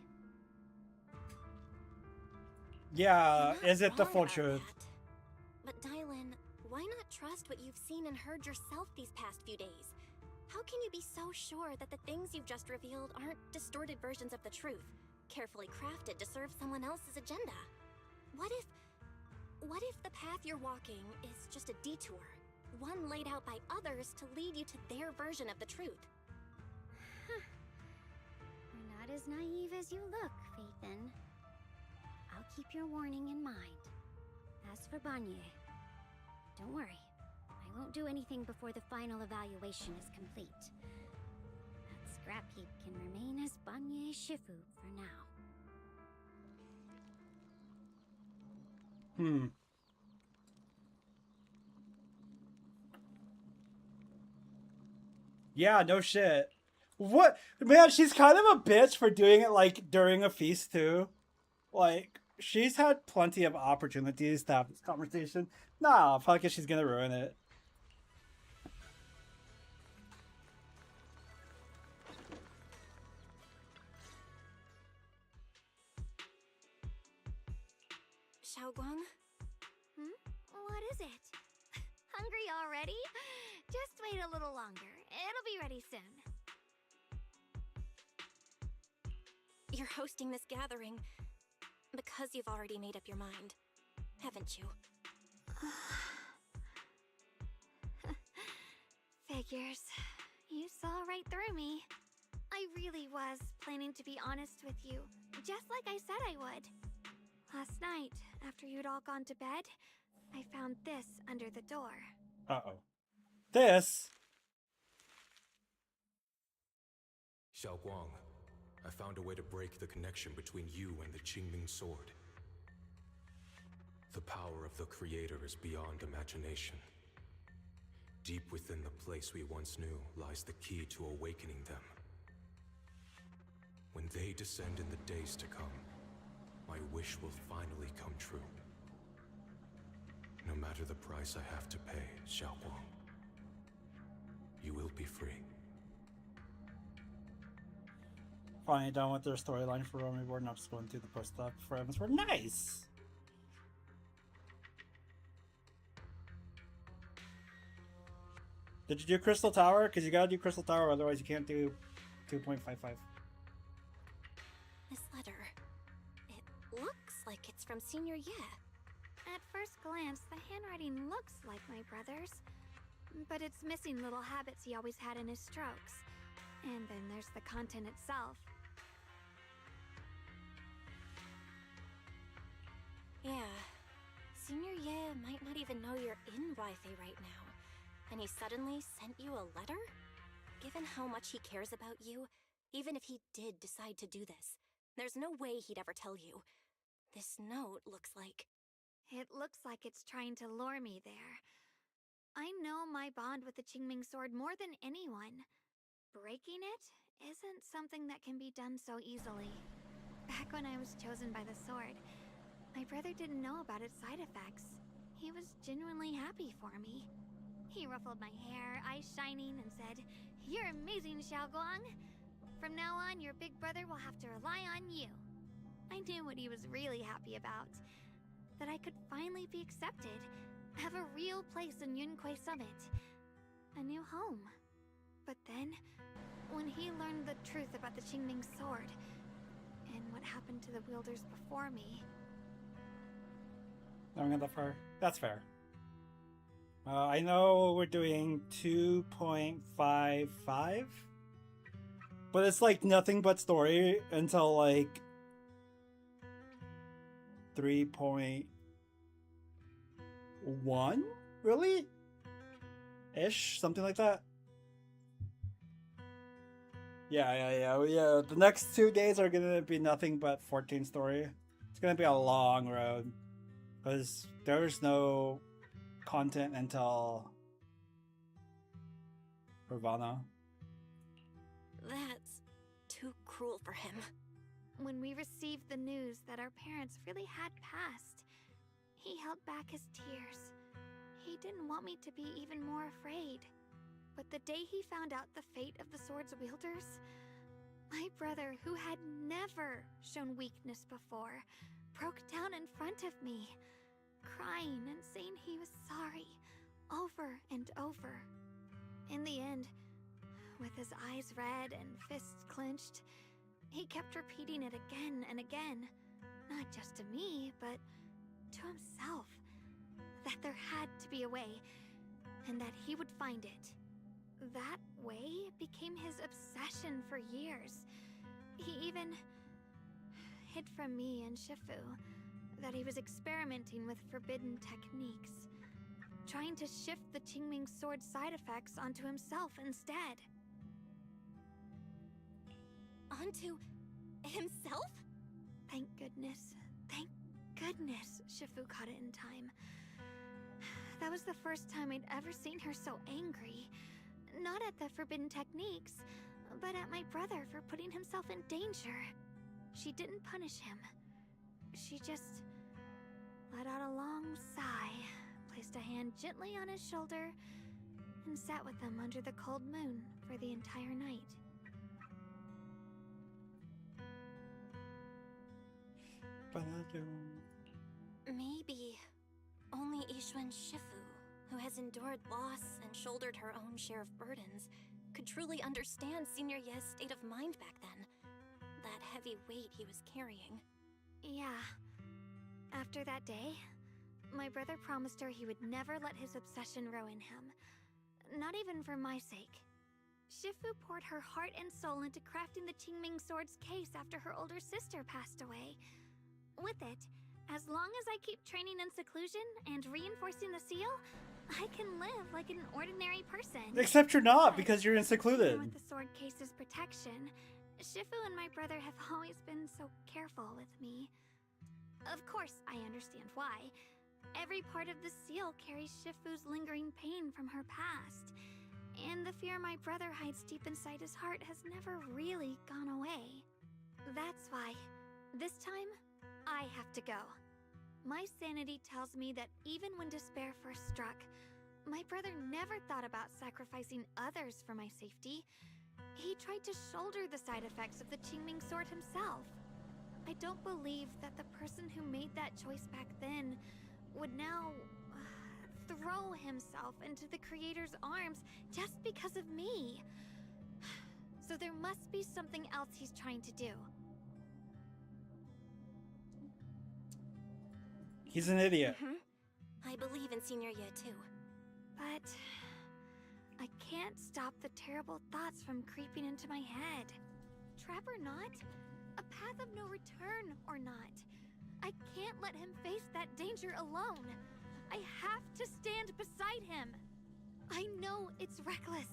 Yeah, is it the full truth? But Dylan, why not trust what you've seen and heard yourself these past few days? How can you be so sure that the things you've just revealed aren't distorted versions of the truth, carefully crafted to serve someone else's agenda? What if the path you're walking is just a detour, one laid out by others to lead you to their version of the truth? You're not as naive as you look, Phaethon. I'll keep your warning in mind. As As for Banye, don't worry. I won't do anything before the final evaluation is complete. That scrap heap can remain as Banye Shifu for now. Yeah, no shit. What? Man, she's kind of a bitch for doing it, like, during a feast, too. Like, she's had plenty of opportunities to have this conversation. Nah, fuck it, she's gonna ruin it. Xiaoguang? What is it? Hungry already? Just wait a little longer. It'll be ready soon. You're hosting this gathering because you've already made up your mind, haven't you? Figures. You saw right through me. I really was planning to be honest with you, just like I said I would. Last night, after you'd all gone to bed, I found this under the door. Uh-oh. This? Xiaoguang, I found a way to break the connection between you and the Qingming sword. The power of the Creator is beyond imagination. Deep within the place we once knew lies the key to awakening them. When they descend in the days to come, my wish will finally come true. No matter the price I have to pay, Xiaoguang, you will be free. Finally done with their storyline for Romy Board, and I'm just going through the post-up for Evansward. Nice! Did you do Crystal Tower? Because you gotta do Crystal Tower, otherwise you can't do 2.55. This letter, it looks like it's from Senior Ye. At first glance, the handwriting looks like my brother's, but it's missing little habits he always had in his strokes. And then there's the content itself. Yeah, Senior Ye might not even know you're in Waifei right now, and he suddenly sent you a letter? Given how much he cares about you, even if he did decide to do this, there's no way he'd ever tell you. This note looks like... It looks like it's trying to lure me there. I know my bond with the Qingming sword more than anyone. Breaking it isn't something that can be done so easily. Back when I was chosen by the sword, my brother didn't know about its side effects. He was genuinely happy for me. He ruffled my hair, eyes shining, and said, "You're amazing, Xiaoguang. From now on, your big brother will have to rely on you." I knew what he was really happy about. That I could finally be accepted, have a real place in Yunquei Summit, a new home. But then, when he learned the truth about the Qingming sword, and what happened to the wielders before me... I'm gonna defer. That's fair. I know we're doing 2.55, but it's like nothing but story until like 3.1, really? Ish, something like that. Yeah. The next 2 days are gonna be nothing but 14 story. It's gonna be a long road because there's no content until Ravana. That's too cruel for him. When we received the news that our parents really had passed, he held back his tears. He didn't want me to be even more afraid. But the day he found out the fate of the sword's wielders, my brother, who had never shown weakness before, broke down in front of me, crying and saying he was sorry, over and over. In the end, with his eyes red and fists clenched, he kept repeating it again and again, not just to me, but to himself, that there had to be a way, and that he would find it. That way became his obsession for years. He even hid from me and Shifu, that he was experimenting with forbidden techniques, trying to shift the Qingming sword side effects onto himself instead. Onto himself? Thank goodness. Thank goodness Shifu caught it in time. That was the first time I'd ever seen her so angry. Not at the forbidden techniques, but at my brother for putting himself in danger. She didn't punish him. She just let out a long sigh, placed a hand gently on his shoulder, and sat with him under the cold moon for the entire night. Maybe only Yixuan Shifu, who has endured loss and shouldered her own share of burdens, could truly understand Senior Ye's state of mind back then. That heavy weight he was carrying. Yeah. After that day, my brother promised her he would never let his obsession ruin him. Not even for my sake. Shifu poured her heart and soul into crafting the Qingming sword's case after her older sister passed away. With it, as long as I keep training in seclusion and reinforcing the seal, I can live like an ordinary person. Except you're not, because you're in secluded. With the sword case's protection, Shifu and my brother have always been so careful with me. Of course, I understand why. Every part of the seal carries Shifu's lingering pain from her past, and the fear my brother hides deep inside his heart has never really gone away. That's why, this time, I have to go. My sanity tells me that even when despair first struck, my brother never thought about sacrificing others for my safety. He tried to shoulder the side effects of the Qingming sword himself. I don't believe that the person who made that choice back then would now throw himself into the Creator's arms just because of me. So there must be something else he's trying to do. He's an idiot. I believe in Senior Ye too. But I can't stop the terrible thoughts from creeping into my head. Trap or not, a path of no return or not, I can't let him face that danger alone. I have to stand beside him. I know it's reckless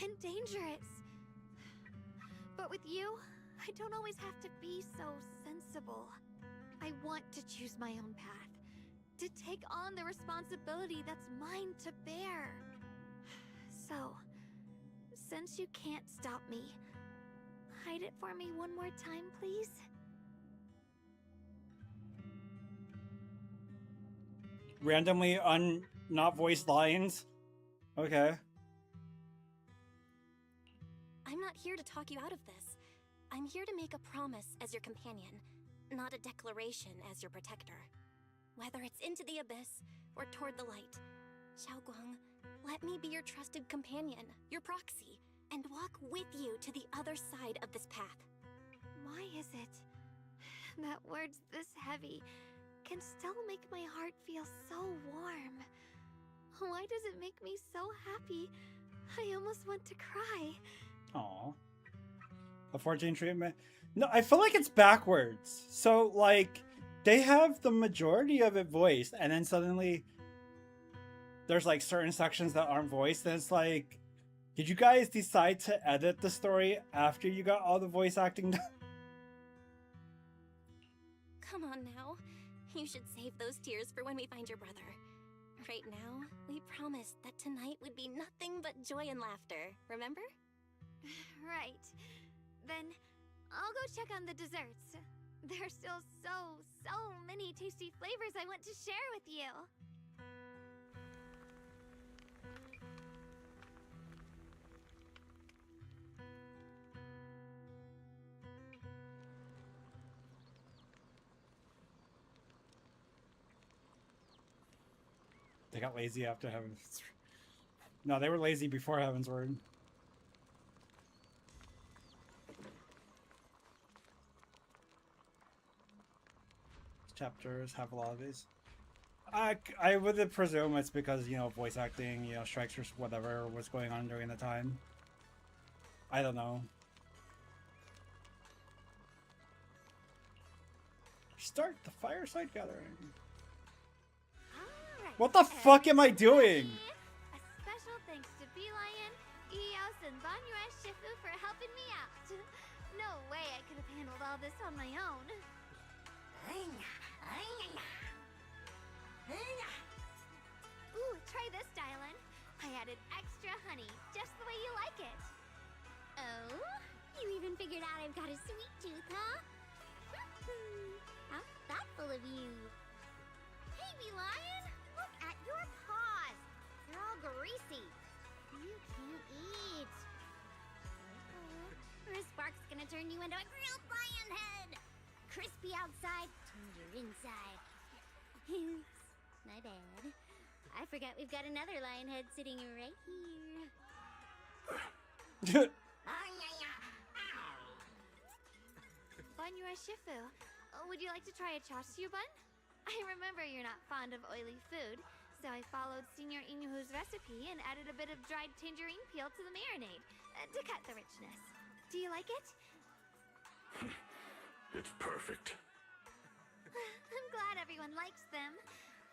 and dangerous. But with you, I don't always have to be so sensible. I want to choose my own path, to take on the responsibility that's mine to bear. So, since you can't stop me, hide it for me one more time, please? Randomly not voiced lines? Okay. I'm not here to talk you out of this. I'm here to make a promise as your companion, not a declaration as your protector. Whether it's into the abyss or toward the light, Xiaoguang, let me be your trusted companion, your proxy, and walk with you to the other side of this path. Why is it that words this heavy can still make my heart feel so warm? Why does it make me so happy? I almost want to cry. Aw. A 14 treatment? No, I feel like it's backwards. So, like, they have the majority of it voiced, and then suddenly there's, like, certain sections that aren't voiced, and it's like, did you guys decide to edit the story after you got all the voice acting done? Come on now. You should save those tears for when we find your brother. Right now, we promised that tonight would be nothing but joy and laughter, remember? Right. Then I'll go check on the desserts. There's still so many tasty flavors I want to share with you. They got lazy after Heaven's... No, they were lazy before Heaven's Word. Chapters have a lot of these. I would presume it's because, you know, voice acting, you know, strikes or whatever was going on during the time. I don't know. Start the fireside gathering. Alright, What the fuck am I doing? a special thanks to Beelion, Eos, and Banyue Shifu for helping me out. No way I could have handled all this on my own. Ooh, try this, Dylan. I added extra honey, just the way you like it. Oh? You even figured out I've got a sweet tooth, huh? How thoughtful of you. Hey, Lion, look at your paws. They're all greasy. You can't eat. Or a spark's gonna turn you into a grilled lion head. Crispy outside, tender inside. Oops, my bad. I forgot we've got another lion head sitting right here. Banyue Shifu, would you like to try a chashu bun? I remember you're not fond of oily food, so I followed Senior Inuhu's recipe and added a bit of dried tangerine peel to the marinade to cut the richness. Do you like it? It's perfect. I'm glad everyone likes them.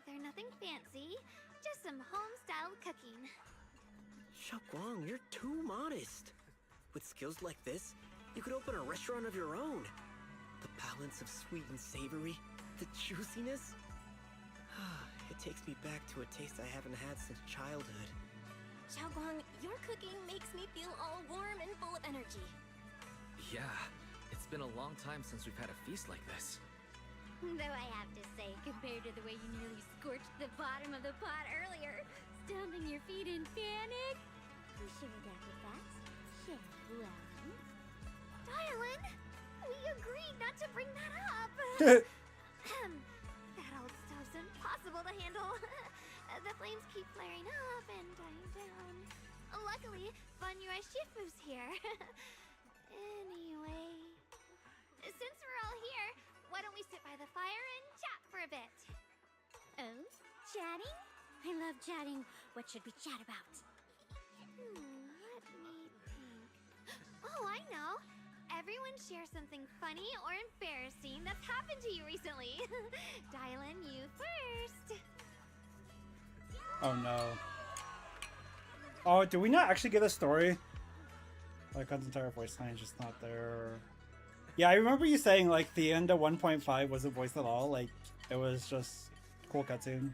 They're nothing fancy, just some home-styled cooking. Xiaoguang, you're too modest. With skills like this, you could open a restaurant of your own. The balance of sweet and savory, the juiciness. It takes me back to a taste I haven't had since childhood. Xiaoguang, your cooking makes me feel all warm and full of energy. Yeah, it's been a long time since we've had a feast like this. Though I have to say, compared to the way you nearly scorched the bottom of the pot earlier, stomping your feet in panic, you should have acted fast. Xiaoguang. Dylan, we agreed not to bring that up. That old stove's impossible to handle. The flames keep flaring up and dying down. Luckily, Banyue Shifu's here. Anyway, since we're all here, why don't we sit by the fire and chat for a bit? Oh, chatting? I love chatting. What should we chat about? Let me think. Oh, I know. Everyone share something funny or embarrassing that's happened to you recently. Dylan, you first. Oh no. Oh, do we not actually get a story? Like, God's entire voice line is just not there. Yeah, I remember you saying, like, the end of 1.5 wasn't voiced at all. Like, it was just cool cutscene.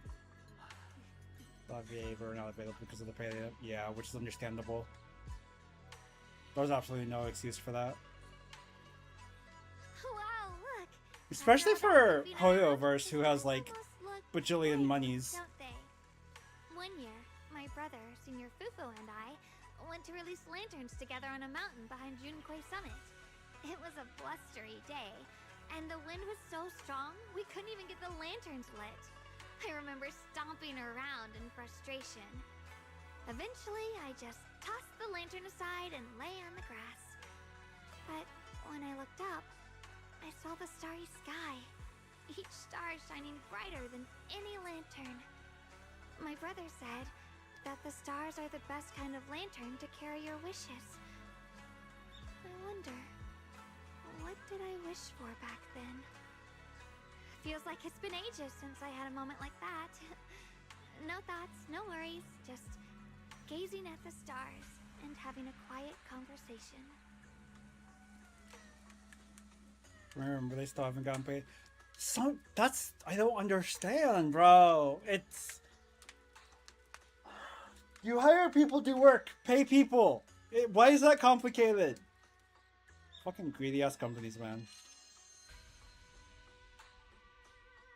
Not available because of the pay. Yeah, which is understandable. There's absolutely no excuse for that. Wow, look. Especially for Hoyoverse, who has, like, bajillion monies. Don't they? One year, my brother, Senior Fufu, and I went to release lanterns together on a mountain behind Junkui Summit. It was a blustery day, and the wind was so strong we couldn't even get the lanterns lit. I remember stomping around in frustration. Eventually, I just tossed the lantern aside and lay on the grass. But when I looked up, I saw the starry sky, each star shining brighter than any lantern. My brother said that the stars are the best kind of lantern to carry your wishes. I wonder, what did I wish for back then? Feels like it's been ages since I had a moment like that. No thoughts, no worries, just gazing at the stars and having a quiet conversation. Remember, they still haven't gotten paid. That's... I don't understand, bro. It's... You hire people to work. Pay people. Why is that complicated? Fucking greedy ass companies, man.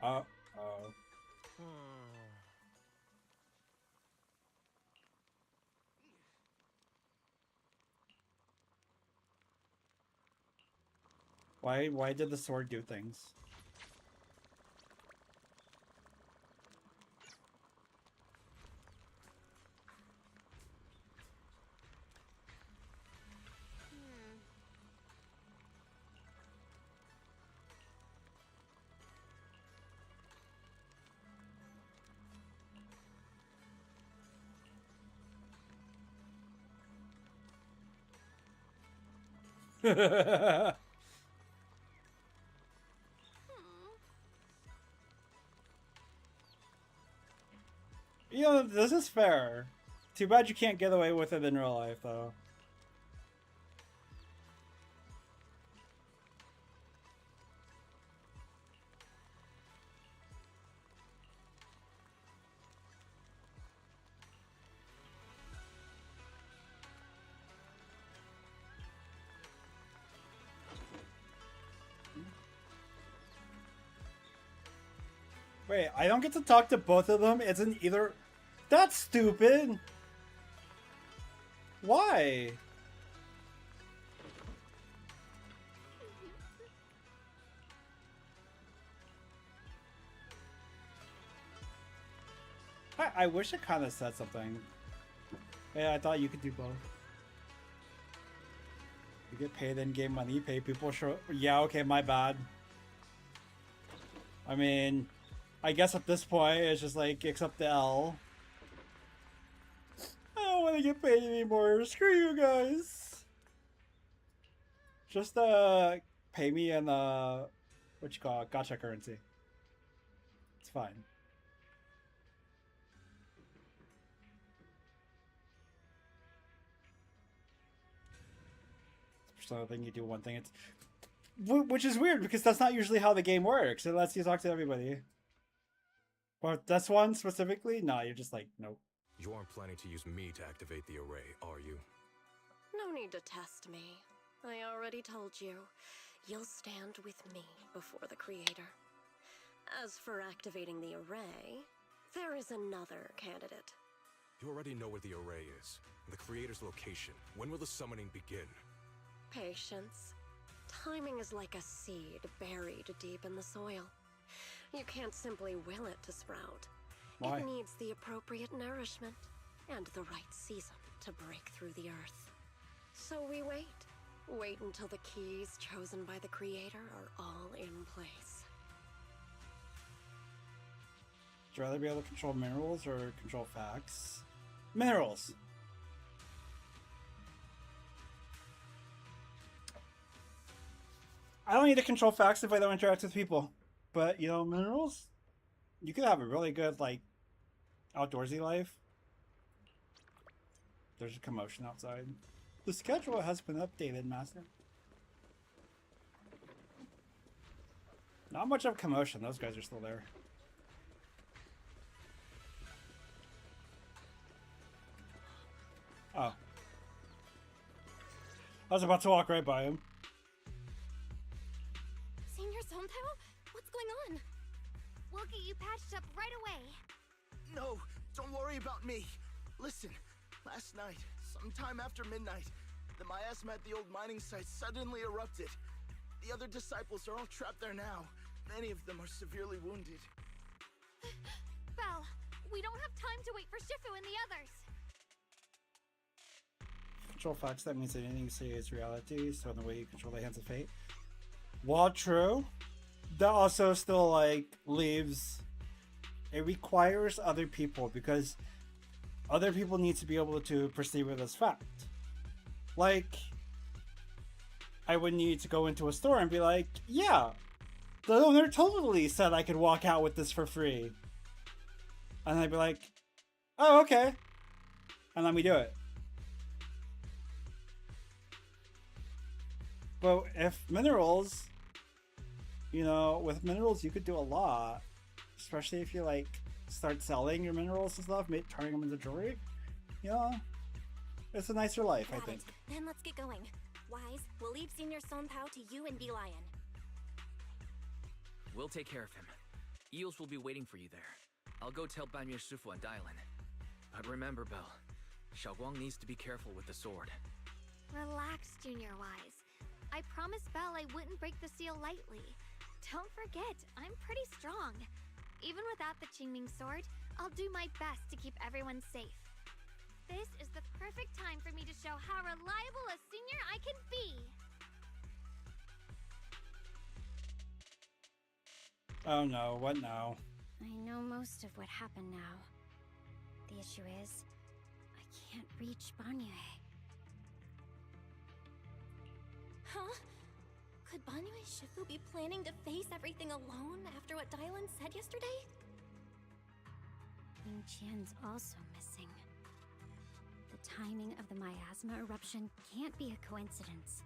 Uh-oh. Why did the sword do things? You know, this is fair. Too bad you can't get away with it in real life, though. Wait, I don't get to talk to both of them? It's an either... That's stupid! Why? I wish it kind of said something. Yeah, I thought you could do both. You get paid in-game money, pay people show... Yeah, okay, my bad. I mean, I guess at this point, it's just like, accept the L. I don't want to get paid anymore. Screw you guys. Just, pay me in, what you call it, gacha currency. It's fine. So then you do one thing, it's... Which is weird, because that's not usually how the game works. It lets you talk to everybody. But this one specifically? Nah, you're just like, nope. You aren't planning to use me to activate the array, are you? No need to test me. I already told you. You'll stand with me before the Creator. As for activating the array, there is another candidate. You already know where the array is, and the Creator's location. When will the summoning begin? Patience. Timing is like a seed buried deep in the soil. You can't simply will it to sprout. Why? It needs the appropriate nourishment and the right season to break through the earth. So we wait. Wait until the keys chosen by the Creator are all in place. Would you rather be able to control minerals or control facts? Minerals! I don't need to control facts if I don't interact with people. But, you know, minerals? You could have a really good, like, outdoorsy life. There's a commotion outside. The schedule has been updated, Master. Not much of a commotion. Those guys are still there. Oh. I was about to walk right by him. Senior Zone-Tao? What's going on? We'll get you patched up right away. No, don't worry about me. Listen, last night, sometime after midnight, the miasma at the old mining site suddenly erupted. The other disciples are all trapped there now. Many of them are severely wounded. Belle, we don't have time to wait for Shifu and the others. Control facts, that means that anything you say is reality, so in the way you control the hands of fate. While true, that also still, like, leaves... It requires other people, because other people need to be able to perceive it as fact. Like, I would need to go into a store and be like, yeah, the owner totally said I could walk out with this for free. And I'd be like, oh, okay. And then we do it. But if minerals, you know, with minerals you could do a lot. Especially if you, like, start selling your minerals and stuff, turning them into jewelry. You know, it's a nicer life, I think. Then let's get going. Wise, we'll leave Senior Zone-Tao to you and Lion. We'll take care of him. Eels will be waiting for you there. I'll go tell Banyu Shifu and Dylan. But remember, Belle, Xiaoguang needs to be careful with the sword. Relax, Junior Wise. I promised Belle I wouldn't break the seal lightly. Don't forget, I'm pretty strong. Even without the Qingming sword, I'll do my best to keep everyone safe. This is the perfect time for me to show how reliable a senior I can be! Oh no, what now? I know most of what happened now. The issue is, I can't reach Banyu. Huh? Could Banyu Shifu be planning to face everything alone after what Dylan said yesterday? When Ning Qian's also missing. The timing of the miasma eruption can't be a coincidence.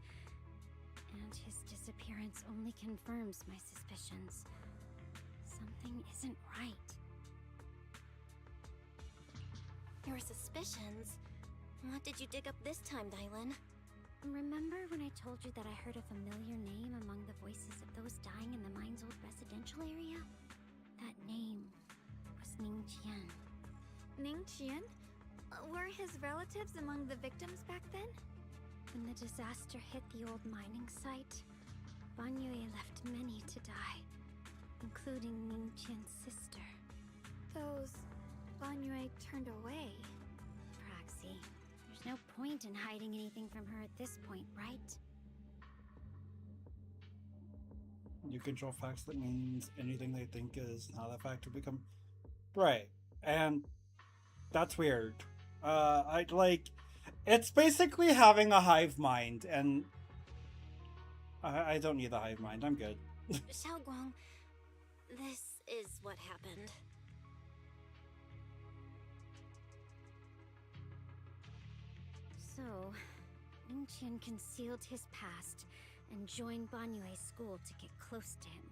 And his disappearance only confirms my suspicions. Something isn't right. Your suspicions? What did you dig up this time, Dylan? Remember when I told you that I heard a familiar name among the voices of those dying in the mine's old residential area? That name was Ning Qian. Ning Qian? Were his relatives among the victims back then? When the disaster hit the old mining site, Ban Yue left many to die, including Ning Qian's sister. Those Ban Yue turned away. Praxi, there's no point in hiding anything from her at this point, right? You control facts, that means anything they think is not a fact to become right. And that's weird. It's basically having a hive mind, and I don't need the hive mind. I'm good. Xiaoguang, this is what happened. So, Ning Qian concealed his past and joined Ban Yue's school to get close to him.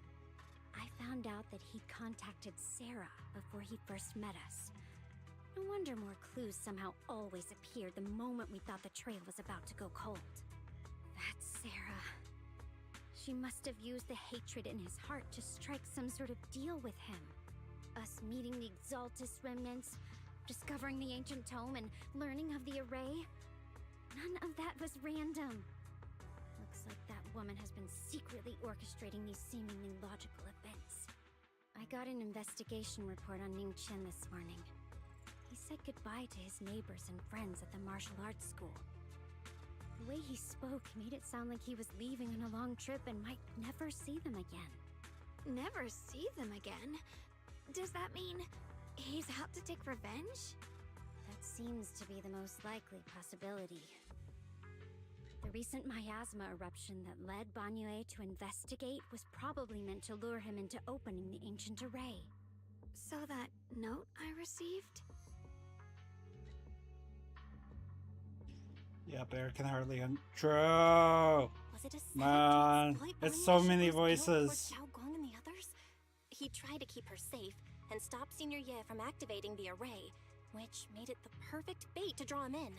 I found out that he'd contacted Sarah before he first met us. No wonder more clues somehow always appeared the moment we thought the trail was about to go cold. That's Sarah. She must have used the hatred in his heart to strike some sort of deal with him. Us meeting the Exaltus remnants, discovering the ancient tome, and learning of the array. None of that was random. Looks like that woman has been secretly orchestrating these seemingly logical events. I got an investigation report on Ning Qian this morning. He said goodbye to his neighbors and friends at the martial arts school. The way he spoke made it sound like he was leaving on a long trip and might never see them again. Never see them again? Does that mean he's out to take revenge? That seems to be the most likely possibility. The recent miasma eruption that led Ban Yue to investigate was probably meant to lure him into opening the ancient array. So that note I received? Yeah, Bear can hardly True! Was it a Man, it's so many voices. Xiaoguang and the others? He tried to keep her safe and stop Senior Ye from activating the array, which made it the perfect bait to draw him in.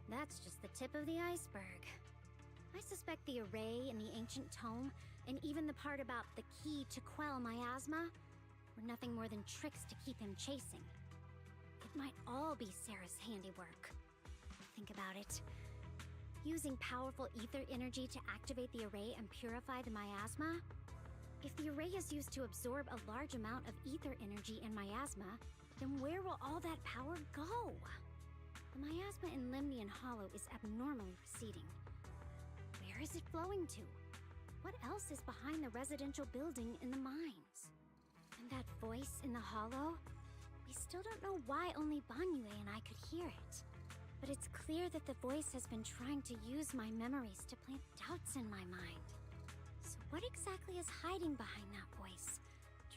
That's just the tip of the iceberg. I suspect the array and the ancient tome, and even the part about the key to quell miasma, were nothing more than tricks to keep him chasing. It might all be Sarah's handiwork. Think about it. Using powerful ether energy to activate the array and purify the miasma? If the array is used to absorb a large amount of ether energy in miasma, then where will all that power go? The miasma in Limnian Hollow is abnormally receding. Where is it flowing to? What else is behind the residential building in the mines? And that voice in the hollow? We still don't know why only Ban Yue and I could hear it. But it's clear that the voice has been trying to use my memories to plant doubts in my mind. So what exactly is hiding behind that voice?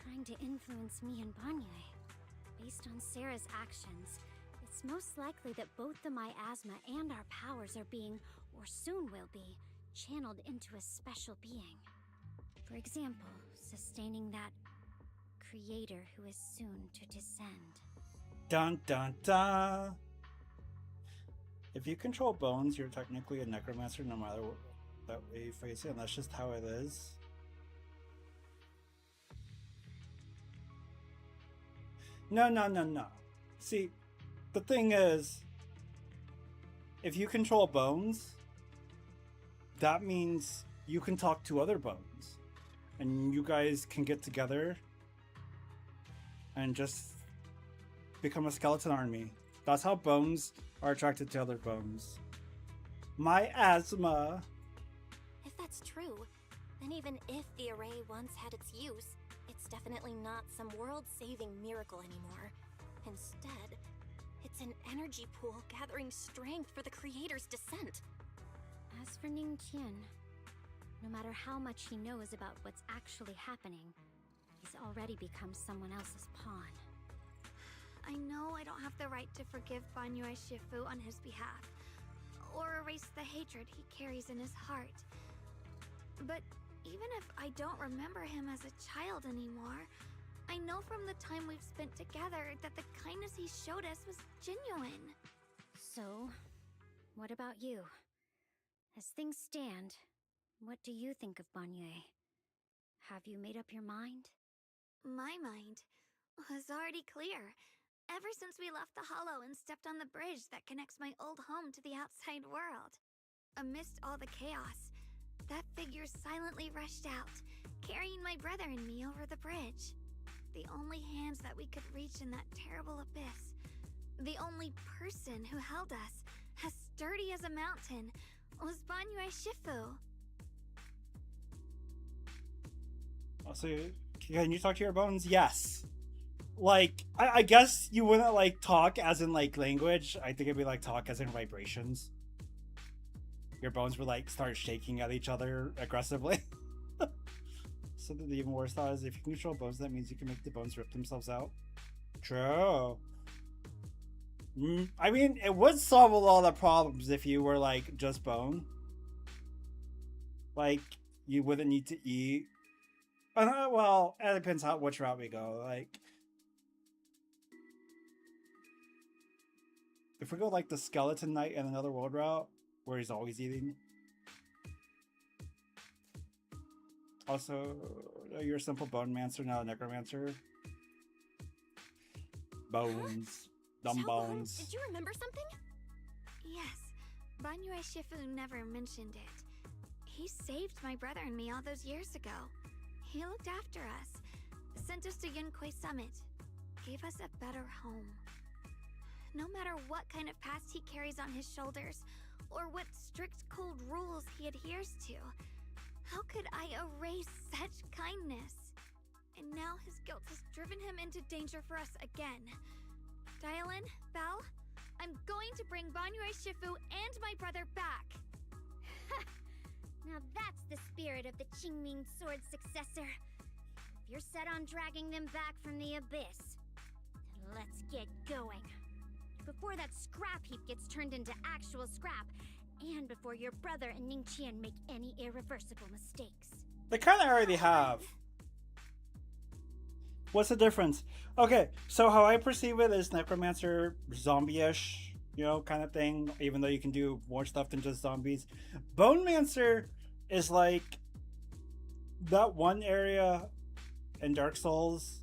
Trying to influence me and Ban Yue? Based on Sarah's actions, it's most likely that both the miasma and our powers are being, or soon will be, channeled into a special being. For example, sustaining that creator who is soon to descend. Dun dun dun! If you control bones, you're technically a necromancer no matter what that way you phrase it, and that's just how it is. No. See, the thing is, if you control bones, that means you can talk to other bones. And you guys can get together and just become a skeleton army. That's how bones are attracted to other bones. Miasma. If that's true, then even if the array once had its use, it's definitely not some world-saving miracle anymore. Instead, it's an energy pool gathering strength for the Creator's descent. As for Ning Qian, no matter how much he knows about what's actually happening, he's already become someone else's pawn. I know don't have the right to forgive Banyue Shifu on his behalf, or erase the hatred he carries in his heart. But even if I don't remember him as a child anymore, I know from the time we've spent together that the kindness he showed us was genuine. So, what about you? As things stand, what do you think of Banyue? Have you made up your mind? My mind was already clear. Ever since we left the Hollow and stepped on the bridge that connects my old home to the outside world. Amidst all the chaos, that figure silently rushed out, carrying my brother and me over the bridge. The only hands that we could reach in that terrible abyss. The only person who held us, as sturdy as a mountain, was Banyue Shifu. Also, can you talk to your bones? Yes. Like, I guess you wouldn't, like, talk as in, like, language. I think it'd be, like, talk as in vibrations. Your bones would, like, start shaking at each other aggressively. So the even worse thought is if you control bones, that means you can make the bones rip themselves out. True. I mean, it would solve a lot of the problems if you were, like, just bone. Like, you wouldn't need to eat. Well, it depends how which route we go. Like, if we go like the Skeleton Knight and Another World route, where he's always eating. Also, you're a simple bone mancer, not a necromancer. Bones. Dumb bones. Did you remember something? Yes. Banyue Shifu never mentioned it. He saved my brother and me all those years ago. He looked after us, sent us to Yunquay Summit, gave us a better home. No matter what kind of past he carries on his shoulders, or what strict cold rules he adheres to, how could I erase such kindness? And now his guilt has driven him into danger for us again. Dial in, Belle. I'm going to bring Banyue Shifu and my brother back. Now that's the spirit of the Qingming Sword's successor. If you're set on dragging them back from the abyss, then let's get going. Before that scrap heap gets turned into actual scrap, and before your brother and Ningqian make any irreversible mistakes. They kind of already have. What's the difference? Okay, so how I perceive it is necromancer, zombie-ish, you know, kind of thing, even though you can do more stuff than just zombies. Bone Mancer is like that one area in Dark Souls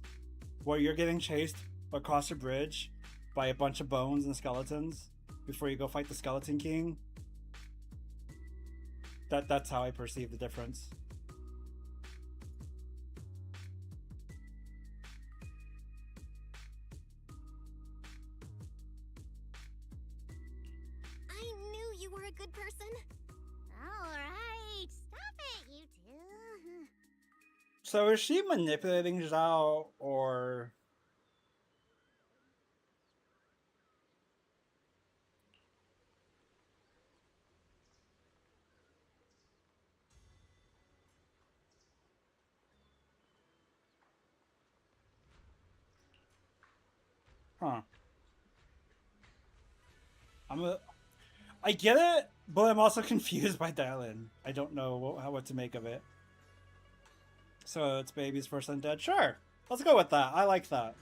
where you're getting chased across a bridge by a bunch of bones and skeletons before you go fight the Skeleton King. That's how I perceive the difference. You were a good person? Alright, stop it, you two. So is she manipulating Zhao, or... Huh. I get it, but I'm also confused by Dylan. I don't know what to make of it. So it's baby's first undead? Sure. Let's go with that. I like that.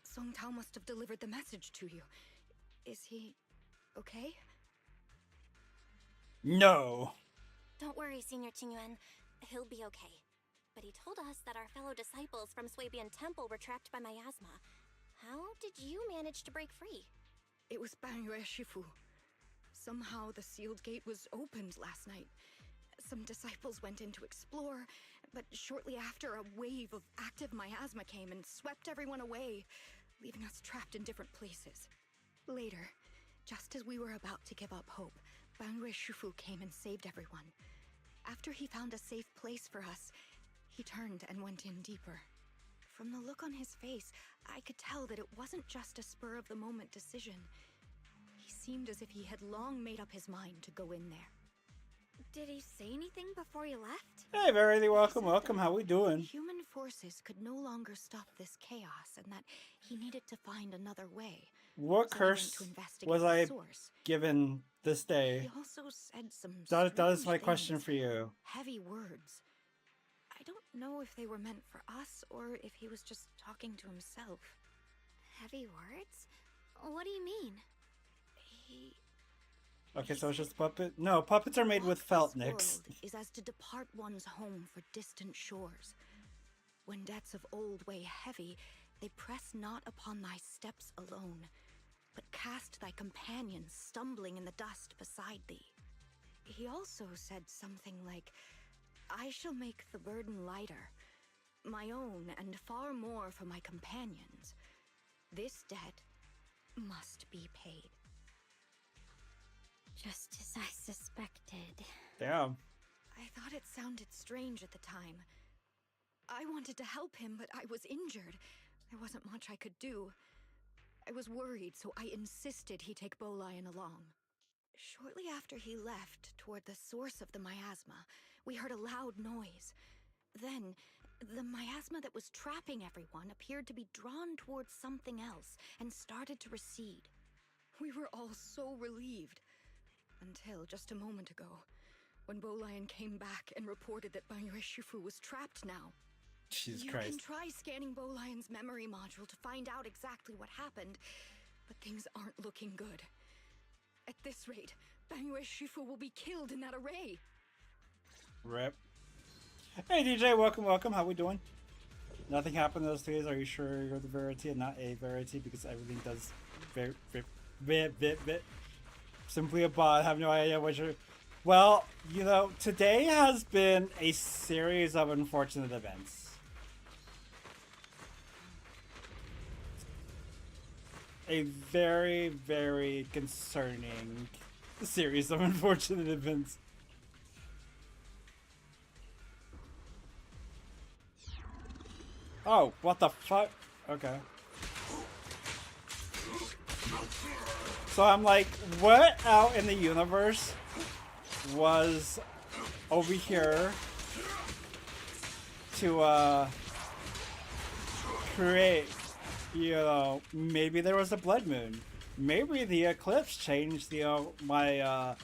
Song Tao must have delivered the message to you. Is he okay? No. Don't worry, Senior Qingyuan. He'll be okay. But he told us that our fellow disciples from Swabian Temple were trapped by miasma. How did you manage to break free? It was Banyue Shifu. Somehow the sealed gate was opened last night. Some disciples went in to explore, but shortly after, a wave of active miasma came and swept everyone away, leaving us trapped in different places. Later, just as we were about to give up hope, Bangrui Shufu came and saved everyone. After he found a safe place for us, he turned and went in deeper. From the look on his face, I could tell that it wasn't just a spur-of-the-moment decision. He seemed as if he had long made up his mind to go in there. Did he say anything before you left? Hey, Verity, welcome, welcome. How we doing? Human forces could no longer stop this chaos, and that he needed to find another way. What So he curse went to investigate was the I source. given this day? He also said some That is my strange question things. for you. Heavy words. I don't know if they were meant for us or if he was just talking to himself. Heavy words? What do you mean? He Okay, so it's just puppet? No, puppets are made with felt, this Nyx. world is as to depart one's home for distant shores. When debts of old weigh heavy, they press not upon thy steps alone, but cast thy companions stumbling in the dust beside thee. He also said something like, I shall make the burden lighter, my own and far more for my companions. This debt must be paid. Just as I suspected. Damn. I thought it sounded strange at the time. I wanted to help him, but I was injured. There wasn't much I could do. I was worried, so I insisted he take Bolian along. Shortly after he left, toward the source of the miasma, we heard a loud noise. Then, the miasma that was trapping everyone appeared to be drawn towards something else and started to recede. We were all so relieved. Until just a moment ago, when Bolian came back and reported that Bangrui Shufu was trapped now. Jesus You Christ. can try scanning Bolian's memory module to find out exactly what happened, but things aren't looking good. At this rate, Bangrui Shufu will be killed in that array. Rip. Hey, DJ, welcome, welcome. How we doing? Nothing happened those days. Are you sure you're the Verity and not a Verity? Because everything does bit. Simply a bot. I have no idea what you're... Well, you know, today has been a series of unfortunate events. A very, very concerning series of unfortunate events. Oh, what the fuck? Okay. So I'm like, what out in the universe was over here to create, you know, maybe there was a blood moon. Maybe the eclipse changed the my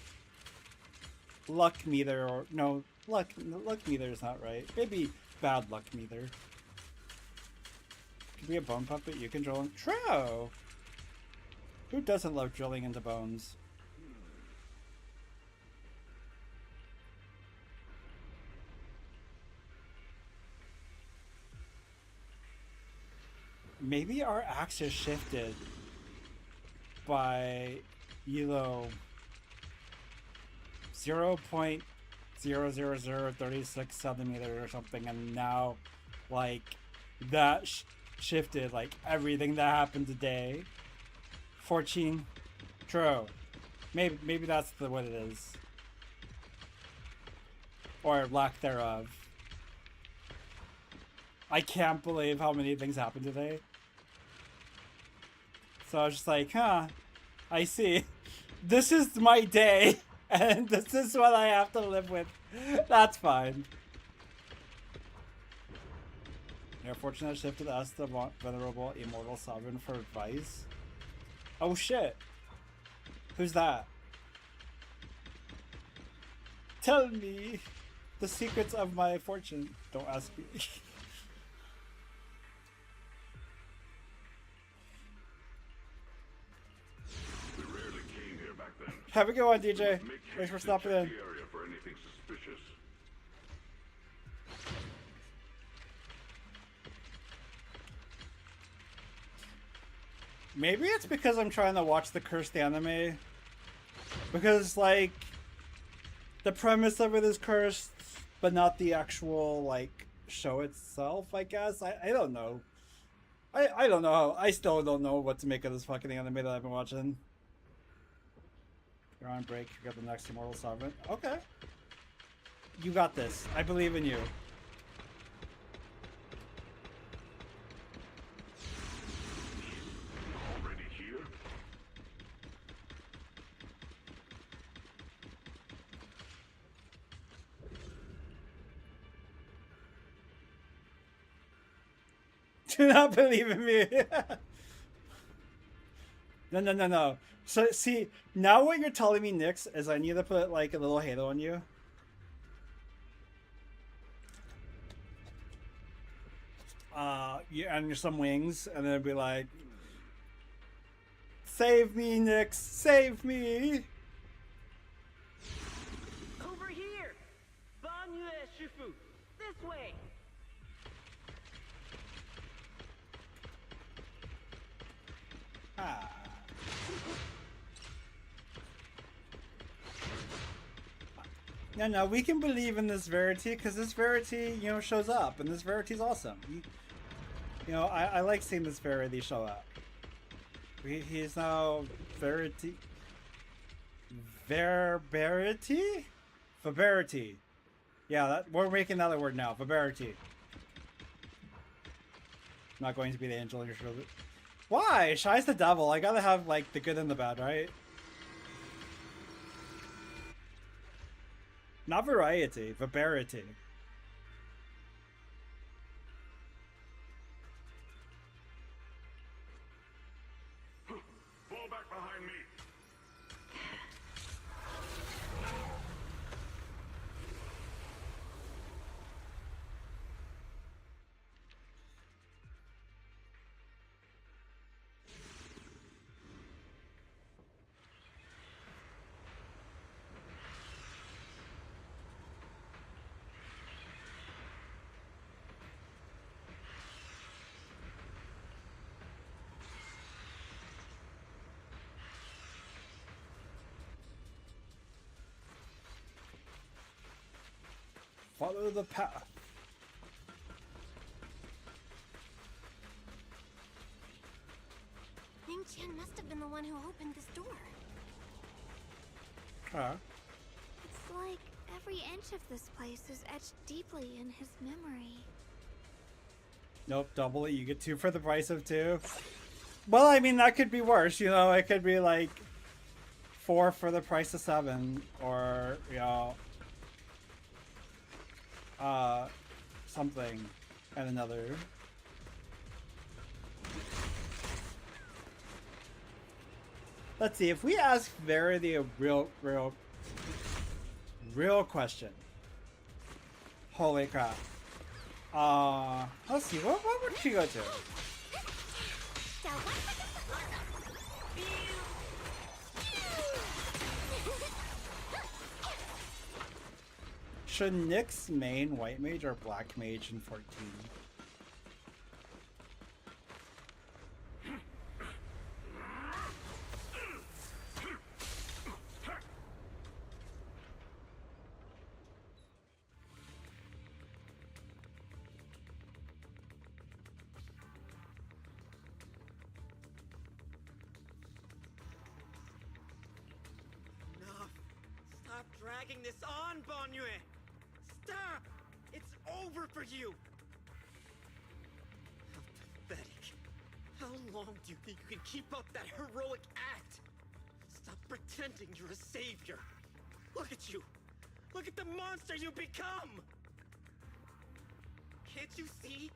luck meter, or no, luck meter is not right. Maybe bad luck meter. Could be a bone puppet you can drill in. True. Who doesn't love drilling into bones? Maybe our axis shifted by, you know, 0.00036 centimeters or something, and now, like, that shifted, like, everything that happened today. 14. True. Maybe that's what it is. Or lack thereof. I can't believe how many things happened today. So I was just like, huh, I see. This is my day, and this is what I have to live with. That's fine. Your fortune has shifted us, the venerable immortal sovereign, for advice. Oh shit. Who's that? Tell me the secrets of my fortune. Don't ask me. We rarely came here back then. Have a good one, DJ. Thanks for stopping in. The area for anything suspicious. Maybe it's because I'm trying to watch the cursed anime. Because, like, the premise of it is cursed, but not the actual, like, show itself, I guess. I don't know. I don't know. I still don't know what to make of this fucking anime that I've been watching. You're on break. You got the next Immortal Sovereign. Okay. You got this. I believe in you. Already here? Do not believe in me. No. So, see, now what you're telling me, Nyx, is I need to put, like, a little halo on you. Yeah, and some wings, and then be like, save me, Nyx, save me. Over here! Banyue Shifu! This way! Ah. No, we can believe in this Verity, because this Verity, you know, shows up, and this Verity's awesome. You know, I like seeing this Verity show up. He's now Verity. Verity? Verity. Yeah, we're making that a word now. Verity. Not going to be the angel in your shoulder. Why? Shy's the devil. I gotta have, like, the good and the bad, right? Not variety, Verity. Fall back behind me. Follow the path. Ning Qian must have been the one who opened this door. Huh? It's like every inch of this place is etched deeply in his memory. Nope, double it. You get 2 for the price of 2. Well, I mean, that could be worse, you know? It could be like 4 for the price of 7, or, you know, something and another. Let's see, if we ask Verity a real question. Holy crap. Let's see, what would she go to? Should Nyx main white mage or black mage in 14? Enough! Stop dragging this on, Banyue! Stop! It's over for you! How pathetic. How long do you think you can keep up that heroic act? Stop pretending you're a savior. Look at you! Look at the monster you become! Can't you see?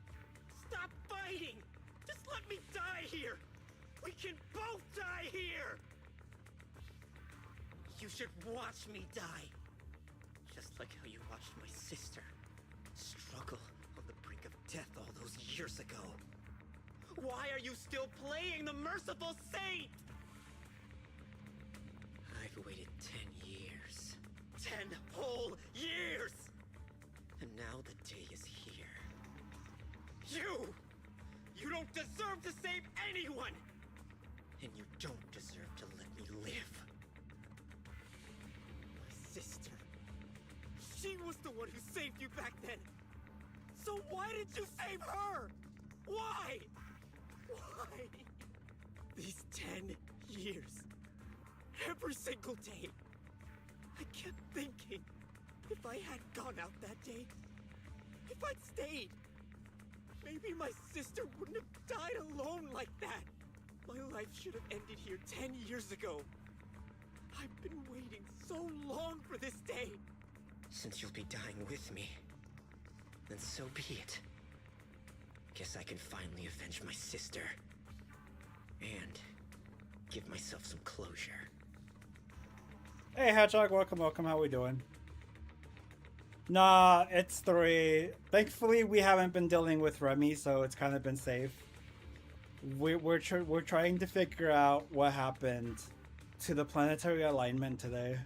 Stop fighting! Just let me die here! We can both die here! You should watch me die. Just like how you watched my sister struggle on the brink of death all those years ago. Why are you still playing the merciful saint? I've waited 10 years. 10 whole years! And now the day is here. You don't deserve to save anyone! And you don't deserve to let me live. My sister. She was the one who saved you back then. So why did you save her? Why? Why? These 10 years. Every single day. I kept thinking, if I had gone out that day, if I'd stayed, maybe my sister wouldn't have died alone like that. My life should have ended here 10 years ago. I've been waiting so long for this day. Since you'll be dying with me, then so be it. Guess I can finally avenge my sister. And give myself some closure. Hey, Hedgehog, welcome. How we doing? Nah, it's 3. Thankfully, we haven't been dealing with Remy, so it's kind of been safe. We're trying to figure out what happened to the planetary alignment today.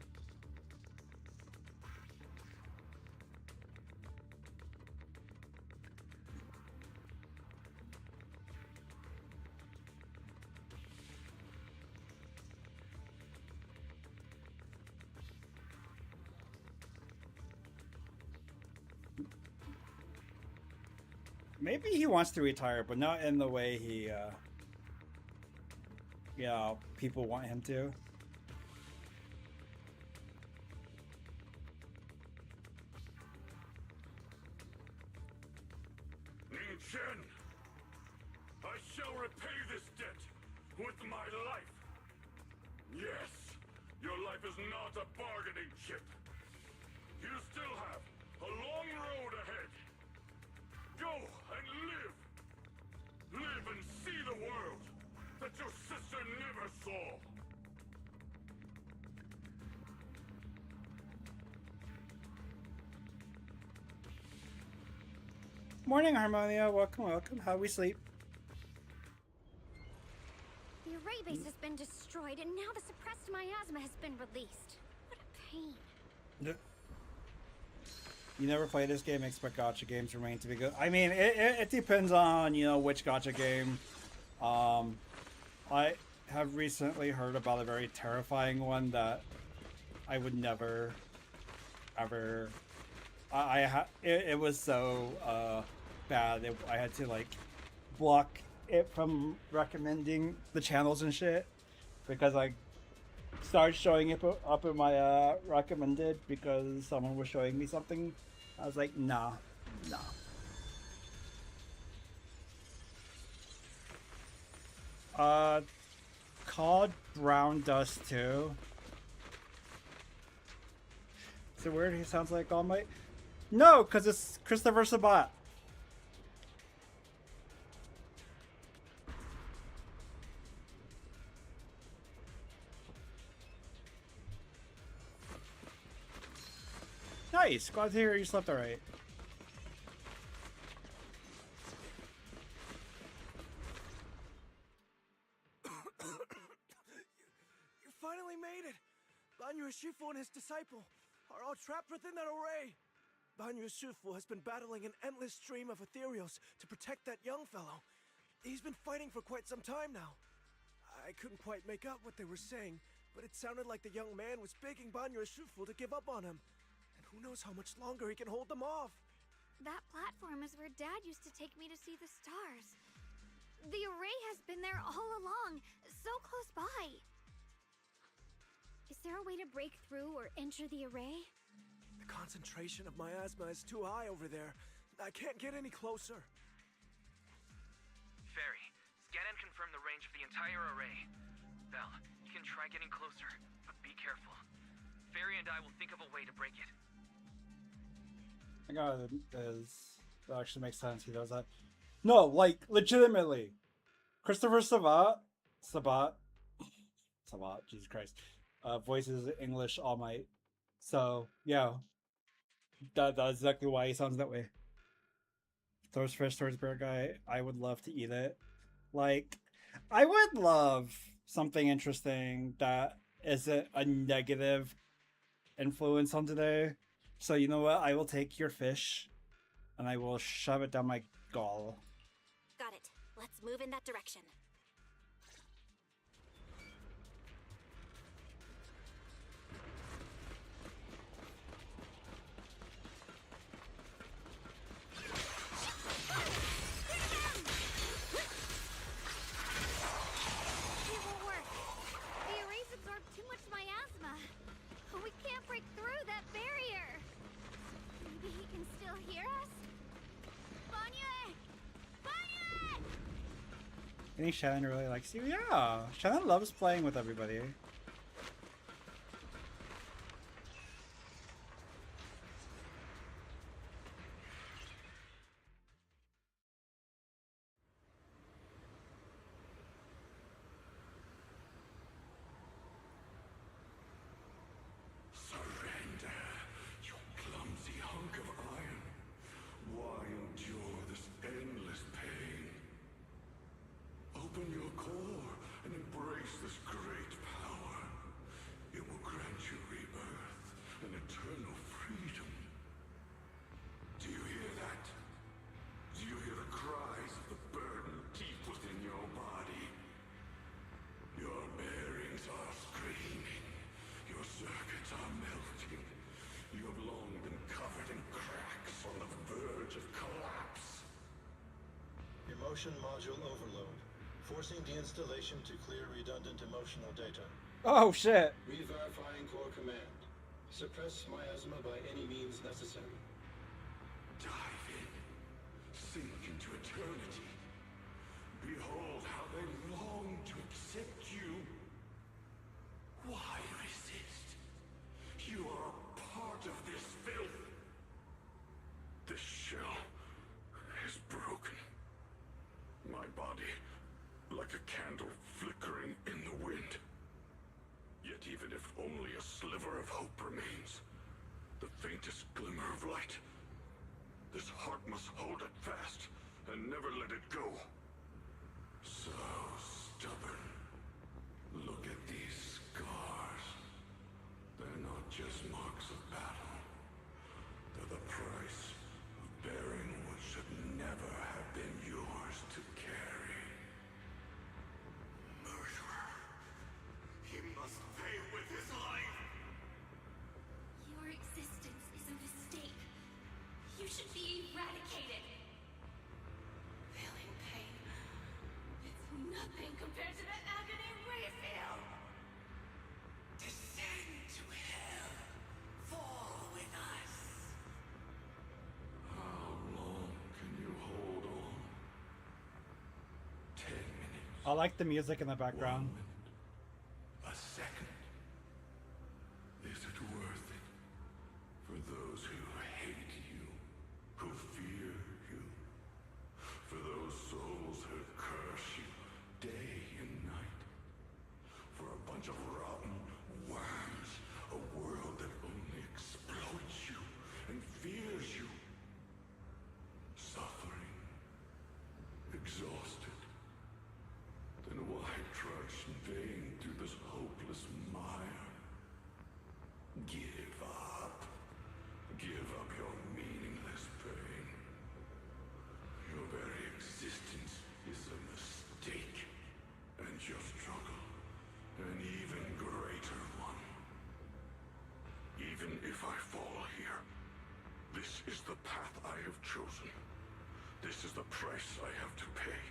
Maybe he wants to retire, but not in the way he, people want him to. Ning Chen, I shall repay this debt with my life. Yes, your life is not a bargaining chip. You still have a long road ahead. Go and live. Live and see the world that your sister never saw. Morning, Harmonia. Welcome. How we sleep? The array base has been destroyed, and now the suppressed miasma has been released. What a pain. You never play this game, expect gacha games remain to be good. I mean, it depends on, which gacha game. I have recently heard about a very terrifying one that I would never, ever... It was so bad. I had to, block it from recommending the channels and shit. Because I started showing it up in my recommended because someone was showing me something. I was like, nah. Called Brown Dust 2. Is it weird? He sounds like All Might. No, because it's Christopher Sabat. Nice. Glad to hear you slept alright. You finally made it! Banyu Shifu and his disciple are all trapped within that array. Banyu Shifu has been battling an endless stream of ethereals to protect that young fellow. He's been fighting for quite some time now. I couldn't quite make out what they were saying, but it sounded like the young man was begging Banyu Shifu to give up on him. And who knows how much longer he can hold them off. That platform is where Dad used to take me to see the stars. The array has been there all along, so close by. Is there a way to break through or enter the array? The concentration of miasma is too high over there. I can't get any closer. Fairy, scan and confirm the range of the entire array. Belle, you can try getting closer, but be careful. Fairy and I will think of a way to break it. I got it. That actually makes sense. He does that. No, legitimately. Christopher Sabat, Jesus Christ, voices English All Might. So, yeah. That's exactly why he sounds that way. Throws fish towards bear guy. I would love to eat it. I would love something interesting that isn't a negative influence on today. So you know what? I will take your fish and I will shove it down my gall. Got it. Let's move in that direction. It won't work. The arrays absorb too much I think Shannon really likes you. Yeah, Shannon loves playing with everybody. Surrender, you clumsy hunk of iron. Why endure this endless pain? Open your core and embrace this great power. It will grant you rebirth and eternal freedom. Do you hear that? Do you hear the cries of the burden deep within your body? Your bearings are screaming. Your circuits are melting. You have long been covered in cracks on the verge of collapse. Emotion module overload. Forcing deinstallation to clear redundant emotional data. Oh shit. Re-verifying core command. Suppress miasma by any means necessary. Dive in. Sink into eternity. Behold how they long to accept you. Why resist? You are a part of this filth. This shell is broken. My body, like a candle flickering in the wind. Yet even if only a sliver of hope remains, the faintest glimmer of light, this heart must hold it fast and never let it go. So stubborn. Look at these scars. They're not just marks of battle. They're the price of bearing what should never have been yours to carry. Murderer. He must pay with his life. Your existence is a mistake. You should be eradicated. Feeling pain. It's nothing compared to the agony we feel. Descend to hell. Fall with us. How long can you hold on? 10 minutes. I like the music in the background. A second. Is it worth it? For those who hate you, who fear you, for those souls who curse you day and night, for a bunch of rotten worms, a world that only exploits you and fears you, suffering, exhausted. Then why trudge in vain through this hopeless mire? Give up. Give up your meaningless pain. Your very existence is a mistake, and your struggle, an even greater one. Even if I fall here, this is the path I have chosen. This is the price I have to pay.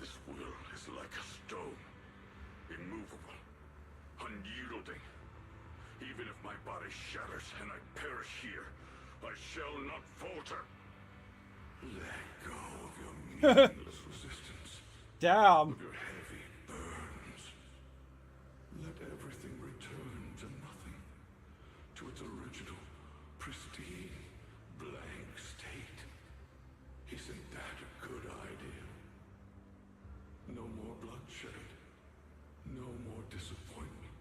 This will is like a stone, immovable, unyielding. Even if my body shatters and I perish here, I shall not falter. Let go of your meaningless resistance. Damn. Of your heavy burdens. Let everything return to nothing. To its original, pristine, blank state. Isn't that a good idea? No more bloodshed. No more disappointment.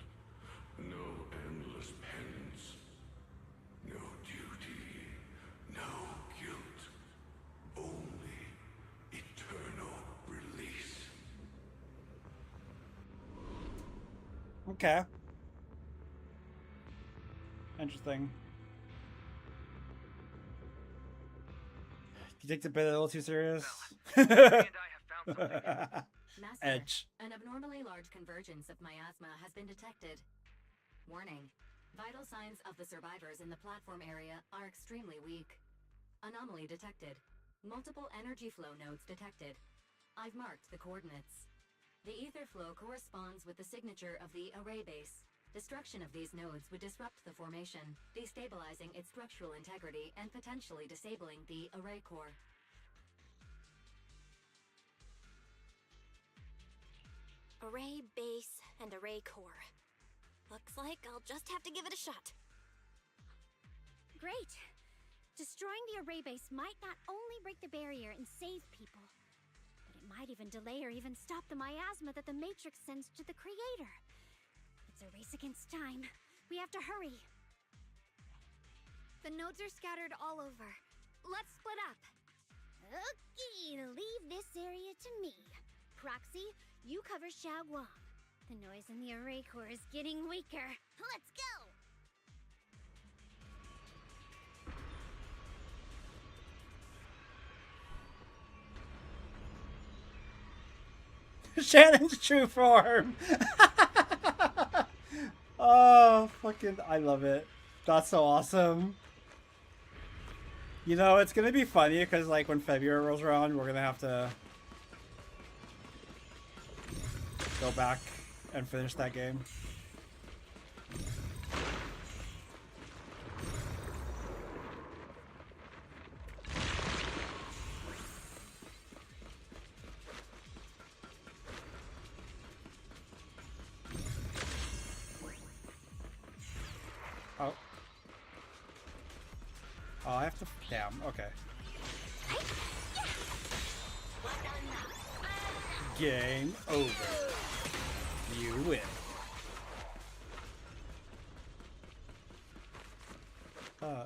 No endless penance. No duty. No guilt. Only eternal release. Okay. Interesting. You take the bit a little too serious. Master, Edge. an abnormally large convergence of miasma has been detected. Warning. Vital signs of the survivors in the platform area are extremely weak. Anomaly detected. Multiple energy flow nodes detected. I've marked the coordinates. The ether flow corresponds with the signature of the array base. Destruction of these nodes would disrupt the formation, destabilizing its structural integrity and potentially disabling the array core. Array, base, and array core. Looks like I'll just have to give it a shot. Great. Destroying the array base might not only break the barrier and save people, but it might even delay or even stop the miasma that the Matrix sends to the Creator. It's a race against time. We have to hurry. The nodes are scattered all over. Let's split up. Okay, leave this area to me. Proxy, you cover Xiaoguang. The noise in the array core is getting weaker. Let's go! Shannon's true form. Oh, fucking, I love it. That's so awesome. You know, it's gonna be funny because, like, when February rolls around, we're gonna have to go back and finish that game. Oh. Oh, I have to... Damn, okay. Game over. You win. Oh.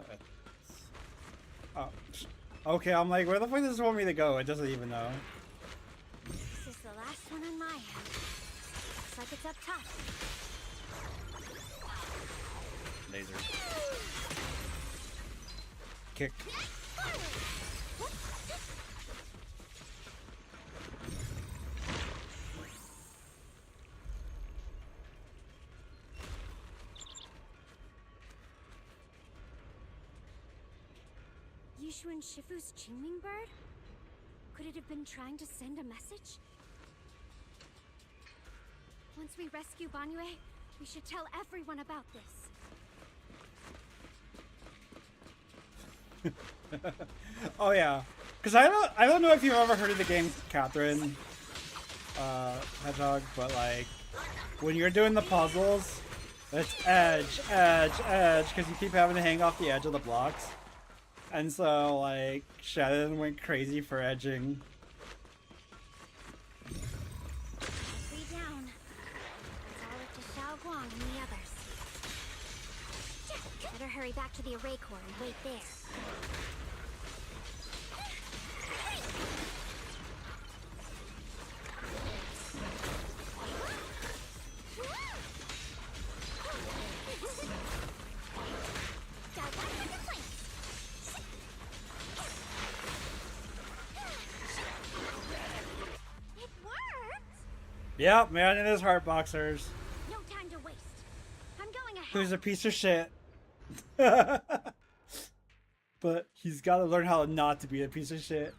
Okay, I'm like, where the fuck does this want me to go? It doesn't even know. This is the last one on my end. Looks like it's up top. Laser. Kick. Yushuan Shifu's Qingming bird? Could it have been trying to send a message? Once we rescue Banyue, we should tell everyone about this. Oh yeah, because I don't know if you've ever heard of the game Catherine Hedgehog, but like when you're doing the puzzles, it's edge, edge, edge, because you keep having to hang off the edge of the blocks, and so like Shannon went crazy for edging. Way down. It's all up to Xiaoguang and the others. Better hurry back to the array core and wait there. It worked! Yep, man, it is Heart Boxers. No time to waste. I'm going ahead. Who's a piece of shit. But he's got to learn how not to be a piece of shit.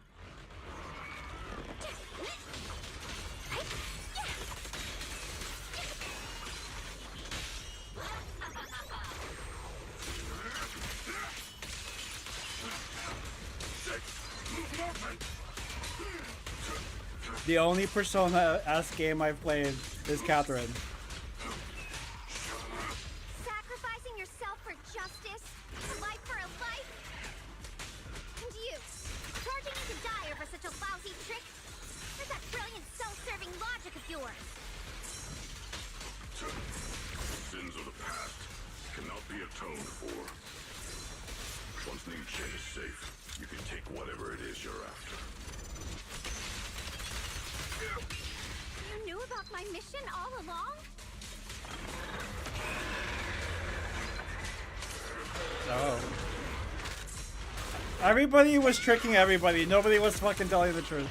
The only Persona-esque game I've played is Catherine. Sacrificing yourself for justice? A life for a life? And you, charging me to die over such a lousy trick? Where's that brilliant self-serving logic of yours? Sins of the past cannot be atoned for. Once Ning-Chen is safe, you can take whatever it is you're after. You knew about my mission all along? Oh. Everybody was tricking everybody. Nobody was fucking telling the truth.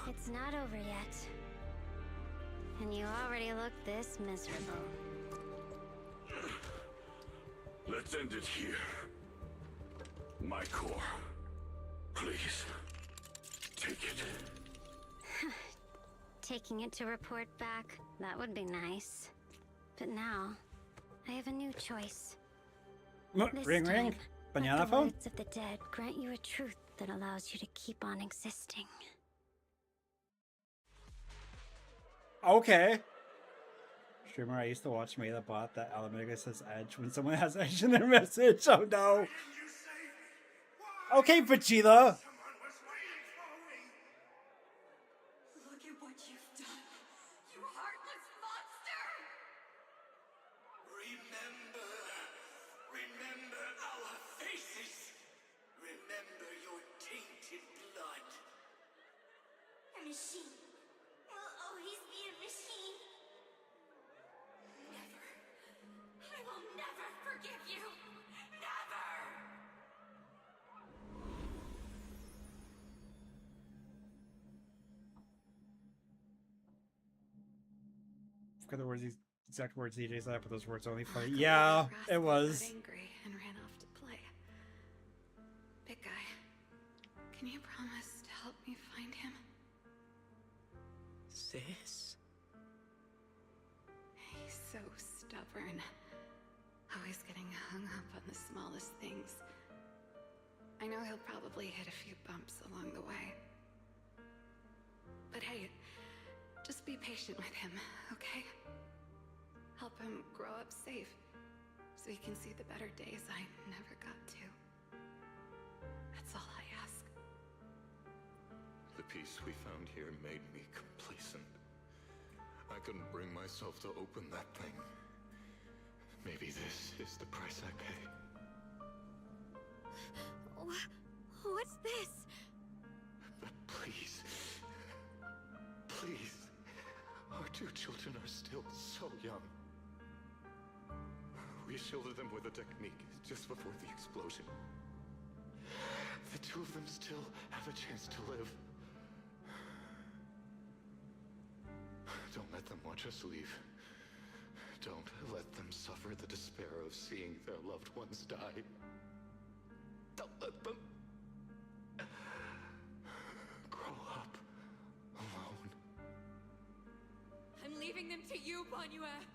It's not over yet. And you already look this miserable. Let's end it here. My core. Please. Take it. Taking it to report back, that would be nice. But now, I have a new choice. This Ring time, ring. Banana let the phone? words of the dead grant you a truth that allows you to keep on existing. Okay. Streamer I used to watch made a bot that Alamega says edge when someone has edge in their message. Oh no. Okay, Vegeta. Look at what you've done, you heartless monster! Remember our faces. Remember your tainted blood. A machine. Will always be a machine. Never. I will never forgive you. Never! Forget the words, these exact words DJ said, but those words are only funny. Yeah, it was. Got angry and ran off to play. Big guy, can you promise to help me find him? Sis? He's so stubborn. Always getting hung up on the smallest things. I know he'll probably hit a few bumps along the way. But hey, just be patient with him, okay? Help him grow up safe, so he can see the better days I never got to. That's all I ask. The peace we found here made me complacent. I couldn't bring myself to open that thing. Maybe this is the price I pay. What's this? But please, please, our two children are still so young. We shielded them with a technique just before the explosion. The two of them still have a chance to live. Don't let them watch us leave. Don't let them suffer the despair of seeing their loved ones die. Don't let them grow up alone. I'm leaving them to you, Banyue.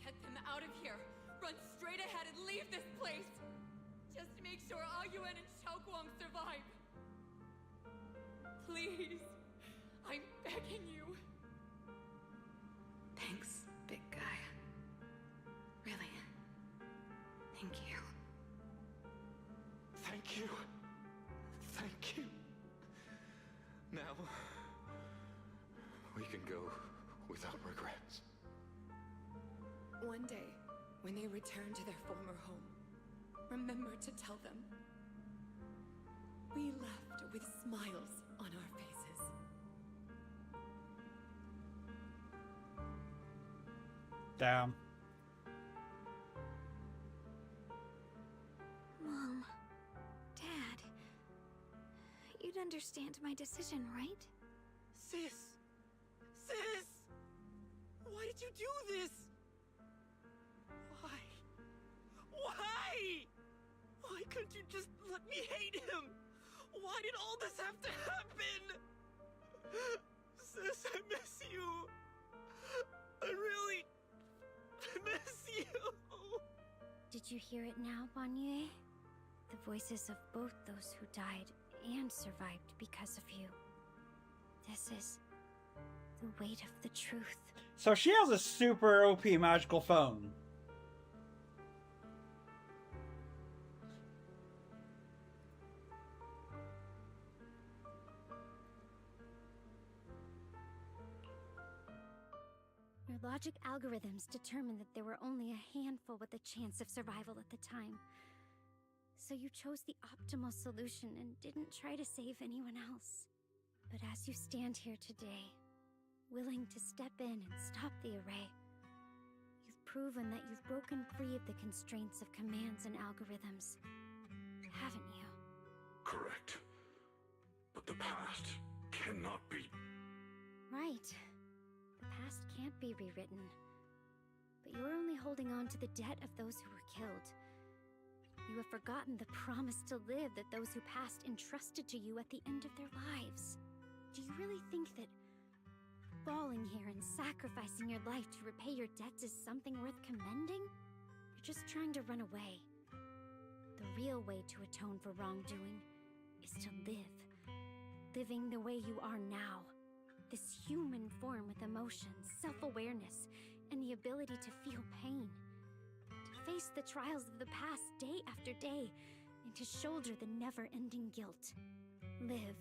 Get them out of here. Run straight ahead and leave this place. Just to make sure Ayuan and Xiaoguang survive. Please. I'm begging you. Thanks, big guy. Really. Thank you. Thank you. Thank you. Now, we can go without regrets. One day, when they return to their former home, remember to tell them we left with smiles on our faces. Damn. Mom, Dad, you'd understand my decision, right? Sis! Sis! Why did you do this? Why? Why? Why couldn't you just let me hate him? Why did all this have to happen? Sis, I miss you. I really miss you. Did you hear it now, Banyue? The voices of both those who died and survived because of you. This is the weight of the truth. So she has a super OP magical phone. Your logic algorithms determined that there were only a handful with a chance of survival at the time. So you chose the optimal solution and didn't try to save anyone else. But as you stand here today, willing to step in and stop the array, you've proven that you've broken free of the constraints of commands and algorithms, haven't you? Correct. But the past cannot be... Right. The past can't be rewritten. But you're only holding on to the debt of those who were killed. You have forgotten the promise to live that those who passed entrusted to you at the end of their lives. Do you really think that falling here and sacrificing your life to repay your debts is something worth commending? You're just trying to run away. The real way to atone for wrongdoing is to live. Living the way you are now. This human form with emotions, self-awareness, and the ability to feel pain. To face the trials of the past day after day, and to shoulder the never-ending guilt. Live.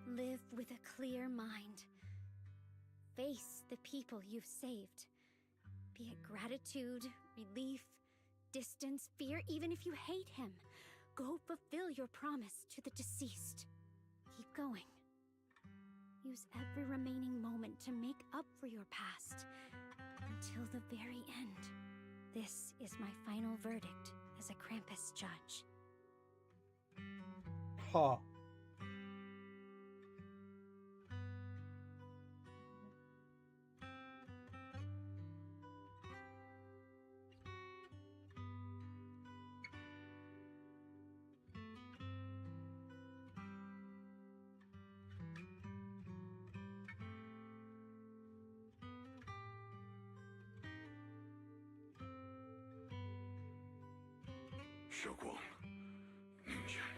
Live with a clear mind. Face the people you've saved. Be it gratitude, relief, distance, fear, even if you hate him. Go fulfill your promise to the deceased. Keep going. Use every remaining moment to make up for your past. Until the very end. This is my final verdict as a Krampus judge. Huh. Xiaoguang, Ningqian.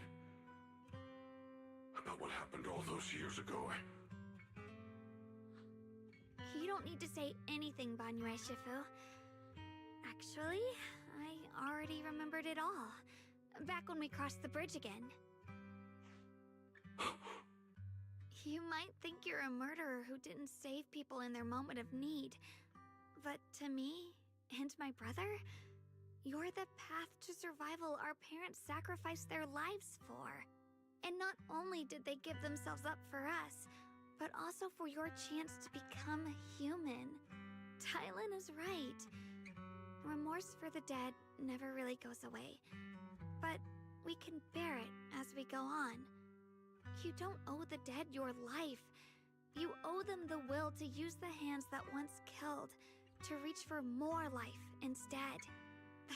About what happened all those years ago, You don't need to say anything, Banyue Shifu. Actually, I already remembered it all. Back when we crossed the bridge again. You might think you're a murderer who didn't save people in their moment of need. But to me, and my brother, you're the path to survival our parents sacrificed their lives for. And not only did they give themselves up for us, but also for your chance to become human. Tylan is right. Remorse for the dead never really goes away. But we can bear it as we go on. You don't owe the dead your life. You owe them the will to use the hands that once killed, to reach for more life instead.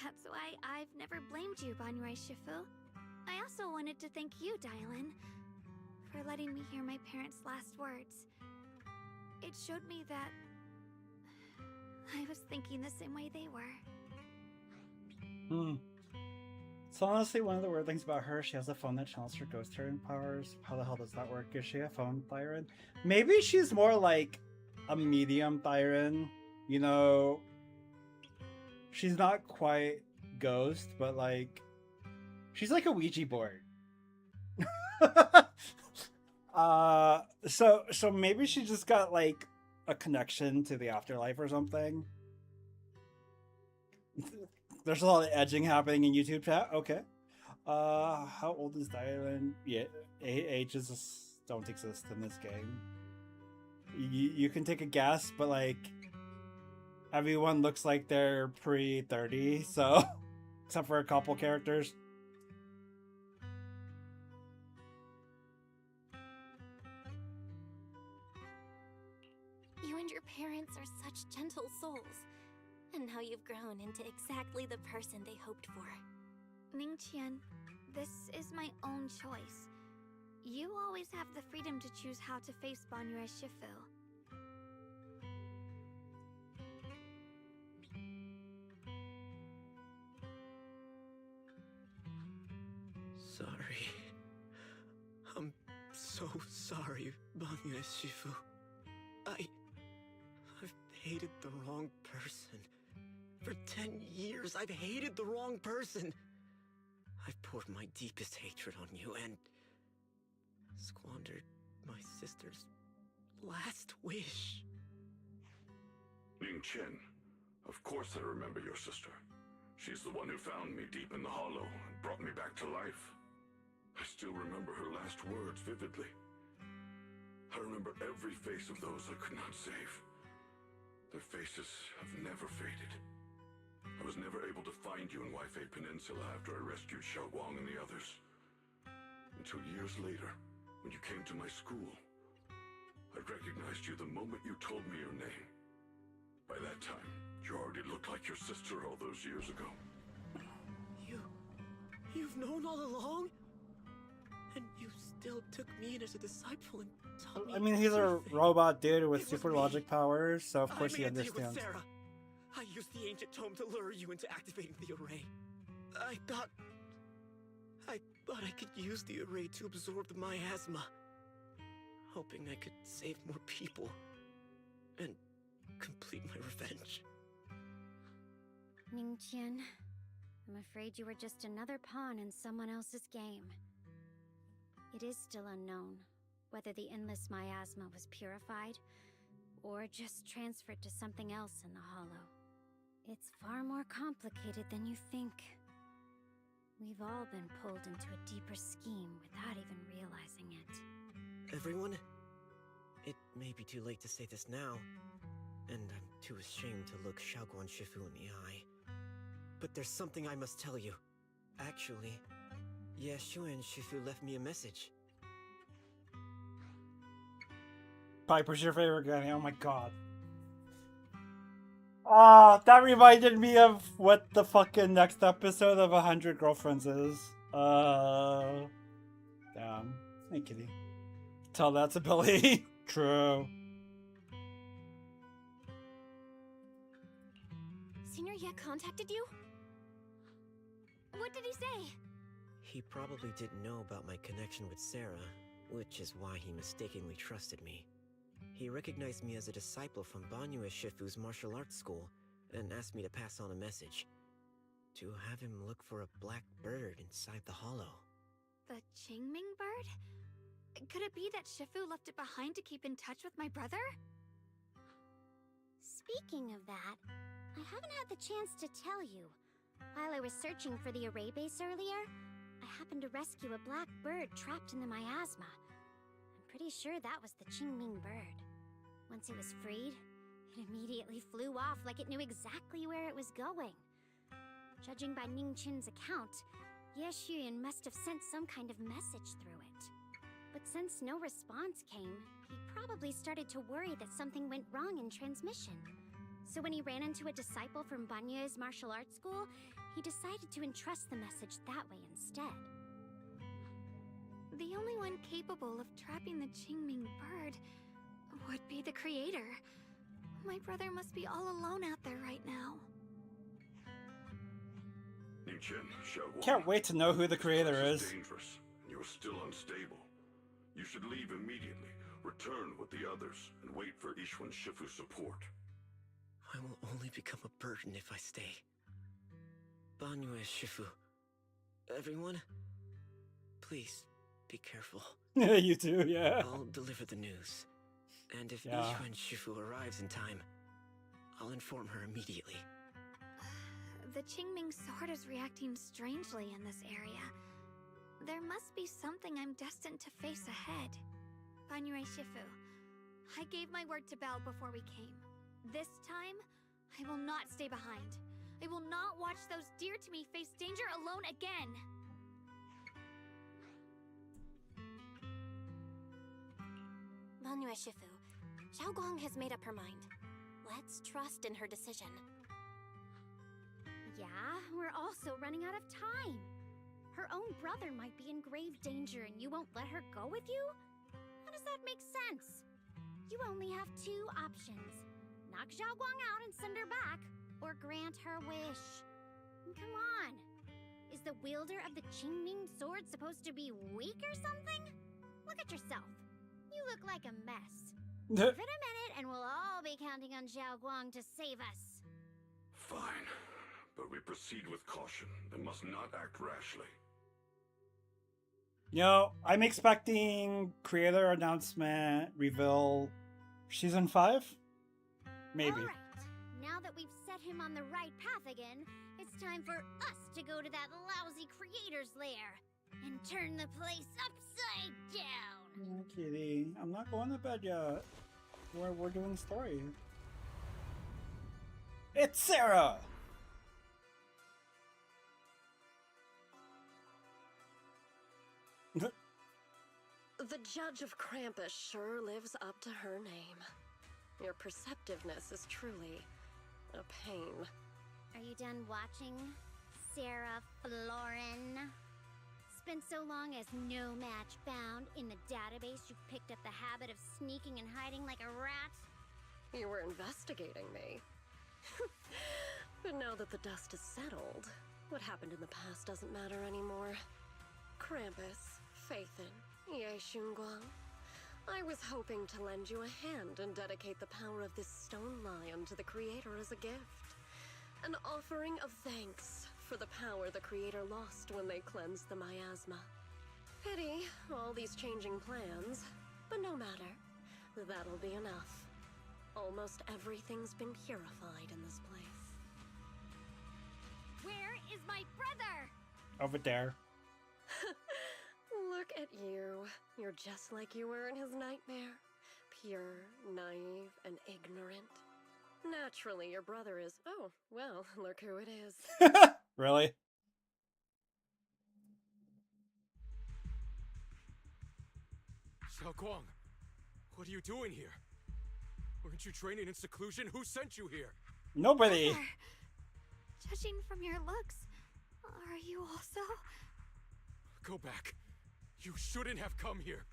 That's why I've never blamed you, Banyue Shifu. I also wanted to thank you, Dylan, for letting me hear my parents' last words. It showed me that I was thinking the same way they were. So honestly, one of the weird things about her, she has a phone that channels her ghost Tyran powers. How the hell does that work? Is she a phone Tyran? Maybe she's more like a medium Tyran. You know, she's not quite ghost, but like, she's like a Ouija board. So maybe she just got like a connection to the afterlife or something. There's a lot of edging happening in YouTube chat. Okay. How old is Dylan? Yeah, ages don't exist in this game. You can take a guess, but like everyone looks like they're pre-30, so except for a couple characters. You and your parents are such gentle souls. And now you've grown into exactly the person they hoped for. Ningqian, this is my own choice. You always have the freedom to choose how to face Banyue Shifu. Sorry. I'm so sorry, Banyue Shifu. I've hated the wrong person. For 10 years, I've hated the wrong person. I've poured my deepest hatred on you and squandered my sister's last wish. Ningqian, of course I remember your sister. She's the one who found me deep in the hollow and brought me back to life. I still remember her last words vividly. I remember every face of those I could not save. Their faces have never faded. I was never able to find you in Waifei Peninsula after I rescued Xiaoguang and the others. Until years later, when you came to my school. I recognized you the moment you told me your name. By that time, you already looked like your sister all those years ago. You've known all along? And you still took me in as a disciple and taught me I mean, he's a everything. robot dude with It was super me. logic powers, so of course I he made a deal with understands. Sarah. I used the ancient tome to lure you into activating the array. I thought I could use the array to absorb the miasma, hoping I could save more people and complete my revenge. Ningqian, I'm afraid you were just another pawn in someone else's game. It is still unknown whether the endless miasma was purified or just transferred to something else in the Hollow. It's far more complicated than you think. We've all been pulled into a deeper scheme without even realizing it. Everyone, it may be too late to say this now, and I'm too ashamed to look Xiaoguan Shifu in the eye. But there's something I must tell you. Actually, Yeshuan Shifu left me a message. Piper's your favorite guy. Oh my god. Ah, that reminded me of what the fucking next episode of 100 Girlfriends is. Damn. Hey, kitty. Tell that's a Billy. True. Senior Ye contacted you? What did he say? He probably didn't know about my connection with Sarah, which is why he mistakenly trusted me. He recognized me as a disciple from Banyue Shifu's martial arts school and asked me to pass on a message. To have him look for a black bird inside the hollow. The Qingming bird? Could it be that Shifu left it behind to keep in touch with my brother? Speaking of that, I haven't had the chance to tell you. While I was searching for the array base earlier, I happened to rescue a black bird trapped in the miasma. I'm pretty sure that was the Qingming bird. Once it was freed, it immediately flew off like it knew exactly where it was going. Judging by Ningqian's account, Ye Xuyan must have sent some kind of message through it. But since no response came, he probably started to worry that something went wrong in transmission. So when he ran into a disciple from Banyue's martial arts school, he decided to entrust the message that way instead. The only one capable of trapping the Qingming bird would be the creator. My brother must be all alone out there right now. Ningqian, Xiaoguan. Can't wait to know who the creator This is. dangerous, and you're still unstable. You should leave immediately, return with the others, and wait for Yishuan Shifu's support. I will only become a burden if I stay. Banyue Shifu. Everyone, please be careful. You too, yeah. I'll deliver the news. And if Yeah. Yishuan Shifu arrives in time, I'll inform her immediately. The Qingming sword is reacting strangely in this area. There must be something I'm destined to face ahead. Banyue Shifu, I gave my word to Belle before we came. This time, I will not stay behind. I will not watch those dear to me face danger alone again. Banyue Shifu, Xiaoguang has made up her mind. Let's trust in her decision. Yeah, we're also running out of time. Her own brother might be in grave danger and you won't let her go with you? How does that make sense? You only have two options. Knock Xiaoguang out and send her back, or grant her wish. Come on. Is the wielder of the Qingming sword supposed to be weak or something? Look at yourself. You look like a mess. Give it a minute and we'll all be counting on Xiaoguang to save us. Fine, but we proceed with caution and must not act rashly. You know, I'm expecting creator announcement reveal season 5? Maybe. All right. Now that we've set him on the right path again, it's time for us to go to that lousy creator's lair and turn the place upside down. Yeah, kitty. I'm not going to bed yet. We're doing story. It's Sarah! The Judge of Krampus sure lives up to her name. Your perceptiveness is truly a pain. Are you done watching, Sarah Florin? Spent so long as no match found in the database, you picked up the habit of sneaking and hiding like a rat? You were investigating me. But now that the dust is settled, what happened in the past doesn't matter anymore. Krampus, Phaethon, Ye Shunguang. I was hoping to lend you a hand and dedicate the power of this stone lion to the Creator as a gift. An offering of thanks for the power the Creator lost when they cleansed the miasma. Pity, all these changing plans, but no matter. That'll be enough. Almost everything's been purified in this place. Where is my brother? Over there. Look at you. You're just like you were in his nightmare. Pure, naive, and ignorant. Naturally, your brother is... Oh, well, look who it is. Really? Xiaoguang, what are you doing here? Weren't you training in seclusion? Who sent you here? Nobody. Brother, judging from your looks, are you also? Go back. You shouldn't have come here.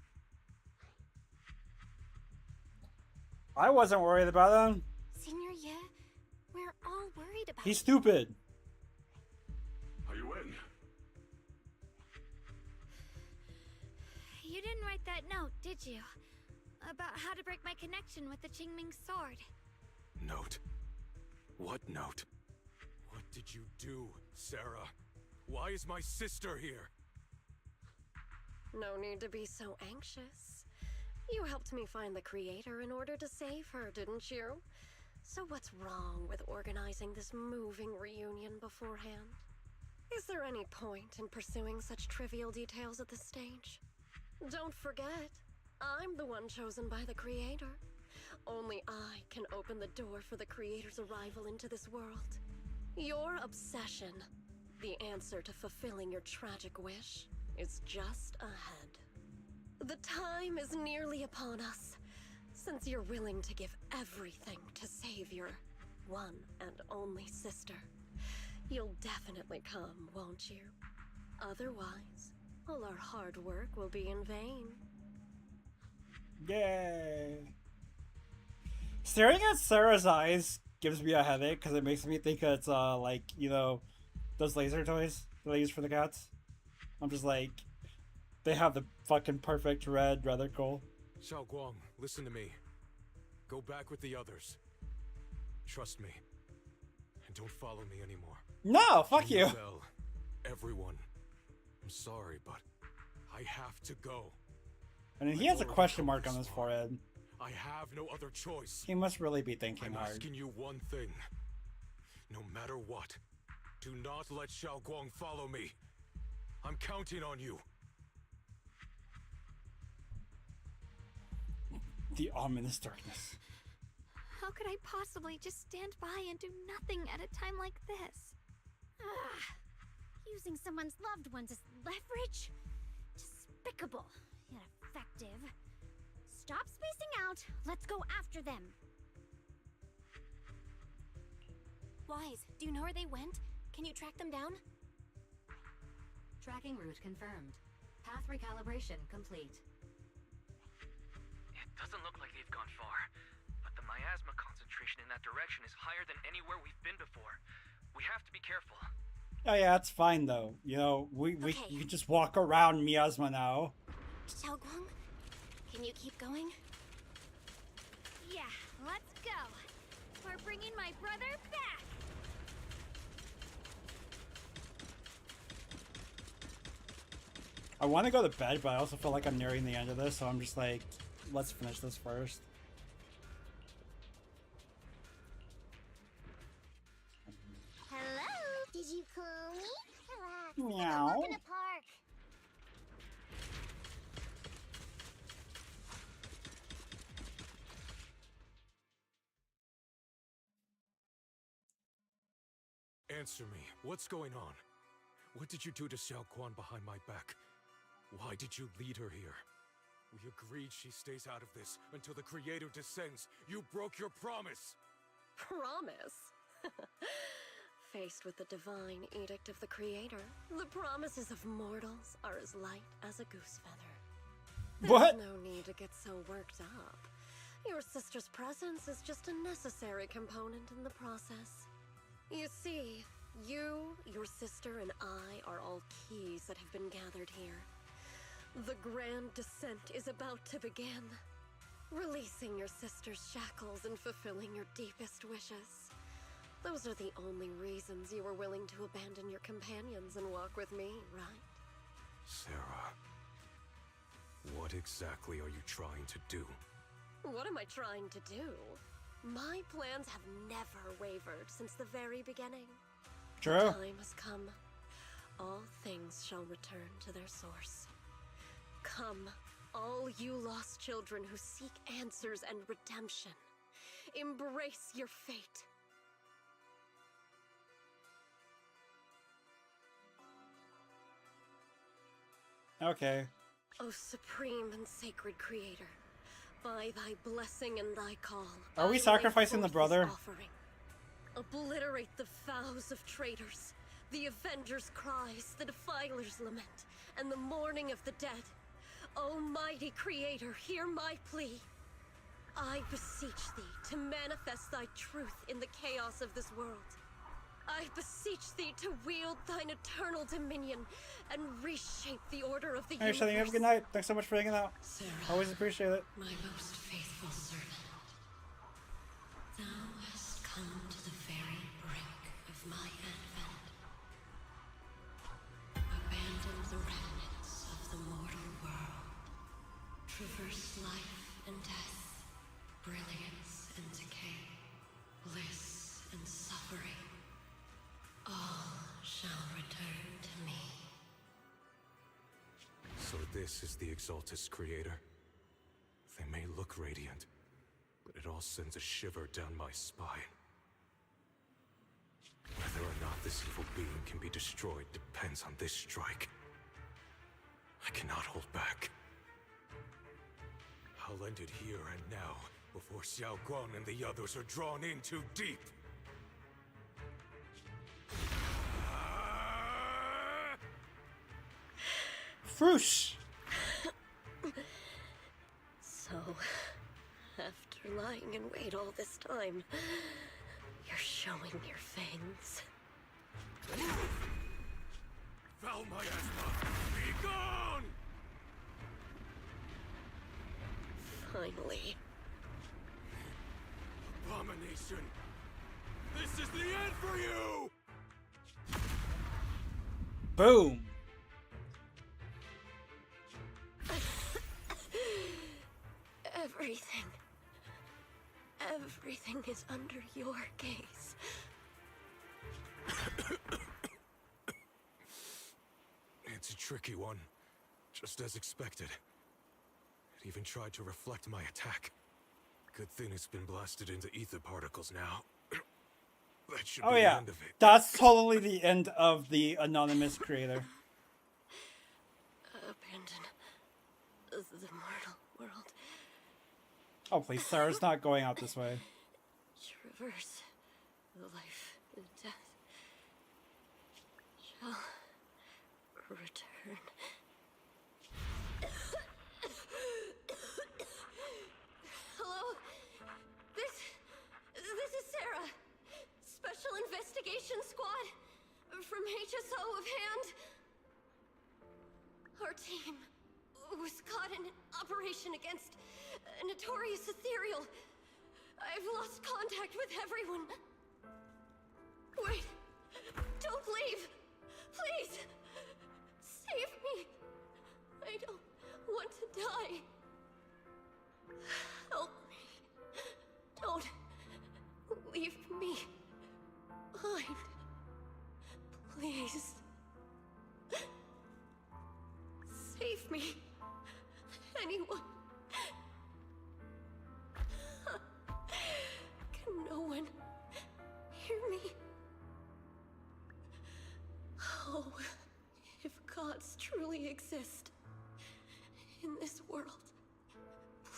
I wasn't worried about him. Senior Ye, we're all worried about He's stupid. Are you in? You didn't write that note, did you? About how to break my connection with the Qingming sword. Note? What note? What did you do, Sarah? Why is my sister here? No need to be so anxious. You helped me find the Creator in order to save her, didn't you? So what's wrong with organizing this moving reunion beforehand? Is there any point in pursuing such trivial details at this stage? Don't forget, I'm the one chosen by the Creator. Only I can open the door for the Creator's arrival into this world. Your obsession, the answer to fulfilling your tragic wish, is just ahead. The time is nearly upon us, since you're willing to give everything to save your one and only sister. You'll definitely come, won't you? Otherwise, all our hard work will be in vain. Yay. Staring at Sarah's eyes gives me a headache because it makes me think it's like, you know, those laser toys that they use for the cats. I'm just like, they have the fucking perfect red reticle. Xiaoguang, listen to me. Go back with the others. Trust me. And don't follow me anymore. No, fuck you. Belle, everyone. I'm sorry, but I have to go. And he has a question mark on his forehead. I have no other choice. He must really be thinking I'm hard. asking you one thing. No matter what, do not let Xiaoguang follow me. I'm counting on you. The ominous darkness. How could I possibly just stand by and do nothing at a time like this? Using someone's loved ones as leverage? Despicable, yet effective. Stop spacing out. Let's go after them. Wise, do you know where they went? Can you track them down? Tracking route confirmed. Path recalibration complete. It doesn't look like they've gone far, but the miasma concentration in that direction is higher than anywhere we've been before. We have to be careful. Oh yeah, it's fine though. You know, we can just walk around miasma now. Xiaoguang, can you keep going? Yeah, let's go. We're bringing my brother back. I want to go to bed, but I also feel like I'm nearing the end of this, so I'm just like, let's finish this first. Hello? Did you call me? Relax. Meow. Take a walk in the park. Answer me. What's going on? What did you do to Xiaoguang behind my back? Why did you lead her here? We agreed she stays out of this until the Creator descends. You broke your promise! Promise? Faced with the divine edict of the Creator, the promises of mortals are as light as a goose feather. There's What? no need to get so worked up. Your sister's presence is just a necessary component in the process. You see, you, your sister, and I are all keys that have been gathered here. The grand descent is about to begin. Releasing your sister's shackles and fulfilling your deepest wishes. Those are the only reasons you were willing to abandon your companions and walk with me, right? Sarah, what exactly are you trying to do? What am I trying to do? My plans have never wavered since the very beginning. True. The time has come. All things shall return to their source. Come, all you lost children who seek answers and redemption. Embrace your fate. Okay. O supreme and sacred Creator, by thy blessing and thy call, Are we I lay sacrificing the forth brother? this offering. Obliterate the vows of traitors, the avengers' cries, the defiler's lament, and the mourning of the dead. Almighty Creator, hear my plea. I beseech thee to manifest thy truth in the chaos of this world. I beseech thee to wield thine eternal dominion and reshape the order of the Hey, universe. Shani, have a good night. Thanks so much for hanging out. Sarah, Always appreciate it. my most faithful servant, thou hast come to the very brink of my advent. Abandon the remnants of the mortal world. Traverse life and death, brilliance and decay, bliss and suffering. All shall return to me. So this is the Exaltus Creator. They may look radiant, but it all sends a shiver down my spine. Whether or not this evil being can be destroyed depends on this strike. I cannot hold back. I'll end it here and now, before Xiao Guang and the others are drawn in too deep. Froosh! So, after lying in wait all this time, you're showing your fangs. Foul miasma! Be gone! Finally. Abomination! This is the end for you! Boom! Everything is under your gaze. It's a tricky one, just as expected. It even tried to reflect my attack. Good thing it's been blasted into ether particles now. That should Oh be the yeah, end of it. that's totally the end of the anonymous creator. Abandon the mortal world. Oh please, Sarah's not going out this way. Traverse the life and death. Shall return. Hello? This is Sarah. Special Investigation Squad from HSO of Hand. Our team was caught in an operation against a notorious ethereal. I've lost contact with everyone. Wait! Don't leave! Please! Save me! I don't want to die. Help me. Don't leave me behind. Please. Save me. Anyone. Can no one hear me? Oh, if gods truly exist in this world,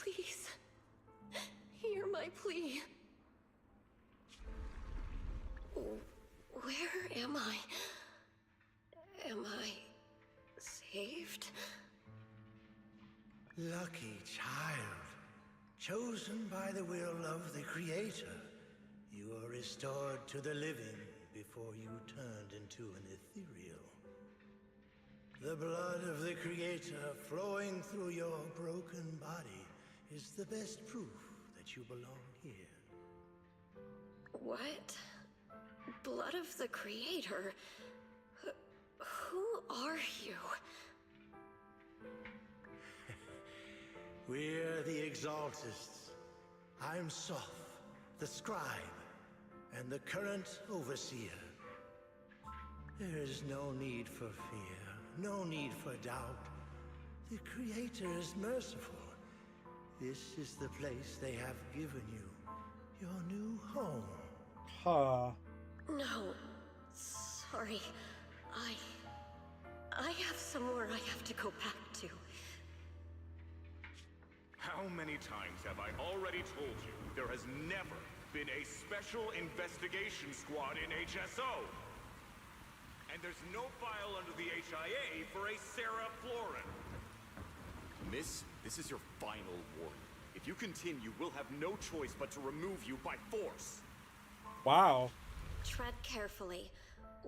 Please, hear my plea. Where am I? Am I saved? Lucky child, chosen by the will of the Creator, you are restored to the living before you turned into an ethereal. The blood of the Creator flowing through your broken body is the best proof that you belong here. What? Blood of the Creator? Who are you? We're the Exaltists. I'm Soph, the Scribe, and the current Overseer. There is no need for fear, no need for doubt. The Creator is merciful. This is the place they have given you, your new home. Huh. No, sorry. I have somewhere I have to go back to. How many times have I already told you there has never been a special investigation squad in HSO? And there's no file under the HIA for a Sarah Florin. Miss, this is your final warning. If you continue, we'll have no choice but to remove you by force. Wow. Tread carefully.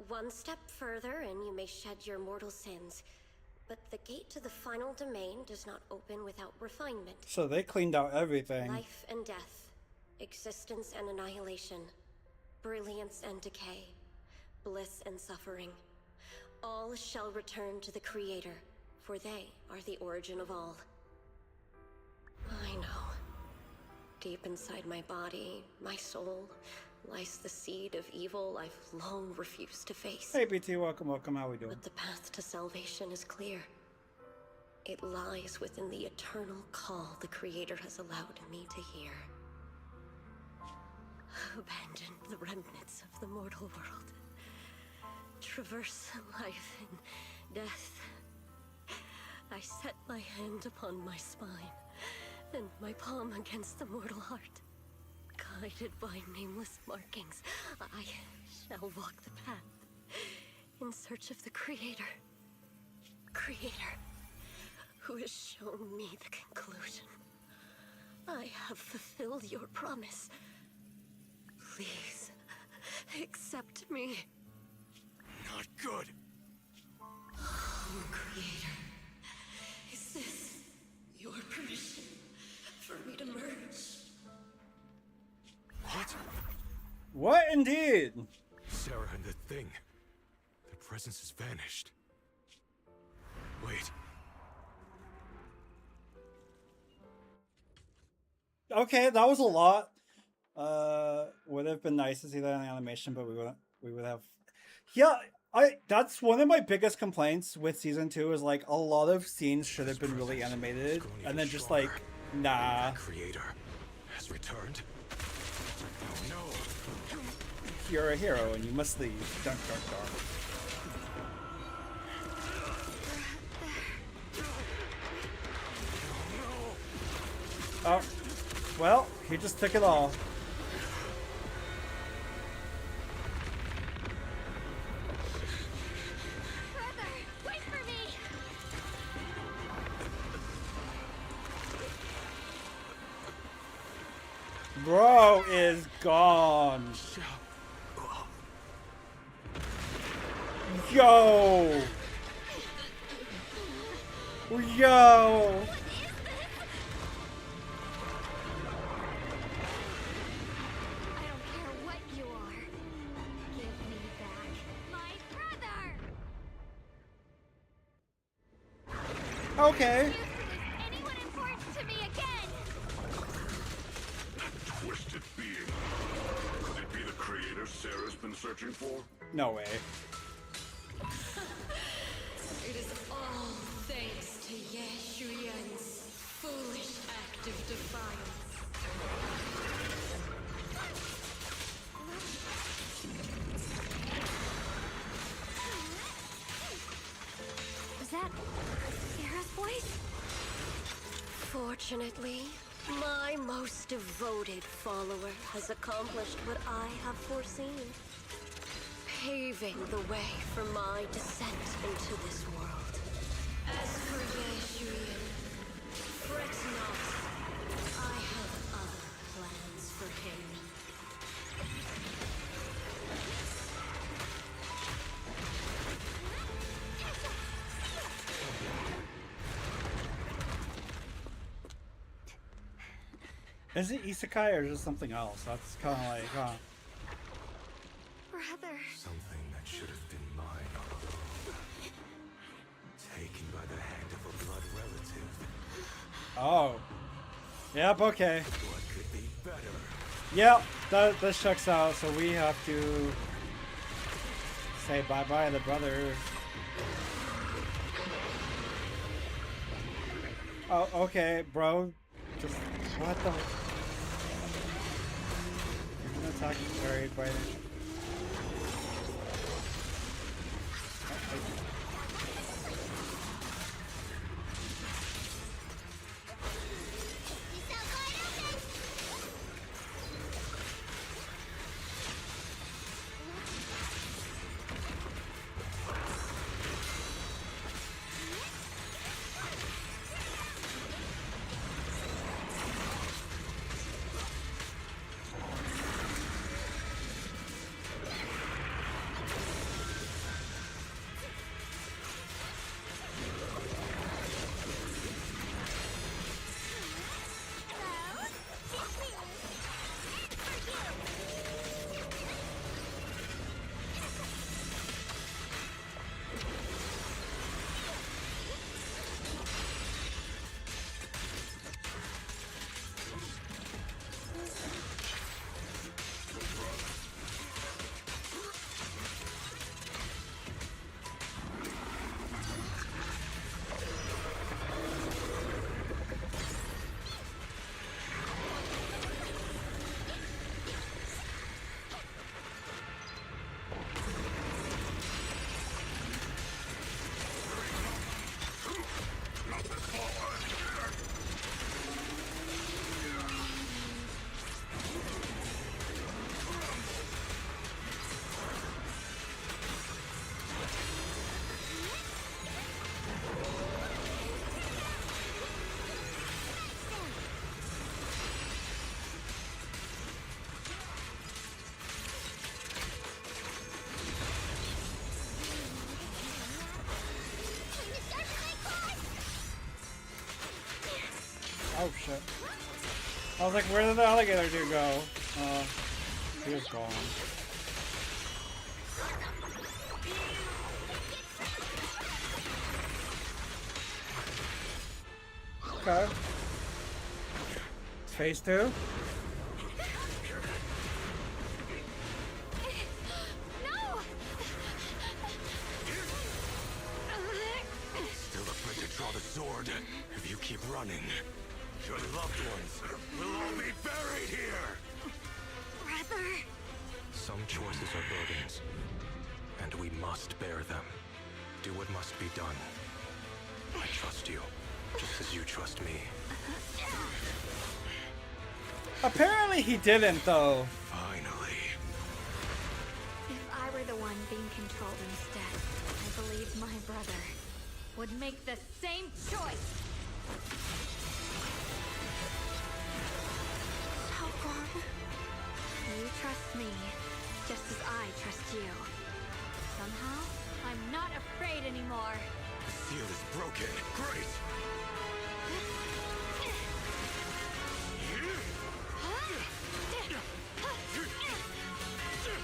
One step further and you may shed your mortal sins. But the gate to the final domain does not open without refinement. So they cleaned out everything. Life and death, existence and annihilation, brilliance and decay, bliss and suffering. All shall return to the Creator, for they are the origin of all. I know. Deep inside my body, my soul, lies the seed of evil I've long refused to face. Hey BT, welcome, welcome, how we doing? But the path to salvation is clear. It lies within the eternal call the Creator has allowed me to hear. Abandon the remnants of the mortal world. Traverse life and death. I set my hand upon my spine, and my palm against the mortal heart. Guided by nameless markings, I shall walk the path in search of the Creator. Creator, who has shown me the conclusion. I have fulfilled your promise. Please, accept me. Not good. Oh, Creator, is this your permission for me to merge? What? What indeed? Sarah and the thing. Their presence has vanished. Wait. Okay, that was a lot. Would have been nice to see that in animation, but we would have. Yeah, that's one of my biggest complaints with season 2 is like a lot of scenes should have been really animated, and then just like, nah. The Creator has returned. Oh no. You're a hero and you must leave. Dun, dun, dun. Oh, well, he just took it all. Brother, wait for me! Bro is gone. Yo! Yo! I don't care what you are. Give me back my brother! Okay. Anyone important to me again? Twisted being. Could it be the Creator Sarah's been searching for? No way. It is all thanks to Yeshuyan's foolish act of defiance. Was that Sarah's voice? Unfortunately, my most devoted follower has accomplished what I have foreseen, paving the way for my descent into this world. As for Yeshuian, fret not. I have other plans for him. Is it isekai or just something else? That's kind of like, huh? Brother. Something that should have been mine all along. Taken by the hand of a blood relative. Oh. Yep, okay. What could be better? Yep, this checks out, so we have to say bye-bye to the brother. Oh, okay, bro. Just, what the... You're gonna attack very by the... Oh shit. I was like, where did the alligator dude go? He was gone. Okay. Phase 2? Still afraid to draw the sword. If you keep running, your loved ones will all be buried here! Brother. Some choices are burdens, and we must bear them. Do what must be done. I trust you, just as you trust me. Apparently he didn't, though. Finally. If I were the one being controlled instead, I believe my brother would make the same choice. You trust me, just as I trust you. Somehow, I'm not afraid anymore. The seal is broken. Great!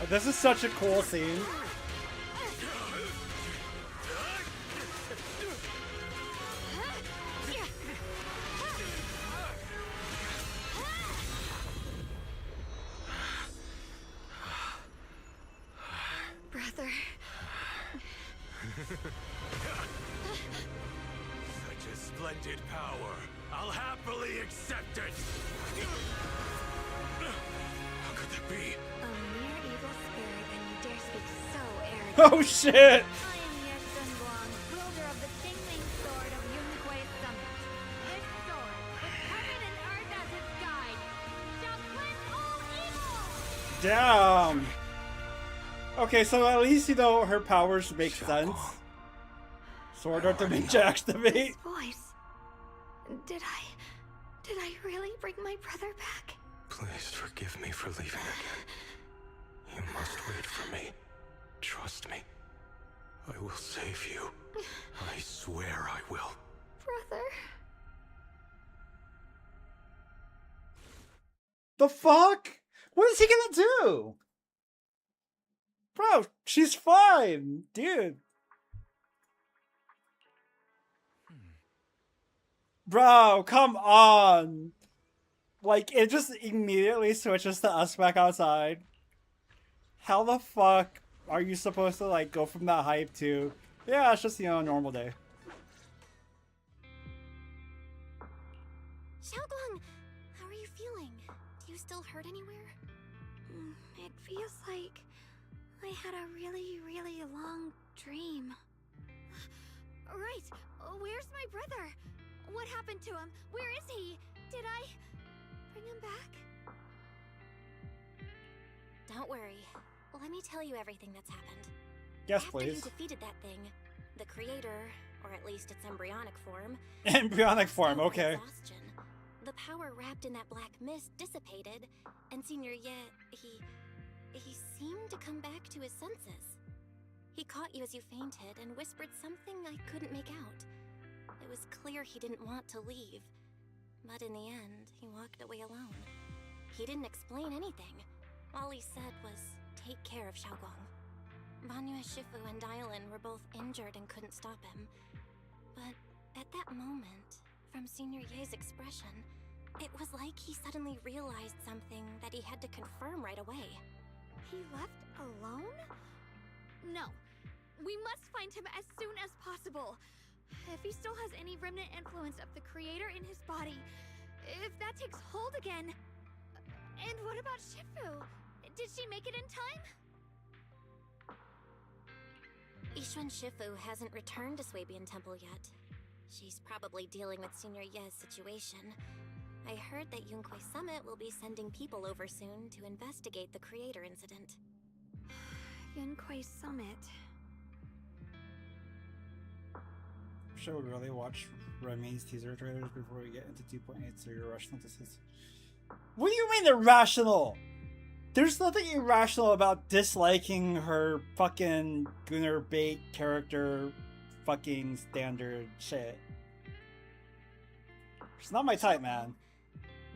This is such a cool scene. Brother. Such a splendid power. I'll happily accept it. How could that be? A mere evil spirit, and you dare speak so arrogantly. Oh shit! I am Ye Guang, wielder of the Tingling Sword of Yunquei Summit. This sword, Damn. Okay, so at least you know her powers make sense. Sword Art Dimension activate. Voice. Did I really bring my brother back? Please forgive me for leaving again. You must wait for me. Trust me. I will save you. I swear I will. Brother. The fuck? What is he gonna do? Bro, she's fine, dude. Bro, come on. Like, it just immediately switches to us back outside. How the fuck are you supposed to, like, go from that hype to, yeah, it's just, you know, a normal day? Xiaoguang, how are you feeling? Do you still hurt anywhere? It feels like I had a really, really long dream. Right, where's my brother? What happened to him? Where is he? Did I bring him back? Don't worry. Let me tell you everything that's happened. Yes, After please. you defeated that thing, the creator, or at least its embryonic form... Embryonic form, okay. Exhaustion. The power wrapped in that black mist dissipated, and Senior Ye, he seemed to come back to his senses. He caught you as you fainted and whispered something I couldn't make out. It was clear he didn't want to leave, but in the end, he walked away alone. He didn't explain anything. All he said was, take care of Xiaoguang. Banyue Shifu and Dylan were both injured and couldn't stop him. But at that moment, from Senior Ye's expression, it was like he suddenly realized something that he had to confirm right away. He left alone? No. We must find him as soon as possible. If he still has any remnant influence of the creator in his body, if that takes hold again. And what about Shifu? Did she make it in time? Yixuan Shifu hasn't returned to Swabian Temple yet. She's probably dealing with Senior Ye's situation. I heard that Yunquay Summit will be sending people over soon to investigate the creator incident. Yunquay Summit. Should we really watch Remy's teaser trailers before we get into 2.8 so you're irrational to say? What do you mean irrational? There's nothing irrational about disliking her fucking Gunnar bait character fucking standard shit. It's not my type, man.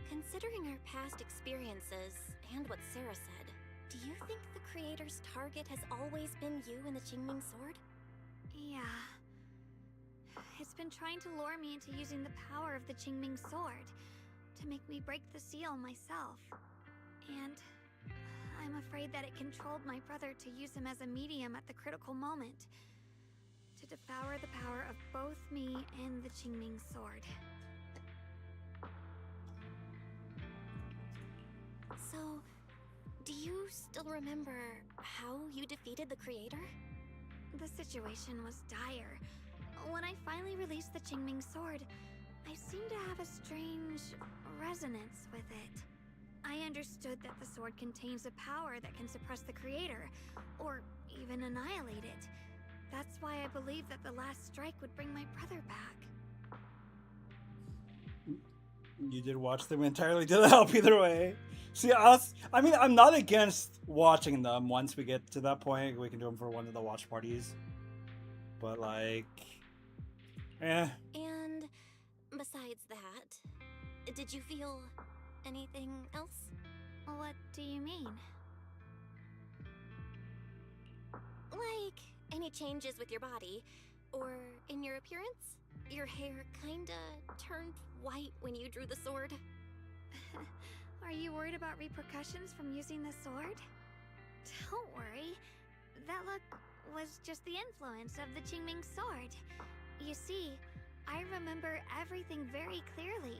Considering our past experiences and what Sarah said, do you think the creator's target has always been you and the Qingming sword? Yeah. It's been trying to lure me into using the power of the Qingming sword to make me break the seal myself. And I'm afraid that it controlled my brother to use him as a medium at the critical moment, to devour the power of both me and the Qingming sword. So, do you still remember how you defeated the creator? The situation was dire. When I finally released the Qingming sword, I seemed to have a strange resonance with it. I understood that the sword contains a power that can suppress the creator, or even annihilate it. That's why I believed that the last strike would bring my brother back. You did watch them entirely, didn't help either way. See, I mean, I'm not against watching them. Once we get to that point, we can do them for one of the watch parties. But, like, eh. And besides that, did you feel anything else? What do you mean? Like, any changes with your body, or in your appearance? Your hair kinda turned white when you drew the sword. Are you worried about repercussions from using the sword? Don't worry. That look was just the influence of the Qingming sword. You see, I remember everything very clearly.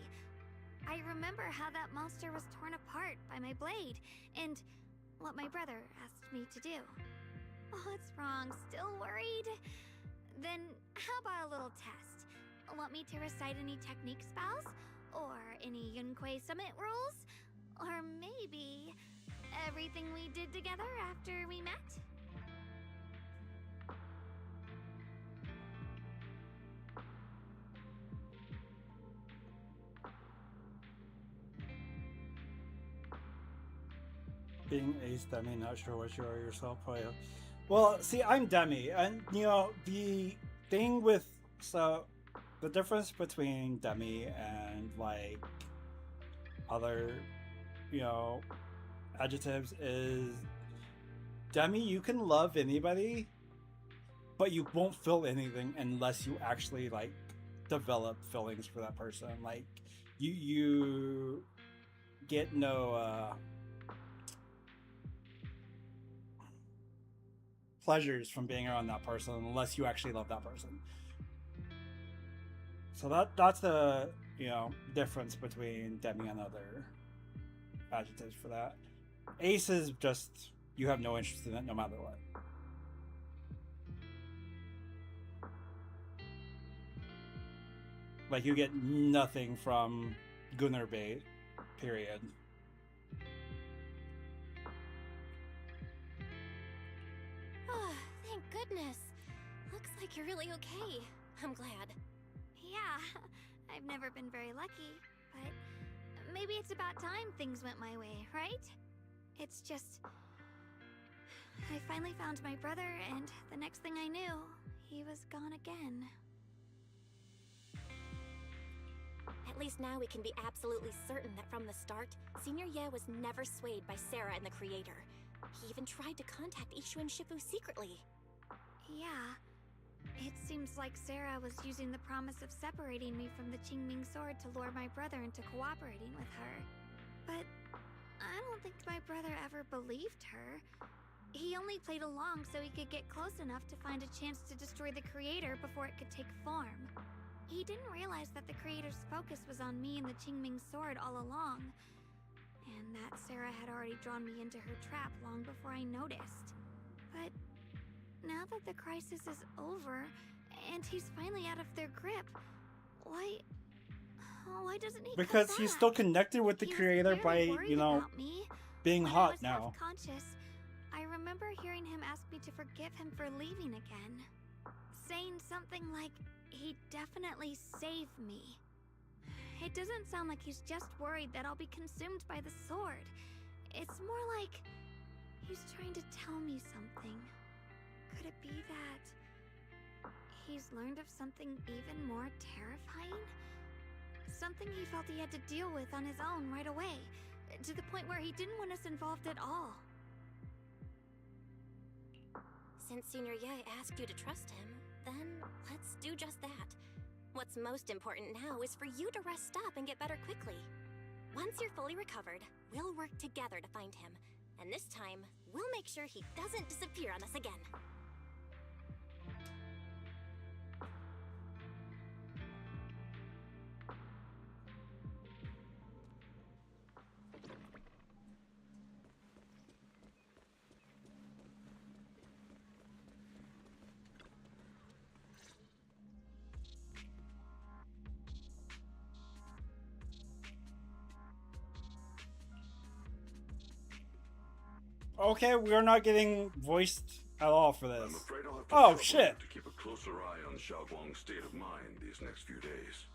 I remember how that monster was torn apart by my blade, and what my brother asked me to do. What's wrong? Still worried? Then how about a little test? Want me to recite any technique spells? Or any Yunquay Summit rules? Or maybe everything we did together after we met? Being Ace Demi, not sure what you are yourself. Oh, yeah. Well, see, I'm Demi, and you know the thing with the difference between Demi and like other, you know, adjectives is Demi, you can love anybody, but you won't feel anything unless you actually like develop feelings for that person. Like you get no pleasures from being around that person unless you actually love that person. So that's the, you know, difference between Demi and other adjectives for that. Ace is just you have no interest in it no matter what. Like you get nothing from Gunnar bait, period. Oh, thank goodness. Looks like you're really okay. I'm glad. Yeah, I've never been very lucky, but maybe it's about time things went my way, right? It's just... I finally found my brother, and the next thing I knew, he was gone again. At least now we can be absolutely certain that from the start, Senior Ye was never swayed by Sarah and the Creator. He even tried to contact Ishu and Shifu secretly. Yeah. It seems like Sarah was using the promise of separating me from the Qingming sword to lure my brother into cooperating with her. But I don't think my brother ever believed her. He only played along so he could get close enough to find a chance to destroy the Creator before it could take form. He didn't realize that the Creator's focus was on me and the Qingming sword all along, and that Sarah had already drawn me into her trap long before I noticed. But now that the crisis is over, and he's finally out of their grip, why doesn't he Because come he's back? still connected with the He was Creator by, clearly worried you know, about me. being When I hot was now. self-conscious, I remember hearing him ask me to forgive him for leaving again, saying something like, he'd definitely save me. It doesn't sound like he's just worried that I'll be consumed by the sword. It's more like he's trying to tell me something. Could it be that he's learned of something even more terrifying? Something he felt he had to deal with on his own right away, to the point where he didn't want us involved at all. Since Senior Ye asked you to trust him, then let's do just that. What's most important now is for you to rest up and get better quickly. Once you're fully recovered, we'll work together to find him. And this time, we'll make sure he doesn't disappear on us again. Okay, we're not getting voiced at all for this. I'm afraid I'll have to Oh trouble shit! you to keep a closer eye on Xiaoguang's state of mind these next few days.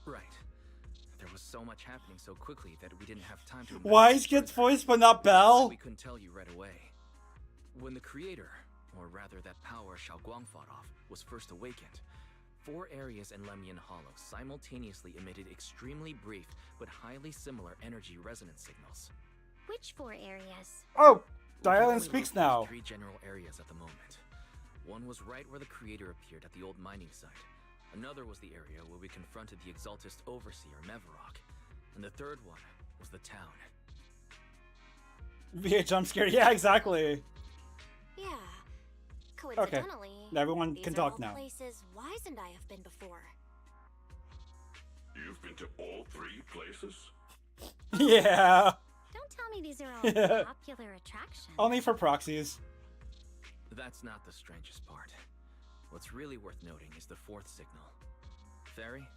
Right. There was so much happening so quickly that we didn't have time to... Wise gets voiced but not Bell? We couldn't tell you right away. When the Creator, or rather that power Xiaoguang fought off, was first awakened, 4 areas in Lemian Hollow simultaneously emitted extremely brief but highly similar energy resonance signals. Which 4 areas? Oh, We can Dylan only speaks locate now. 3 general areas at the moment. One was right where the Creator appeared at the old mining site. Another was the area where we confronted the Exaltist Overseer, Mevarok. And the third one was the town. VH jump scare. Yeah, exactly. Yeah. Coincidentally, Everyone these can are talk all now. places Wise and I have been before. You've been to all 3 places? Yeah. Don't tell me these are all popular attractions. Only for proxies. That's not the strangest part. What's really worth noting is the fourth signal. Fairy?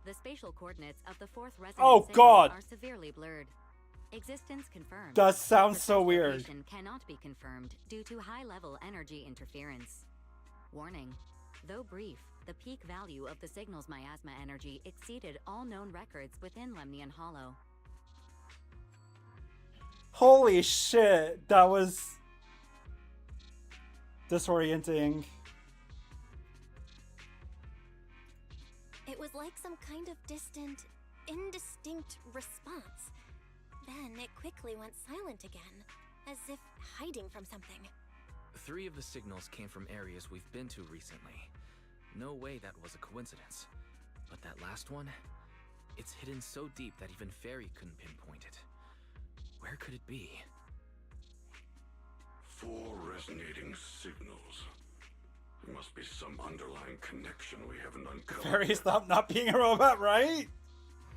The spatial coordinates of the fourth resonance Oh, signal God. are severely blurred. Existence confirmed. That sounds Precise so weird. location cannot be confirmed due to high-level energy interference. Warning. Though brief, the peak value of the signal's miasma energy exceeded all known records within Lemnian Hollow. Holy shit, that was disorienting. It was like some kind of distant, indistinct response. Then it quickly went silent again, as if hiding from something. 3 of the signals came from areas we've been to recently. No way that was a coincidence. But that last one? It's hidden so deep that even Fairy couldn't pinpoint it. Where could it be? 4 resonating signals. There must be some underlying connection we haven't uncovered. Fairy, stop not being a robot, right?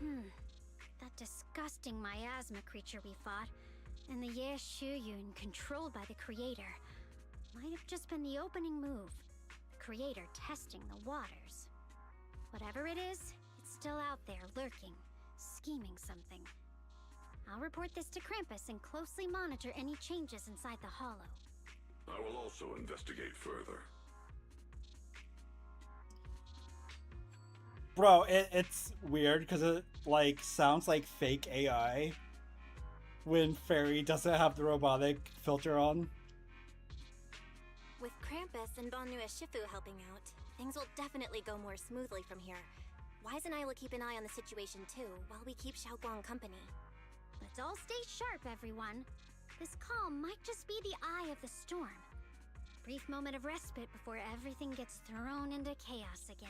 That disgusting miasma creature we fought, and the Ye Shuyun controlled by the Creator, might have just been the opening move. The Creator testing the waters. Whatever it is, it's still out there, lurking, scheming something. I'll report this to Krampus and closely monitor any changes inside the Hollow. I will also investigate further. Bro, it's weird because it like sounds like fake AI when Fairy doesn't have the robotic filter on. With Krampus and Bonnu Shifu helping out, things will definitely go more smoothly from here. Wise and I will keep an eye on the situation too, while we keep Xiaoguang company. Let's all stay sharp, everyone. This calm might just be the eye of the storm. Brief moment of respite before everything gets thrown into chaos again.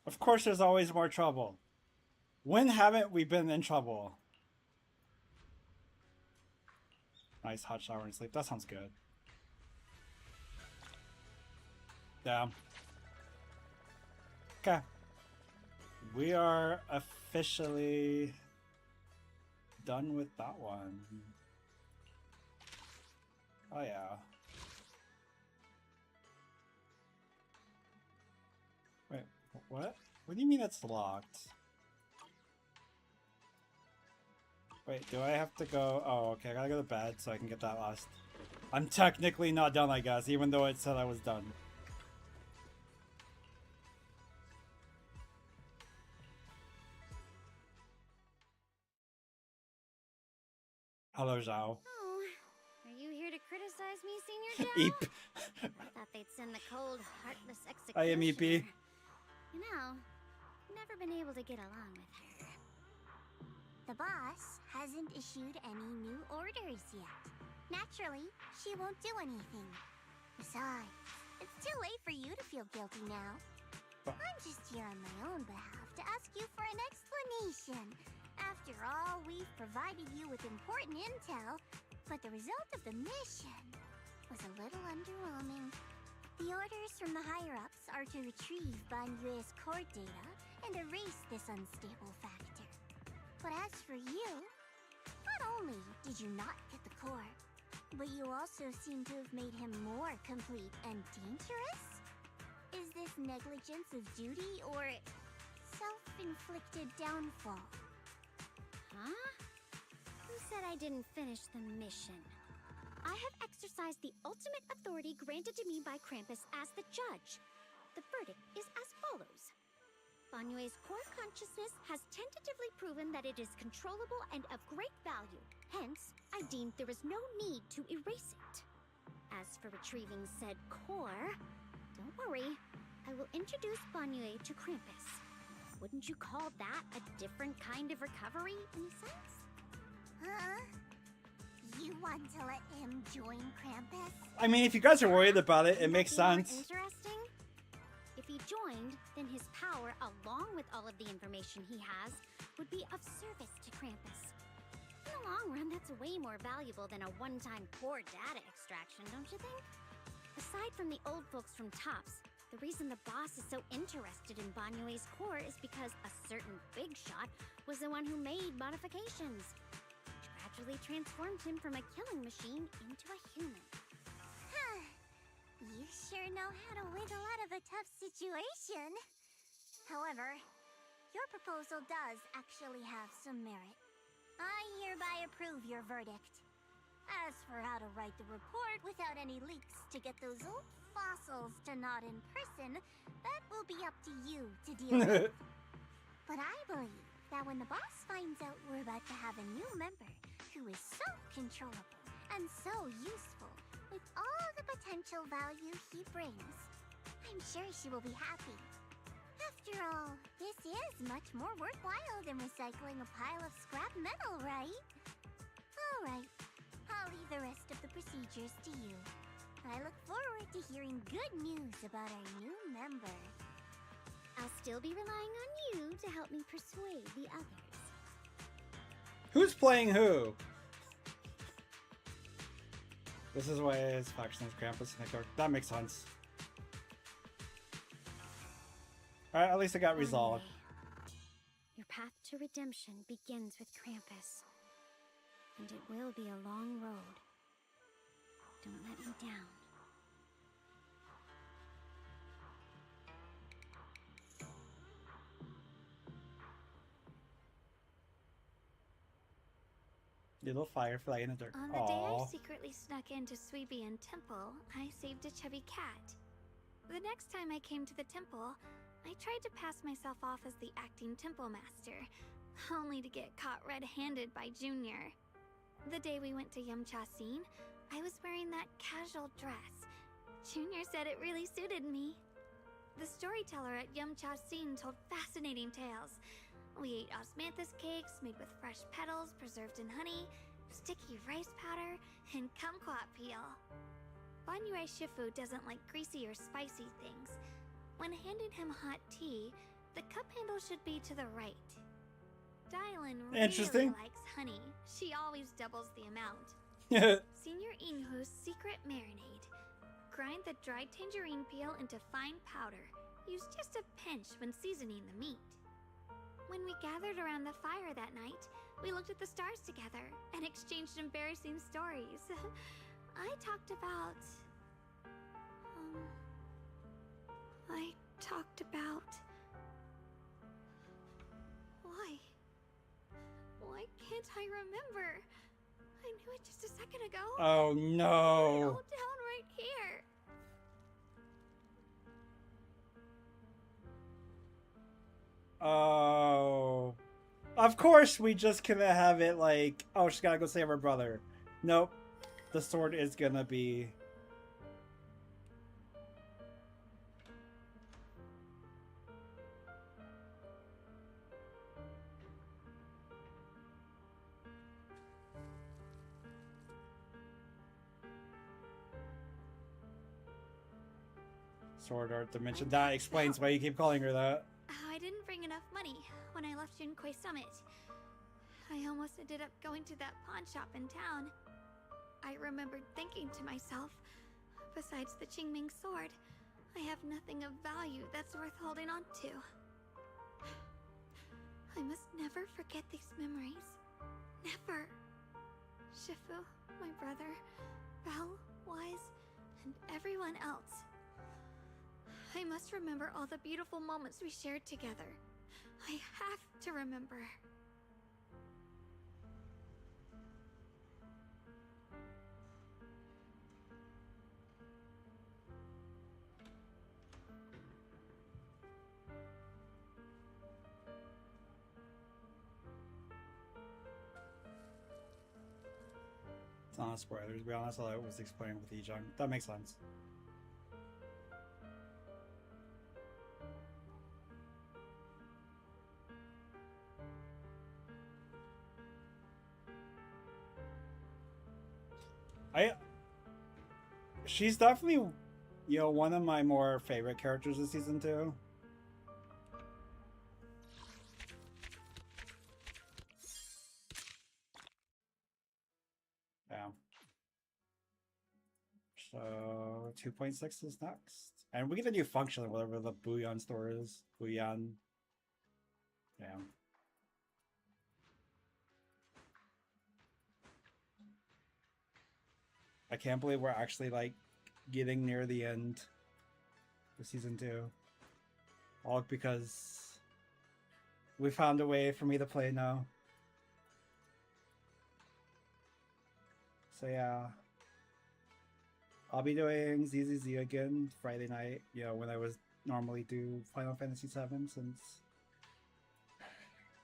Of course, there's always more trouble. When haven't we been in trouble? Nice hot shower and sleep. That sounds good. Yeah. Okay. We are officially done with that one. Oh yeah. Wait, what? What do you mean it's locked? Wait, do I have to go? Oh, okay, I gotta go to bed so I can get that last. I'm technically not done, I guess, even though it said I was done. Hello, Zhao. Oh, are you here to criticize me, Senior Zhao? Eep. I thought they'd send the cold, heartless executioner. I am EP. You know, never been able to get along with her. The boss hasn't issued any new orders yet. Naturally, she won't do anything. Besides, it's too late for you to feel guilty now. I'm just here on my own behalf to ask you for an explanation. After all, we've provided you with important intel, but the result of the mission was a little underwhelming. The orders from the higher-ups are to retrieve Ban Yue's core data and erase this unstable factor. But as for you, not only did you not get the core, but you also seem to have made him more complete and dangerous? Is this negligence of duty or self-inflicted downfall? Huh? Who said I didn't finish the mission? I have exercised the ultimate authority granted to me by Krampus as the judge. The verdict is as follows. Banyue's core consciousness has tentatively proven that it is controllable and of great value. Hence, I deemed there is no need to erase it. As for retrieving said core, don't worry. I will introduce Banyue to Krampus. Wouldn't you call that a different kind of recovery, in a sense? Huh? You want to let him join Krampus? I mean, if you guys are worried about it, it makes sense. Interesting? If he joined, then his power, along with all of the information he has, would be of service to Krampus. In the long long run, that's way more valuable than a one-time core data extraction, don't you think? Aside from the old folks from Tops, the reason the boss is so interested in Banyue's core is because a certain big shot was the one who made modifications, which gradually transformed him from a killing machine into a human. Huh. You sure know how to wiggle out of a tough situation. However, your proposal does actually have some merit. I hereby approve your verdict. As for how to write the report without any leaks to get those old fossils to nod in person, that will be up to you to deal with. But I believe that when the boss finds out we're about to have a new member who is so controllable and so useful with all the potential value he brings, I'm sure she will be happy. After all, this is much more worthwhile than recycling a pile of scrap metal, right? Alright, I'll leave the rest of the procedures to you. I look forward to hearing good news about our new member. I'll still be relying on you to help me persuade the others. Who's playing who? This is why it's factions, Krampus, and Nick. That makes sense. Alright, at least it got resolved. Your path to redemption begins with Krampus. And it will be a long road. Don't let me down. Little firefly in the dirt. On the day I secretly snuck into Sweebian Temple, I saved a chubby cat. The next time I came to the temple, I tried to pass myself off as the acting temple master, only to get caught red-handed by Junior. The day we went to Yumcha-Scene, I was wearing that casual dress. Junior said it really suited me. The storyteller at Yumcha-Scene told fascinating tales. We ate osmanthus cakes made with fresh petals preserved in honey, sticky rice powder, and kumquat peel. Banyue Shifu doesn't like greasy or spicy things. When handing him hot tea, the cup handle should be to the right. Dylan really likes honey. She always doubles the amount. Senior Inhu's secret marinade. Grind the dried tangerine peel into fine powder. Use just a pinch when seasoning the meat. When we gathered around the fire that night, we looked at the stars together and exchanged embarrassing stories. I talked about... Why can't I remember? I knew it just a second ago. Oh no. All down right here. Oh. Of course we just couldn't have it like, oh, she's gotta go save her brother. Nope. The sword is gonna be... Sword Art Dimension. That explains why you keep calling her that. I didn't bring enough money when I left Junkoi Summit. I almost ended up going to that pawn shop in town. I remembered thinking to myself, besides the Qingming sword, I have nothing of value that's worth holding on to. I must never forget these memories. Never. Shifu, my brother, Belle, Wise, and everyone else. I must remember all the beautiful moments we shared together. I have to remember. It's not a spoiler, to be honest, I was explaining with Ejung. That makes sense. She's definitely, you know, one of my more favorite characters of season 2. So 2.6 is next. And we get a new function, whatever the Bouillon store is. Bouillon. Yeah. I can't believe we're actually like getting near the end of season 2. All because we found a way for me to play now. So yeah. I'll be doing ZZZ again Friday night, you know, when I was normally do Final Fantasy VII since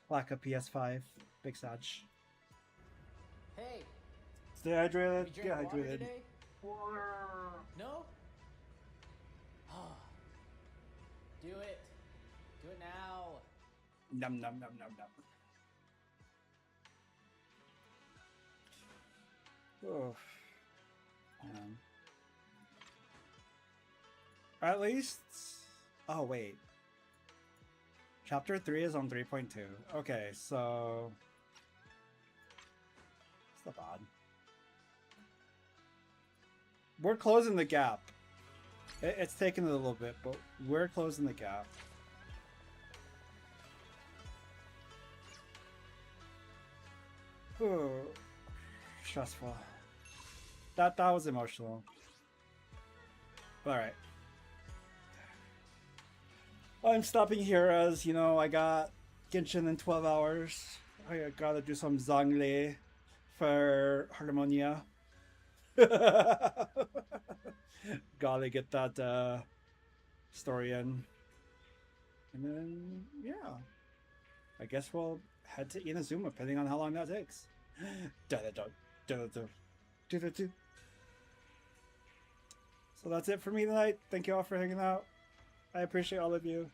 lack of PS5. Big Sag. Hey, Stay hydrated. have you Get drank water hydrated. today? No? Do it. Do it now. Num num num num num. Oh. At least. Oh wait. Chapter 3 is on 3.2. Okay, so it's not bad. We're closing the gap. It's taken a little bit, but we're closing the gap. Ooh, stressful. That was emotional. All right. I'm stopping here as, you know, I got Genshin in 12 hours. I gotta do some Zangli for Harmonia. Gotta get that story in. And then, yeah. I guess we'll head to Inazuma, depending on how long that takes. So that's it for me tonight. Thank you all for hanging out. I appreciate all of you.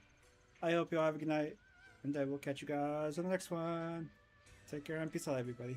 I hope you all have a good night. And I will catch you guys on the next one. Take care and peace out, everybody.